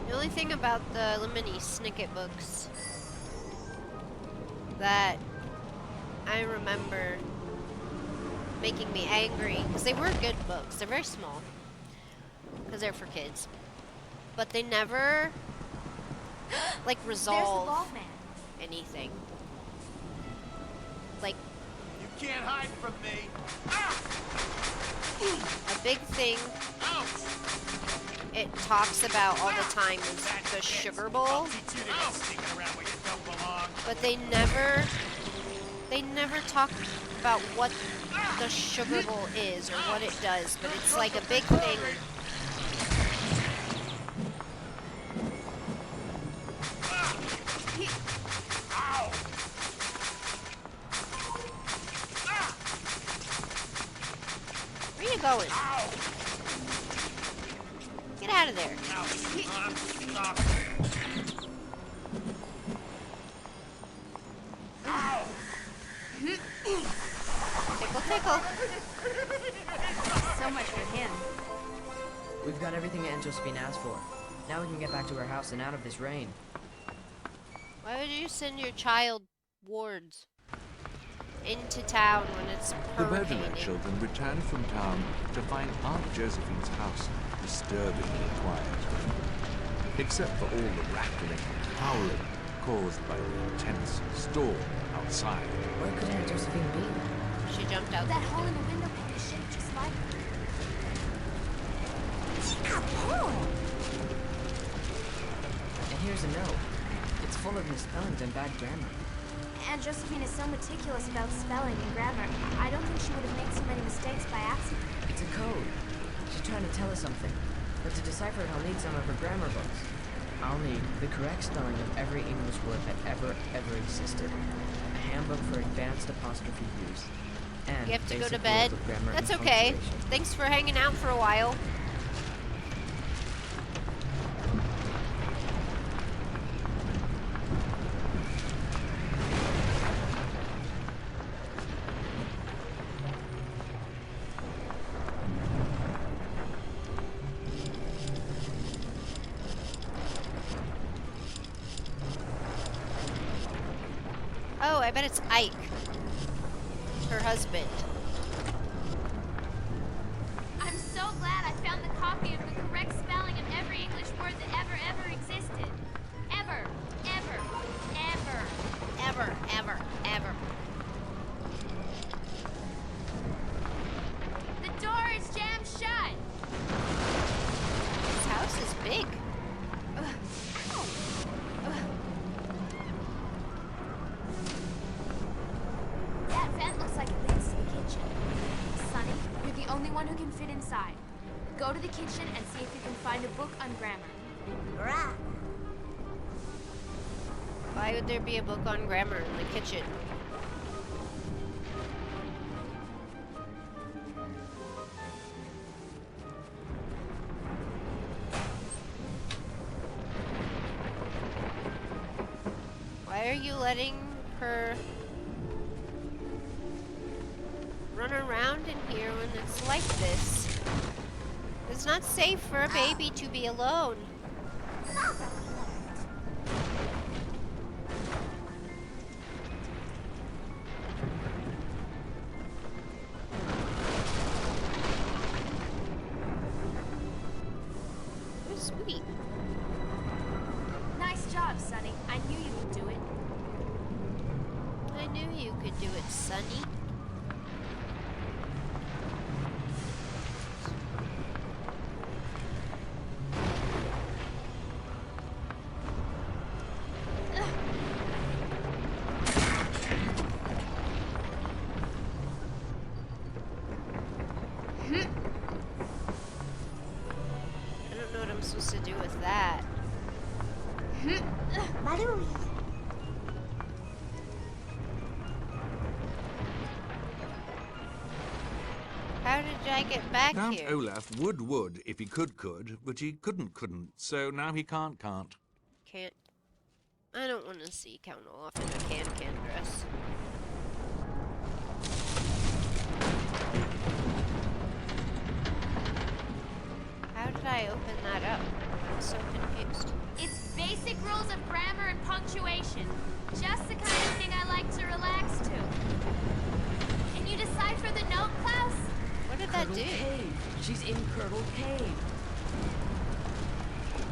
The only thing about the Lemony Snicket books that I remember making me angry, because they were good books, they're very small, because they're for kids, but they never, like, resolve anything. Like, You can't hide from me. a big thing it talks about all the time is the Sugar Bowl, but they never talk about what the Sugar Bowl is or what it does, but it's like a big thing. Where are you going? Get out of there. Tickle, tickle. So much for him. We've got everything Aunt Josephine asked for. Now we can get back to our house and out of this rain. Why would you send your child wards into town when it's The Rodelet hurricaning? children returned from town to find Aunt Josephine's house disturbingly quiet. Except for all the rattling and howling caused by the intense storm outside. Where could Aunt Josephine be? She jumped out. That hole in the window pane is shaped just like her. And here's a note. It's full of misspellings and bad grammar. Aunt Josephine is so meticulous about spelling and grammar. I don't think she would have made so many mistakes by accident. It's a code. She's trying to tell us something. But to decipher it, I'll need some of her grammar books. I'll need the correct spelling of every English word that ever existed, a handbook for advanced apostrophe use, and You have to go to basic bed. rules of grammar That's and okay. punctuation. Thanks for hanging out for a while. Oh, I bet it's Ike, her husband. I'm so glad I found the copy of the correct spelling of every English word that ever existed. Ever. Ever. The door is jammed shut. This house is big. That vent looks like it leads to the kitchen. Sonny, you're the only one who can fit inside. Go to the kitchen and see if you can find a book on grammar. Right. Why would there be a book on grammar in the kitchen? Why are you letting her run around in here when it's like this? It's not safe for a baby to be alone. Oh, sweet. Nice job, Sonny. I knew you could do it. I knew you could do it, Sonny. I don't know what I'm supposed to do with that. Valerie. How did I get back Count here? Olaf would if he could, but he couldn't, so now he can't. Can't. I don't want to see Count Olaf in a can dress. How did I open that up? I'm so confused. It's basic rules of grammar and punctuation. Just the kind of thing I like to relax to. Can you decipher the note, Klaus? What did that Curdle do? Cave. She's in Curdle Cave.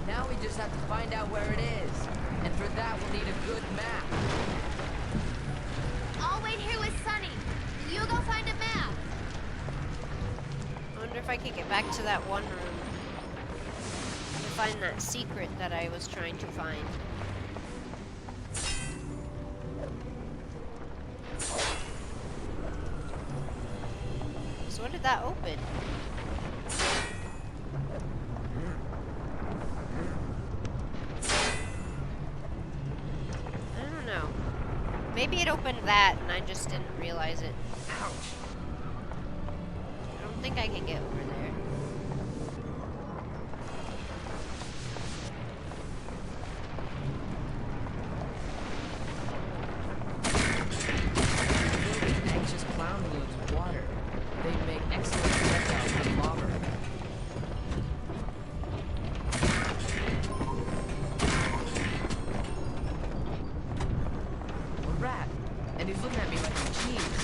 Now we just have to find out where it is. And for that, we'll need a good map. I'll wait here with Sonny. You go find a map. I wonder if I could get back to that one room. To find that secret that I was trying to find. So what did that open? I don't know. Maybe it opened that and I just didn't realize it. Ouch. I don't think I can get over there. Building anxious clown balloons with water. They'd make excellent projectiles for the lava. A rat. And he's looking at me like I'm cheese.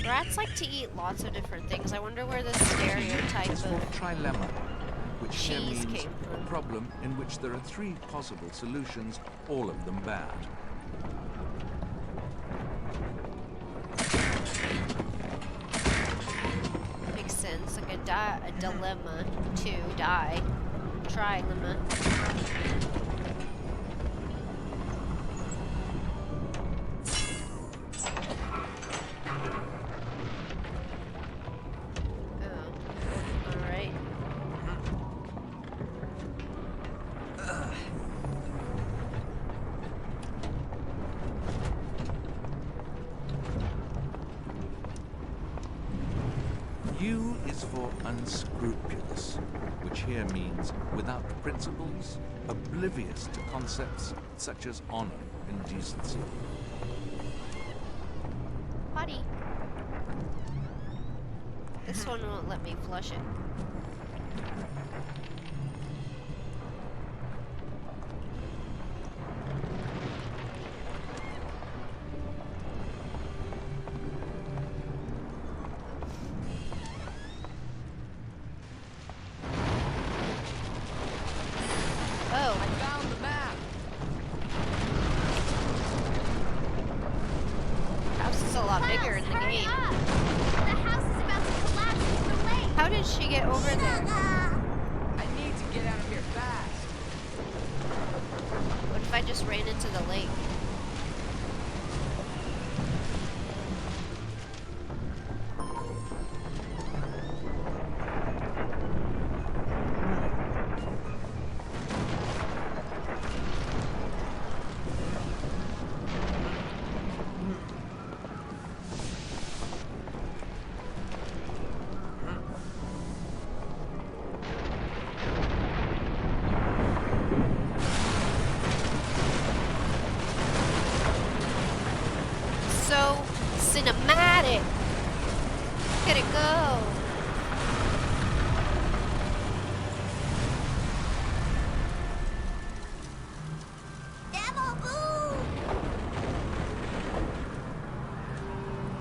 Rats like to eat lots of different things. I wonder where the stereotype It's for of trilemma, which here cheese means came a from. problem in which there are 3 possible solutions, all of them bad. Makes sense. Like a dilemma to die. Trilemma. for unscrupulous, which here means without principles, oblivious to concepts such as honor and decency. Potty. This one won't let me flush it. How did she get over there? I need to get out of here fast. What if I just ran into the lake? So cinematic. Look at it go.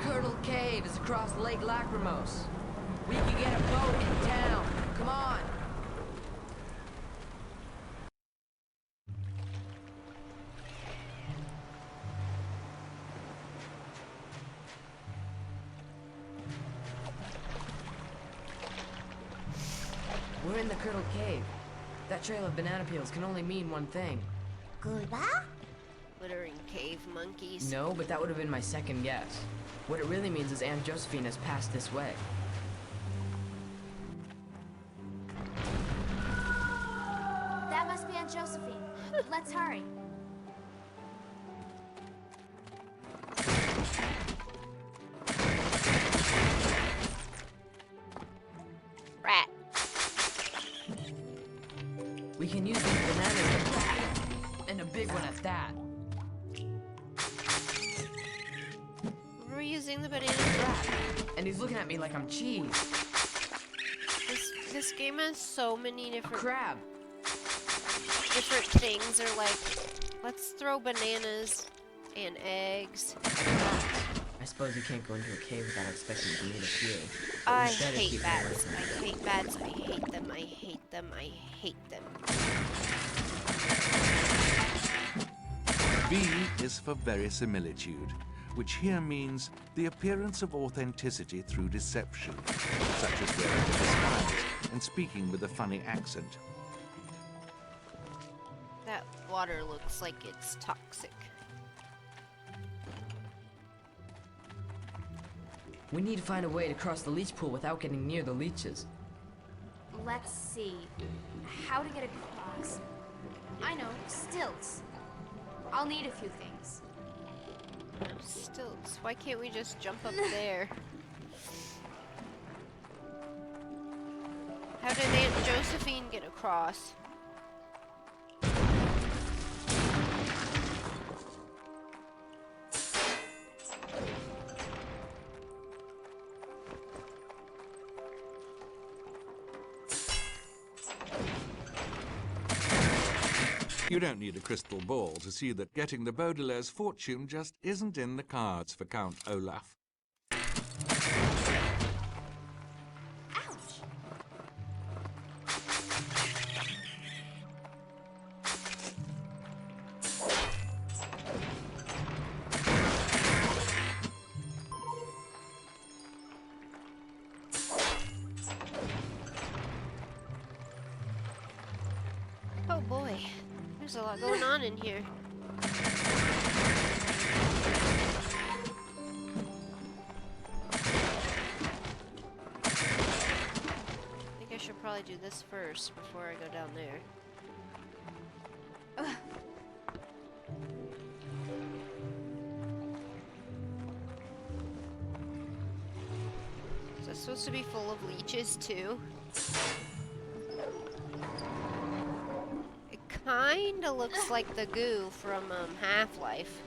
Curdle Cave is across Lake Lachrymose. We can get a boat in town. Come on. We're in the Curdle Cave. That trail of banana peels can only mean one thing. Gulba? Glittering cave monkeys. No, but that would have been my second guess. What it really means is Aunt Josephine has passed this way. That must be Aunt Josephine. Let's hurry. Rat. We can use these bananas and a big one at that. We're using the banana trap. And he's looking at me like I'm cheese. This game has so many different crab. Different things are like, let's throw bananas and eggs. I suppose you can't go into a cave without expecting to meet a few. I hate bats. I hate bats. I hate them. I hate them. I hate them. V is for verisimilitude, which here means the appearance of authenticity through deception, such as wearing a disguise and speaking with a funny accent. That water looks like it's toxic. We need to find a way to cross the leech pool without getting near the leeches. Let's see. How to get across. I know, stilts. I'll need a few things. Stilts. Why can't we just jump up there? How did Aunt Josephine get across? You don't need a crystal ball to see that getting the Baudelaire's fortune just isn't in the cards for Count Olaf. Ouch! Oh boy, there's a lot going on in here. I think I should probably do this first before I go down there. Is this supposed to be full of leeches too. It kinda looks like the goo from Half-Life.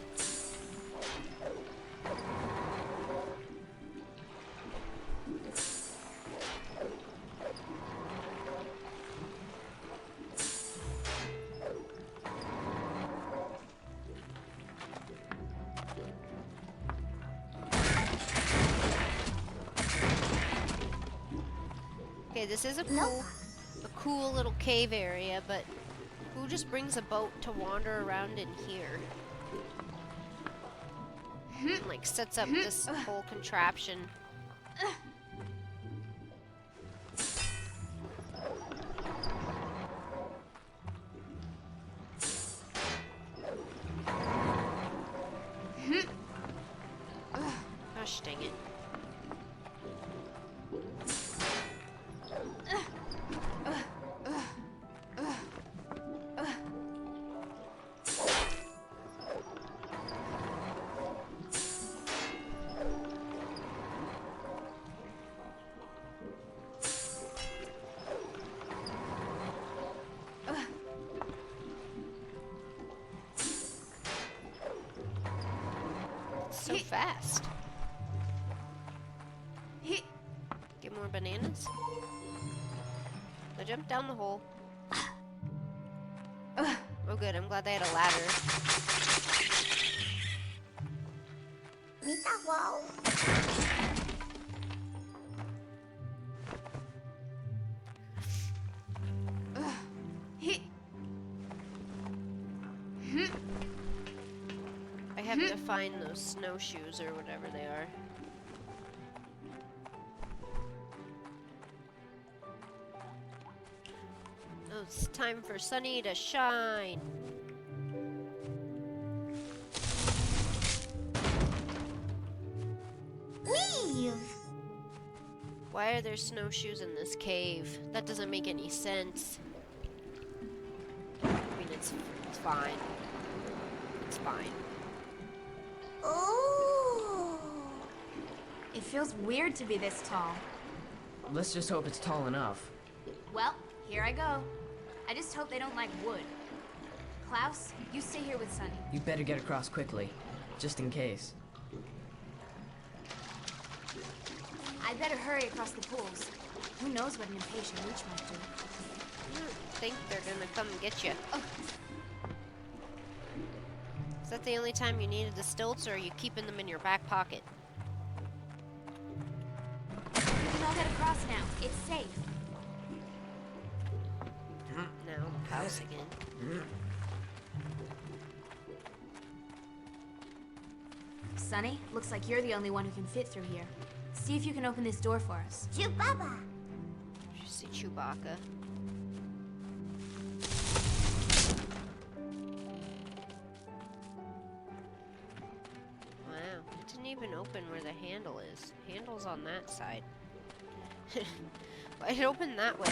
Okay, this is a cool little cave area, but who just brings a boat to wander around in here? And, like, sets up this whole contraption. Gosh dang it. So fast. Get more bananas. I jumped down the hole. Oh good, I'm glad they had a ladder. Meet that wall. I have to find those snowshoes or whatever they are. Oh, it's time for Sunny to shine. Leave. Why are there snowshoes in this cave? That doesn't make any sense. I mean, it's fine. It's fine. Oh. It feels weird to be this tall. Let's just hope it's tall enough. Well, here I go. I just hope they don't like wood. Klaus, you stay here with Sunny. You better get across quickly, just in case. I better hurry across the pools. Who knows what an impatient leech might do. I don't think they're gonna come and get you. Is that the only time you needed the stilts, or are you keeping them in your back pocket? We can all get across now. It's safe. Now, house again. Sunny, looks like you're the only one who can fit through here. See if you can open this door for us. Chewbacca. You see Chewbacca. Wow, it didn't even open where the handle is. Handle's on that side. Why'd it open that way?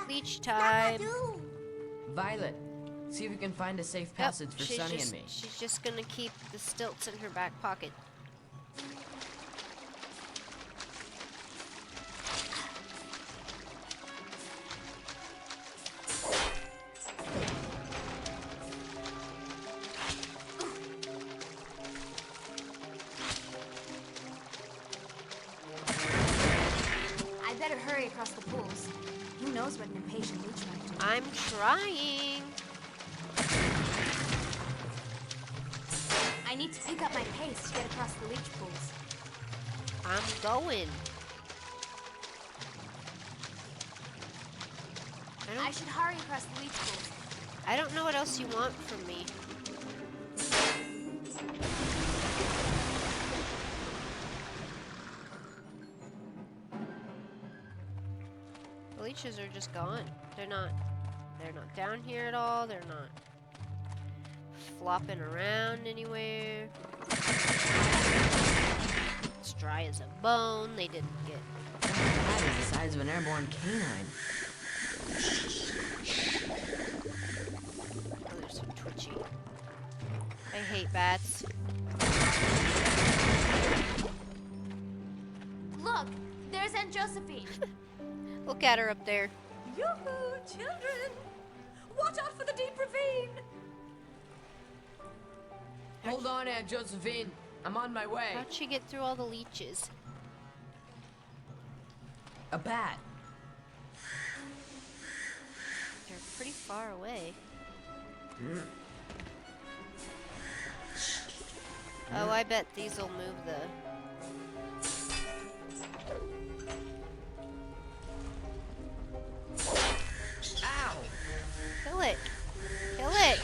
Leech time. Violet, see if you can find a safe passage for Sunny and me. She's just gonna keep the stilts in her back pocket. I better hurry across the pools. Who knows what an impatient leech might do. I'm trying. I need to pick up my pace to get across the leech pools. I'm going. I should hurry across the leech pools. I don't know what else you want from me. The leeches are just gone. They're not down here at all. They're not flopping around anywhere. It's dry as a bone. They didn't get... That is the size of an airborne canine. Oh, there's some I hate bats. Look, there's Aunt Josephine. Look at her up there. Yoo-hoo, children! Watch out for the deep ravine! Hold on, Aunt Josephine. I'm on my way. How'd she get through all the leeches? A bat. They're pretty far away. Oh, I bet these will move the... Ow! Kill it! Kill it!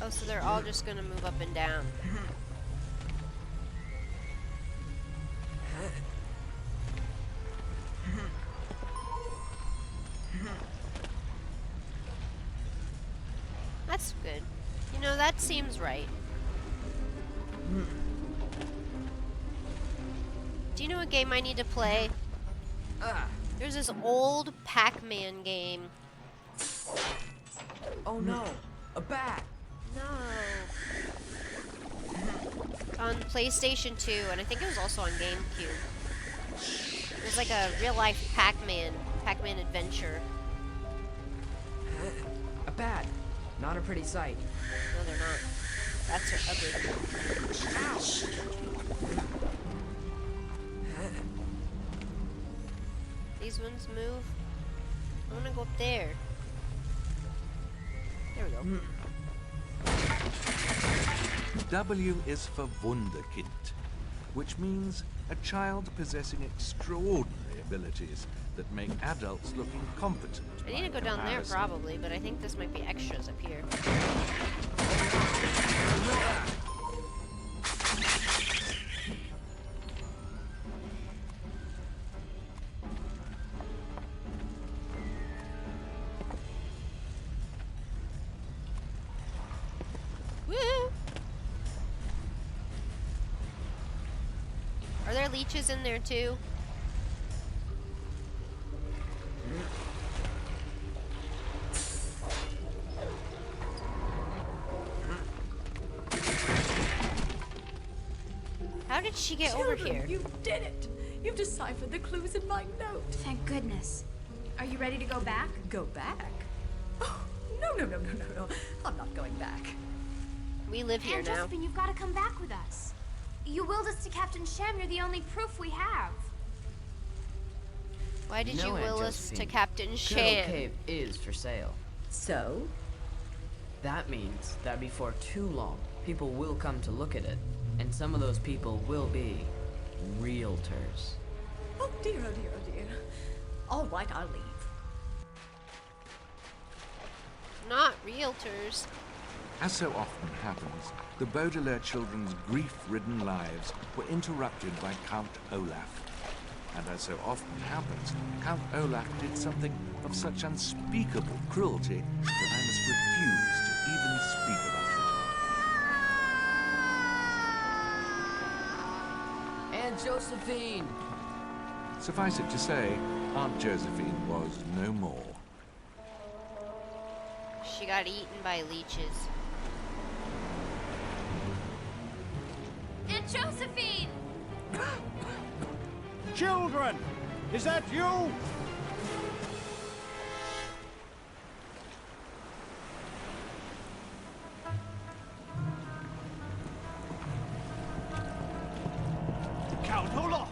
Oh, so they're all just gonna move up and down. That's good. You know, that seems right. Do you know a game I need to play? There's this old Pac-Man game. Oh no, a bat. No. On PlayStation 2, and I think it was also on GameCube. It was like a real-life Pac-Man adventure. A bat. Not a pretty sight. No, they're not. Bats are ugly. Ow! These ones move. I want to go up there. There we go. W is for Wunderkind, which means a child possessing extraordinary abilities that make adults look incompetent. I need to go down there comparison. probably, but I think this might be extras up here. Woo! Are there leeches in there too? How did she get over Children, here? You did it! You've deciphered the clues in my note. Thank goodness. Are you ready to go back? Go back? Oh, no. I'm not going back. We live here Aunt now. Josephine, you've got to come back with us. You willed us to Captain Shem. You're the only proof we have. Why did No, you Aunt will us to Josephine. Captain Good old Shan? cave is for sale. So? That means that before too long, people will come to look at it. And some of those people will be realtors. Oh dear. All right, I'll leave. Not realtors. As so often happens, the Baudelaire children's grief-ridden lives were interrupted by Count Olaf. And as so often happens, Count Olaf did something of such unspeakable cruelty that I must refuse to even speak about it. Aunt Josephine! Suffice it to say, Aunt Josephine was no more. She got eaten by leeches. Aunt Josephine! Children! Is that you? Count Olaf!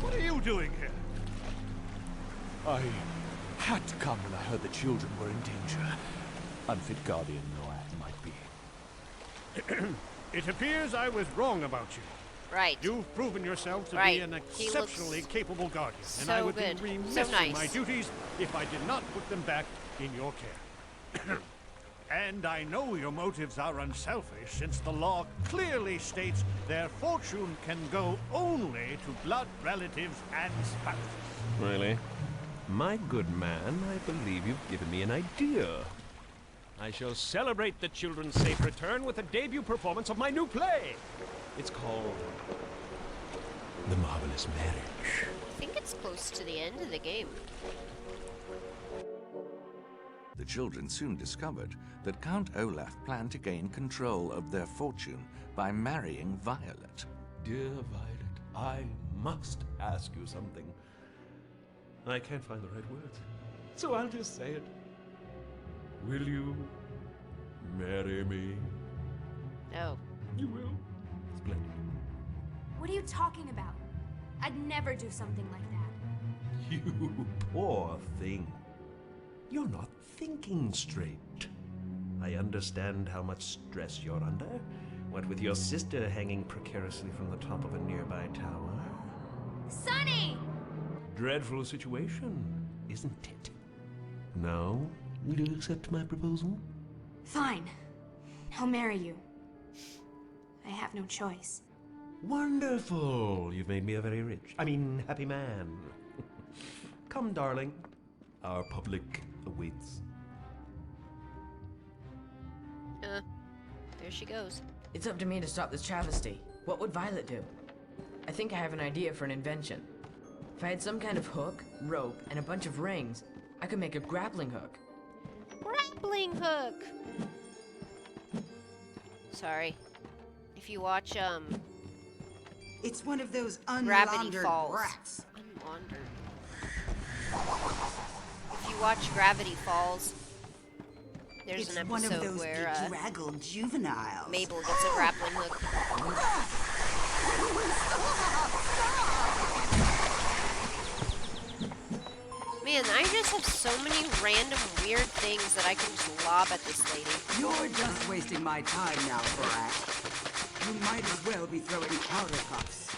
What are you doing here? I had to come when I heard the children were in danger. Unfit guardian though I might be. It appears I was wrong about you. Right. You've proven yourself to Right. be an He exceptionally looks capable guardian, and so I would good. be So remiss in nice. my duties if I did not put them back in your care. And I know your motives are unselfish, since the law clearly states their fortune can go only to blood relatives and spouses. Really? My good man, I believe you've given me an idea. I shall celebrate the children's safe return with a debut performance of my new play. It's called The Marvelous Marriage. I think it's close to the end of the game. The children soon discovered that Count Olaf planned to gain control of their fortune by marrying Violet. Dear Violet, I must ask you something. I can't find the right words, so I'll just say it. Will you marry me? No. You will? Splendid. What are you talking about? I'd never do something like that. You poor thing. You're not thinking straight. I understand how much stress you're under. What with your sister hanging precariously from the top of a nearby tower. Sonny! Dreadful situation, isn't it? Now, will you accept my proposal? Fine. I'll marry you. I have no choice. Wonderful! You've made me a very happy man. Come, darling. Our public awaits. There she goes. It's up to me to stop this travesty. What would Violet do? I think I have an idea for an invention. If I had some kind of hook, rope, and a bunch of rings, I could make a grappling hook. Grappling hook! Sorry. If you watch, It's one of those Gravity unlaundered Falls. brats. Unlaundered. If you watch Gravity Falls, there's It's an one of episode those where bedraggled juveniles. Mabel gets a grappling hook. Man, I just have so many random weird things that I can just lob at this lady. You're just wasting my time now, brat. You might as well be throwing powder puffs.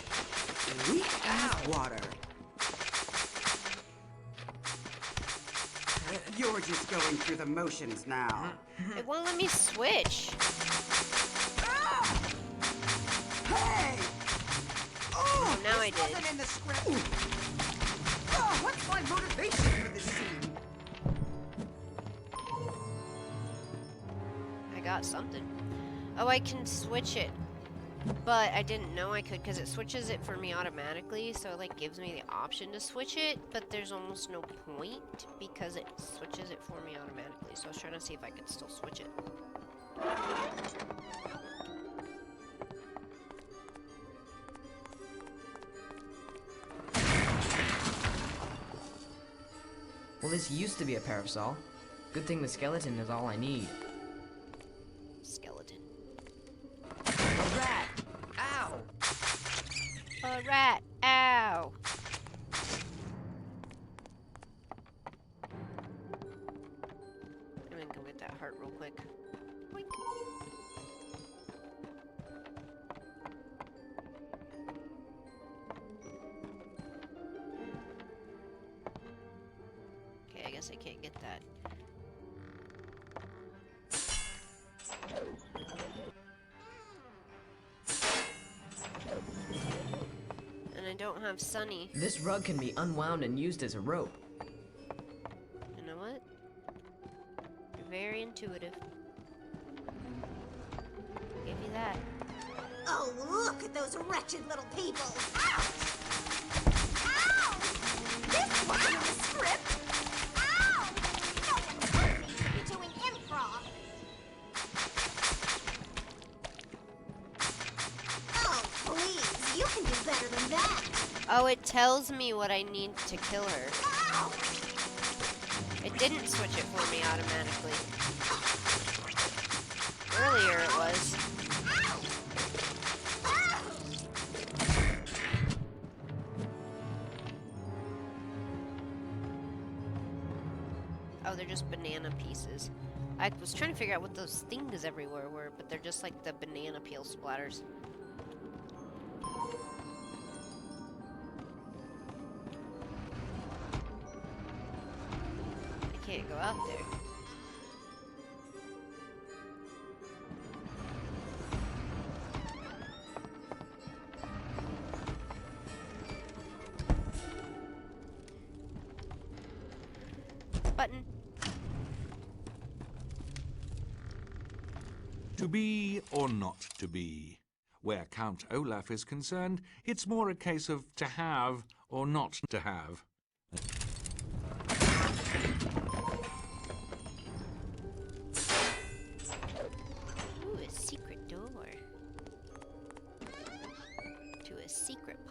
Weak as water. You're just going through the motions now. It won't let me switch. Hey! Oh, now I did. Wasn't in the script. Oh, what's my motivation for this scene? I got something. Oh, I can switch it. But I didn't know I could because it switches it for me automatically, so it like gives me the option to switch it, but there's almost no point because it switches it for me automatically. So I was trying to see if I could still switch it. Well, this used to be a parasol. Good thing the skeleton is all I need. Skeleton. A rat! Ow! A rat! Ow! I'm gonna go get that heart real quick. Boink. Okay, I guess I can't get that. And I don't have Sunny. This rug can be unwound and used as a rope. You know what? You're very intuitive. I'll give you that. Oh, look at those wretched little people. Ow! Ow! This wasn't in the script. Ow! No one told me to be doing improv. Oh, please. You can do better than that. Oh, it tells me what I need to kill her. Ow! It didn't switch it for me automatically. Earlier it was. Oh, they're just banana pieces. I was trying to figure out what those things everywhere were, but they're just like the banana peel splatters. I can't go out there. Button. To be or not to be? Where Count Olaf is concerned, it's more a case of to have or not to have.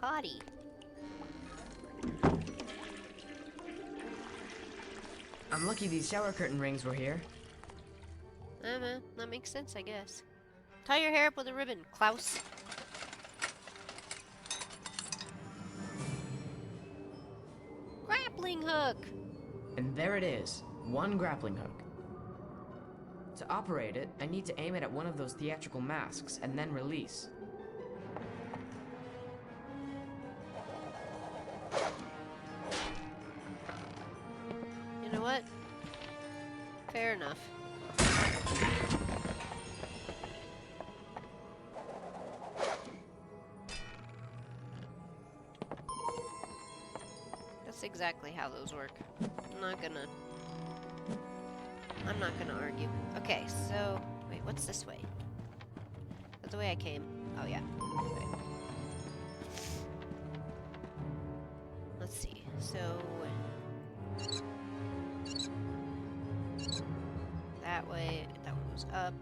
potty. I'm lucky these shower curtain rings were here. Man, that makes sense, I guess. Tie your hair up with a ribbon, Klaus. Grappling hook! And there it is, one grappling hook. To operate it, I need to aim it at one of those theatrical masks and then release. You know what? Fair enough. That's exactly how those work. I'm not gonna argue. Okay, so wait, what's this way? That's the way I came. Oh yeah. Okay. Let's see. So that way, that one goes up.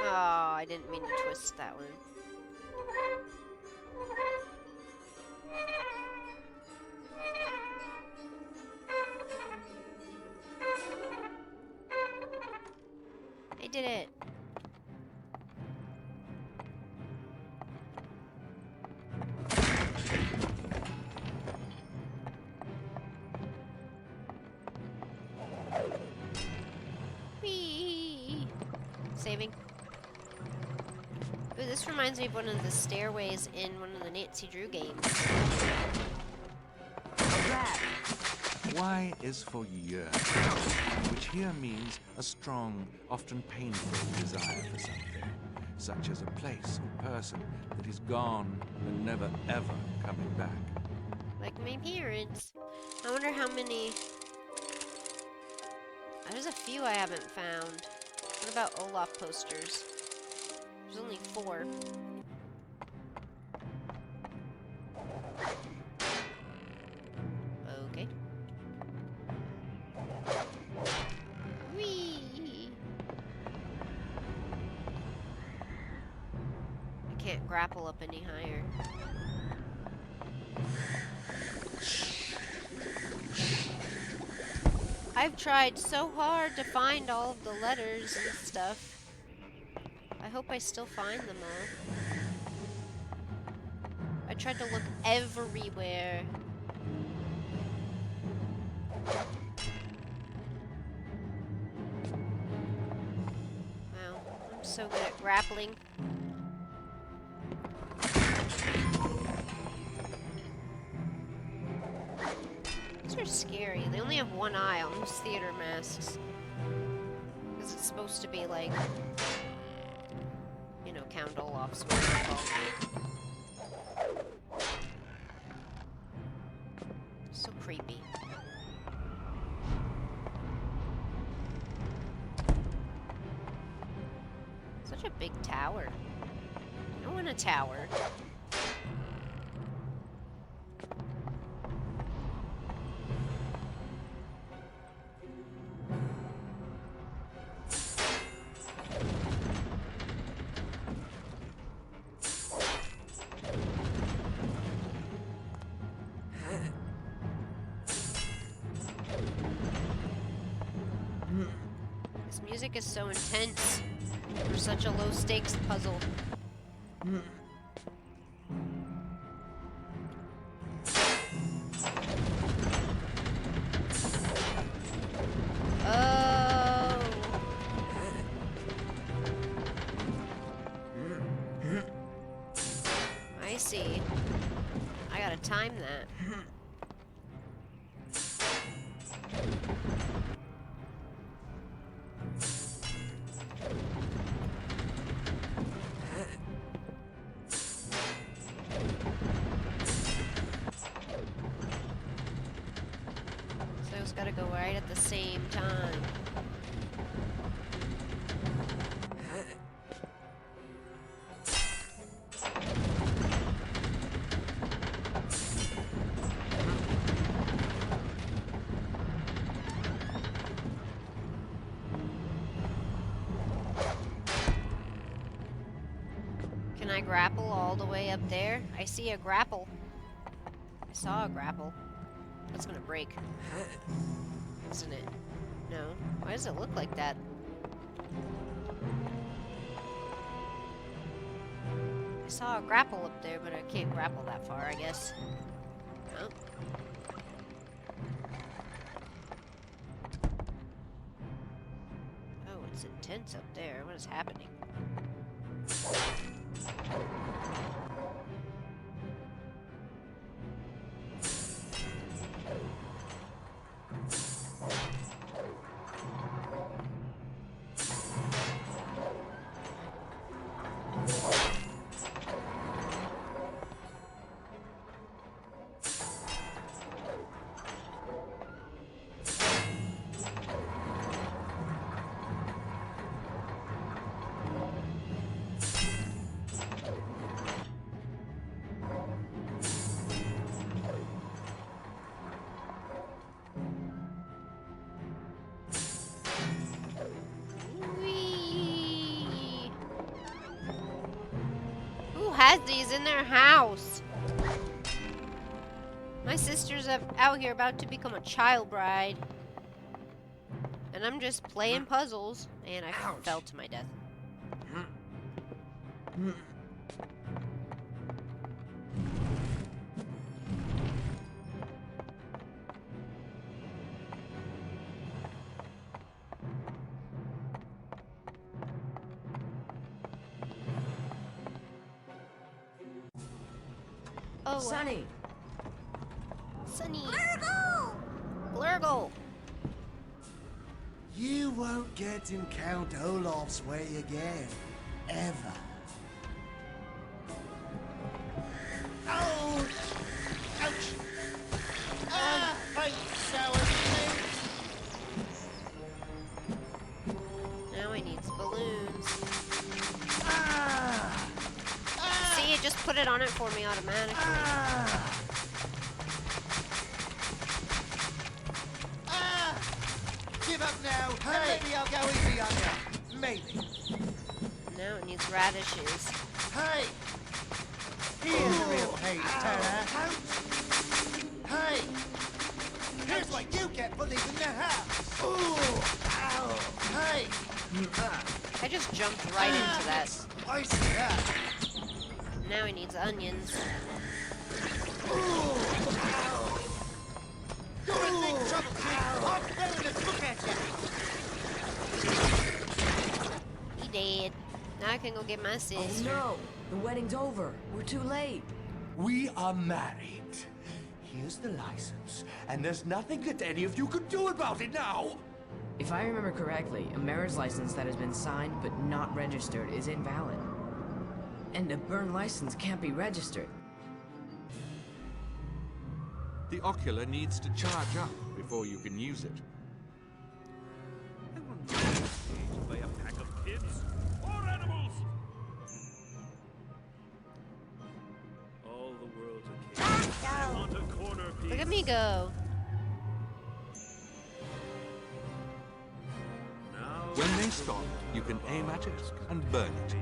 Oh, I didn't mean to twist that one. I did it. Whee! Saving. Ooh, this reminds me of one of the stairways in one of the Nancy Drew games. Y is for yearn, which here means a strong, often painful desire for something, such as a place or person that is gone and never ever coming back. Like my parents. I wonder how many... There's a few I haven't found. What about Olaf posters? There's only 4. Okay. Whee! I can't grapple up any higher. I've tried so hard to find all of the letters and stuff. I hope I still find them all. I tried to look everywhere. Wow, I'm so good at grappling. These are scary. They only have one eye on those theater masks. Because it's supposed to be like, you know, Count Olaf's what it's called. So creepy. Such a big tower. I want a tower. This music is so intense for such a low stakes puzzle. Oh. I see. I gotta time that. Those gotta go right at the same time. I grapple all the way up there? I see a grapple. I saw a grapple. That's gonna break. Isn't it? No. Why does it look like that? I saw a grapple up there, but I can't grapple that far, I guess. Oh. Oh, it's intense up there. What is happening? Whee! Who has these in their house? My sister's out here about to become a child bride. And I'm just playing puzzles. And I fell to my death. Oh, Sonny! Sonny! Blurgle! Blurgle! You won't get in Count Olaf's way again. Ever. Ouch! Ouch! Ah! I sour Now I need balloons. Ah! See, it just put it on it for me automatically. Ah! Give up now, and maybe I'll go easy on you. Maybe. Now it needs radishes. Hey! Here's a real page turner. Hey! Here's what you get for leaving the house. Ooh! Ow! Hey! I just jumped right into that. I see that. Now he needs onions. Ooh! Ow! You're in big trouble, kid. I'm willing to look at you. He dead. Now I can go get my Oh sister. no! The wedding's over. We're too late. We are married. Here's the license, and there's nothing that any of you could do about it now. If I remember correctly, a marriage license that has been signed but not registered is invalid. And a burned license can't be registered. The ocular needs to charge up before you can use it. By a pack of kids or animals. All the world's a cage. I want a corner piece. Look at me go. Now When they stop, you can aim at it and burn it.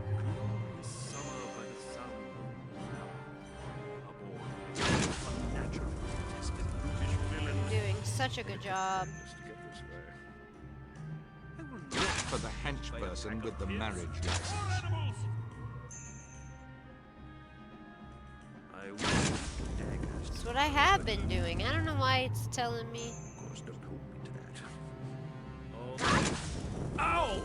summer by the sound of aboard. Unnatural, detested, brutish villain. Doing such a good job. Look for the hench person with the marriage license. I wish daggers. That's what I have been doing. I don't know why it's telling me. Of course, don't hold me to that. Ow!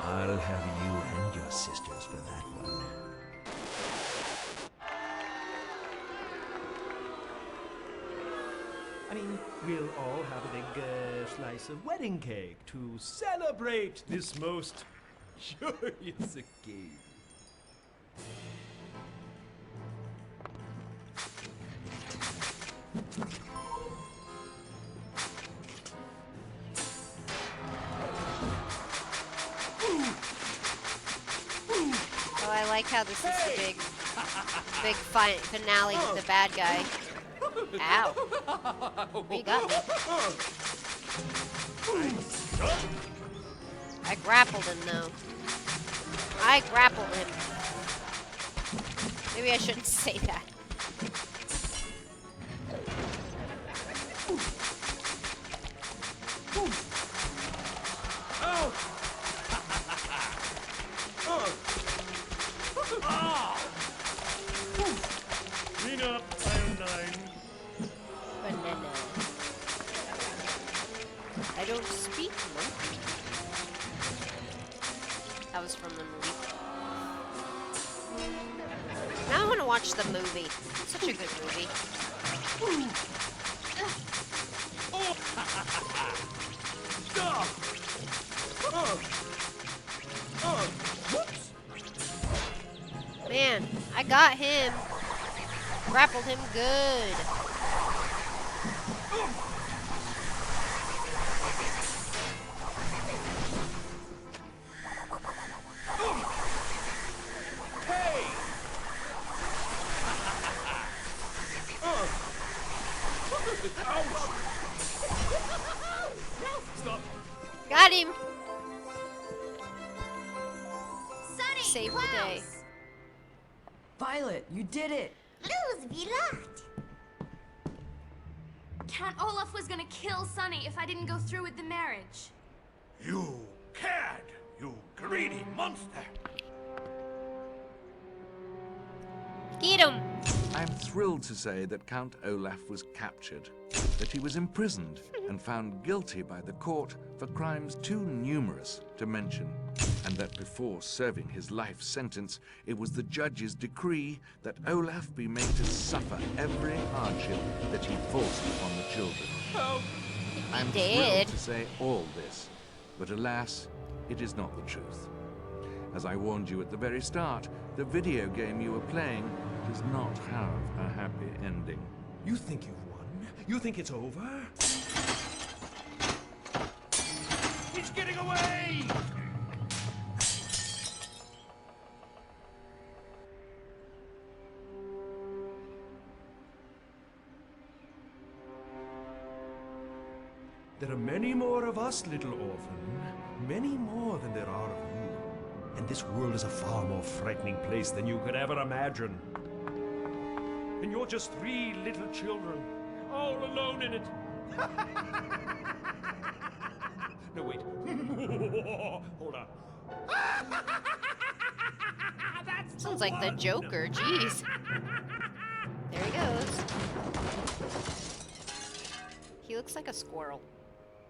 I'll have you and your sisters for that one. I mean, we'll all have a big slice of wedding cake to celebrate this most joyous occasion. Oh, I like how this is the big finale with the bad guy. Ow. You got me. I grappled him, though. I grappled him. Maybe I shouldn't say that. Clean up, Iron 9. Banana. I don't speak monkey. That was from the movie. Now I want to watch the movie. It's such a good movie. Man, I got him. Grappled him good. Stop. Got him. Sunny, Saved the day. Klaus! Violet, you did it! Luz Vilat. Count Olaf was gonna kill Sunny if I didn't go through with the marriage. You cad! You greedy monster! Get him. I'm thrilled to say that Count Olaf was captured, that he was imprisoned and found guilty by the court for crimes too numerous to mention, and that before serving his life sentence, it was the judge's decree that Olaf be made to suffer every hardship that he forced upon the children. I'm thrilled to say all this, but alas, it is not the truth. As I warned you at the very start, the video game you were playing does not have a happy ending. You think you've won? You think it's over? He's getting away! There are many more of us, little orphan. Many more than there are of you. And this world is a far more frightening place than you could ever imagine. And you're just 3 little children, all alone in it. No, wait. Hold on. Sounds like the Joker. Jeez. There he goes. He looks like a squirrel.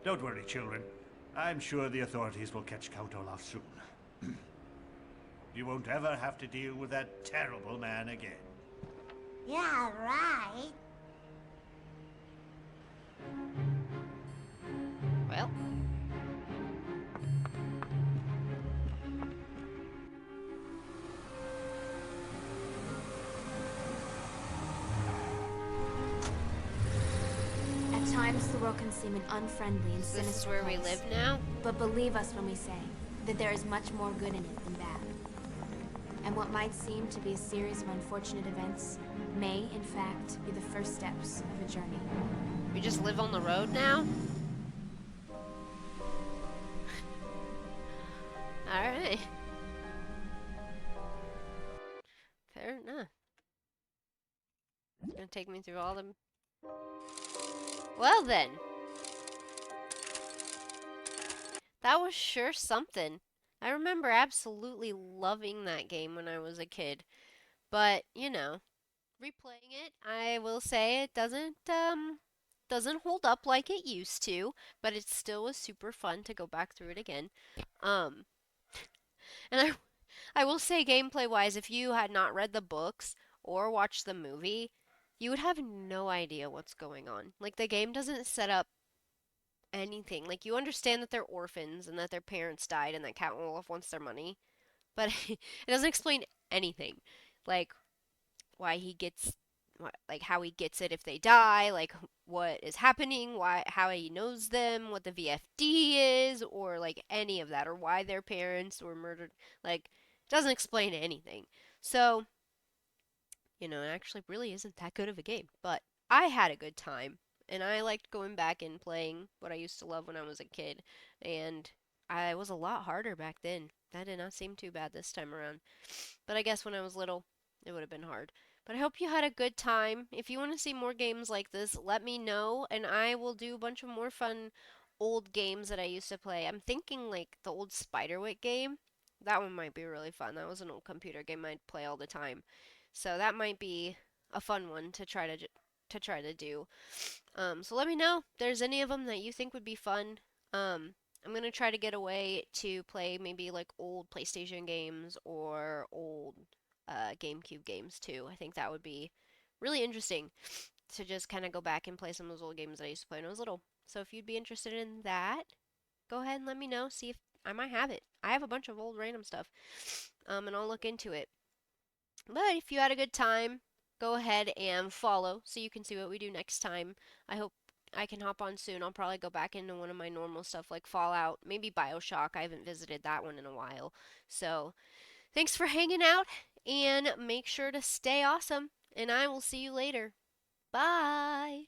Don't worry, children. I'm sure the authorities will catch Count Olaf soon. You won't ever have to deal with that terrible man again. Yeah, right. Well. At times, the world can seem unfriendly and sinister. This is where we live now? But believe us when we say that there is much more good in it than bad. And what might seem to be a series of unfortunate events may, in fact, be the first steps of a journey. We just live on the road now? Alright. Fair enough. It's gonna take me through all them. Well then. That was sure something. I remember absolutely loving that game when I was a kid. But, you know, replaying it, I will say it doesn't hold up like it used to, but it still was super fun to go back through it again. And I will say gameplay wise, if you had not read the books or watched the movie, you would have no idea what's going on. Like the game doesn't set up anything. Like you understand that they're orphans and that their parents died and that Count Olaf wants their money, but it doesn't explain anything. Like why he gets like how he gets it if they die, like what is happening, why how he knows them, what the VFD is, or like any of that, or why their parents were murdered. Like it doesn't explain anything. So, you know, it actually really isn't that good of a game. But I had a good time. And I liked going back and playing what I used to love when I was a kid. And I was a lot harder back then. That did not seem too bad this time around. But I guess when I was little, It would have been hard. But I hope you had a good time. If you want to see more games like this, let me know, and I will do a bunch of more fun old games that I used to play. I'm thinking like the old Spiderwick game. That one might be really fun. That was an old computer game I'd play all the time. So that might be a fun one to try to do. So let me know if there's any of them that you think would be fun. I'm gonna try to get away to play maybe like old PlayStation games or old GameCube games too. I think that would be really interesting to just kind of go back and play some of those old games that I used to play when I was little. So if you'd be interested in that, go ahead and let me know. See if I might have it. I have a bunch of old random stuff, and I'll look into it. But if you had a good time, go ahead and follow so you can see what we do next time. I hope I can hop on soon. I'll probably go back into one of my normal stuff like Fallout, maybe BioShock. I haven't visited that one in a while. So, thanks for hanging out and make sure to stay awesome. And I will see you later. Bye.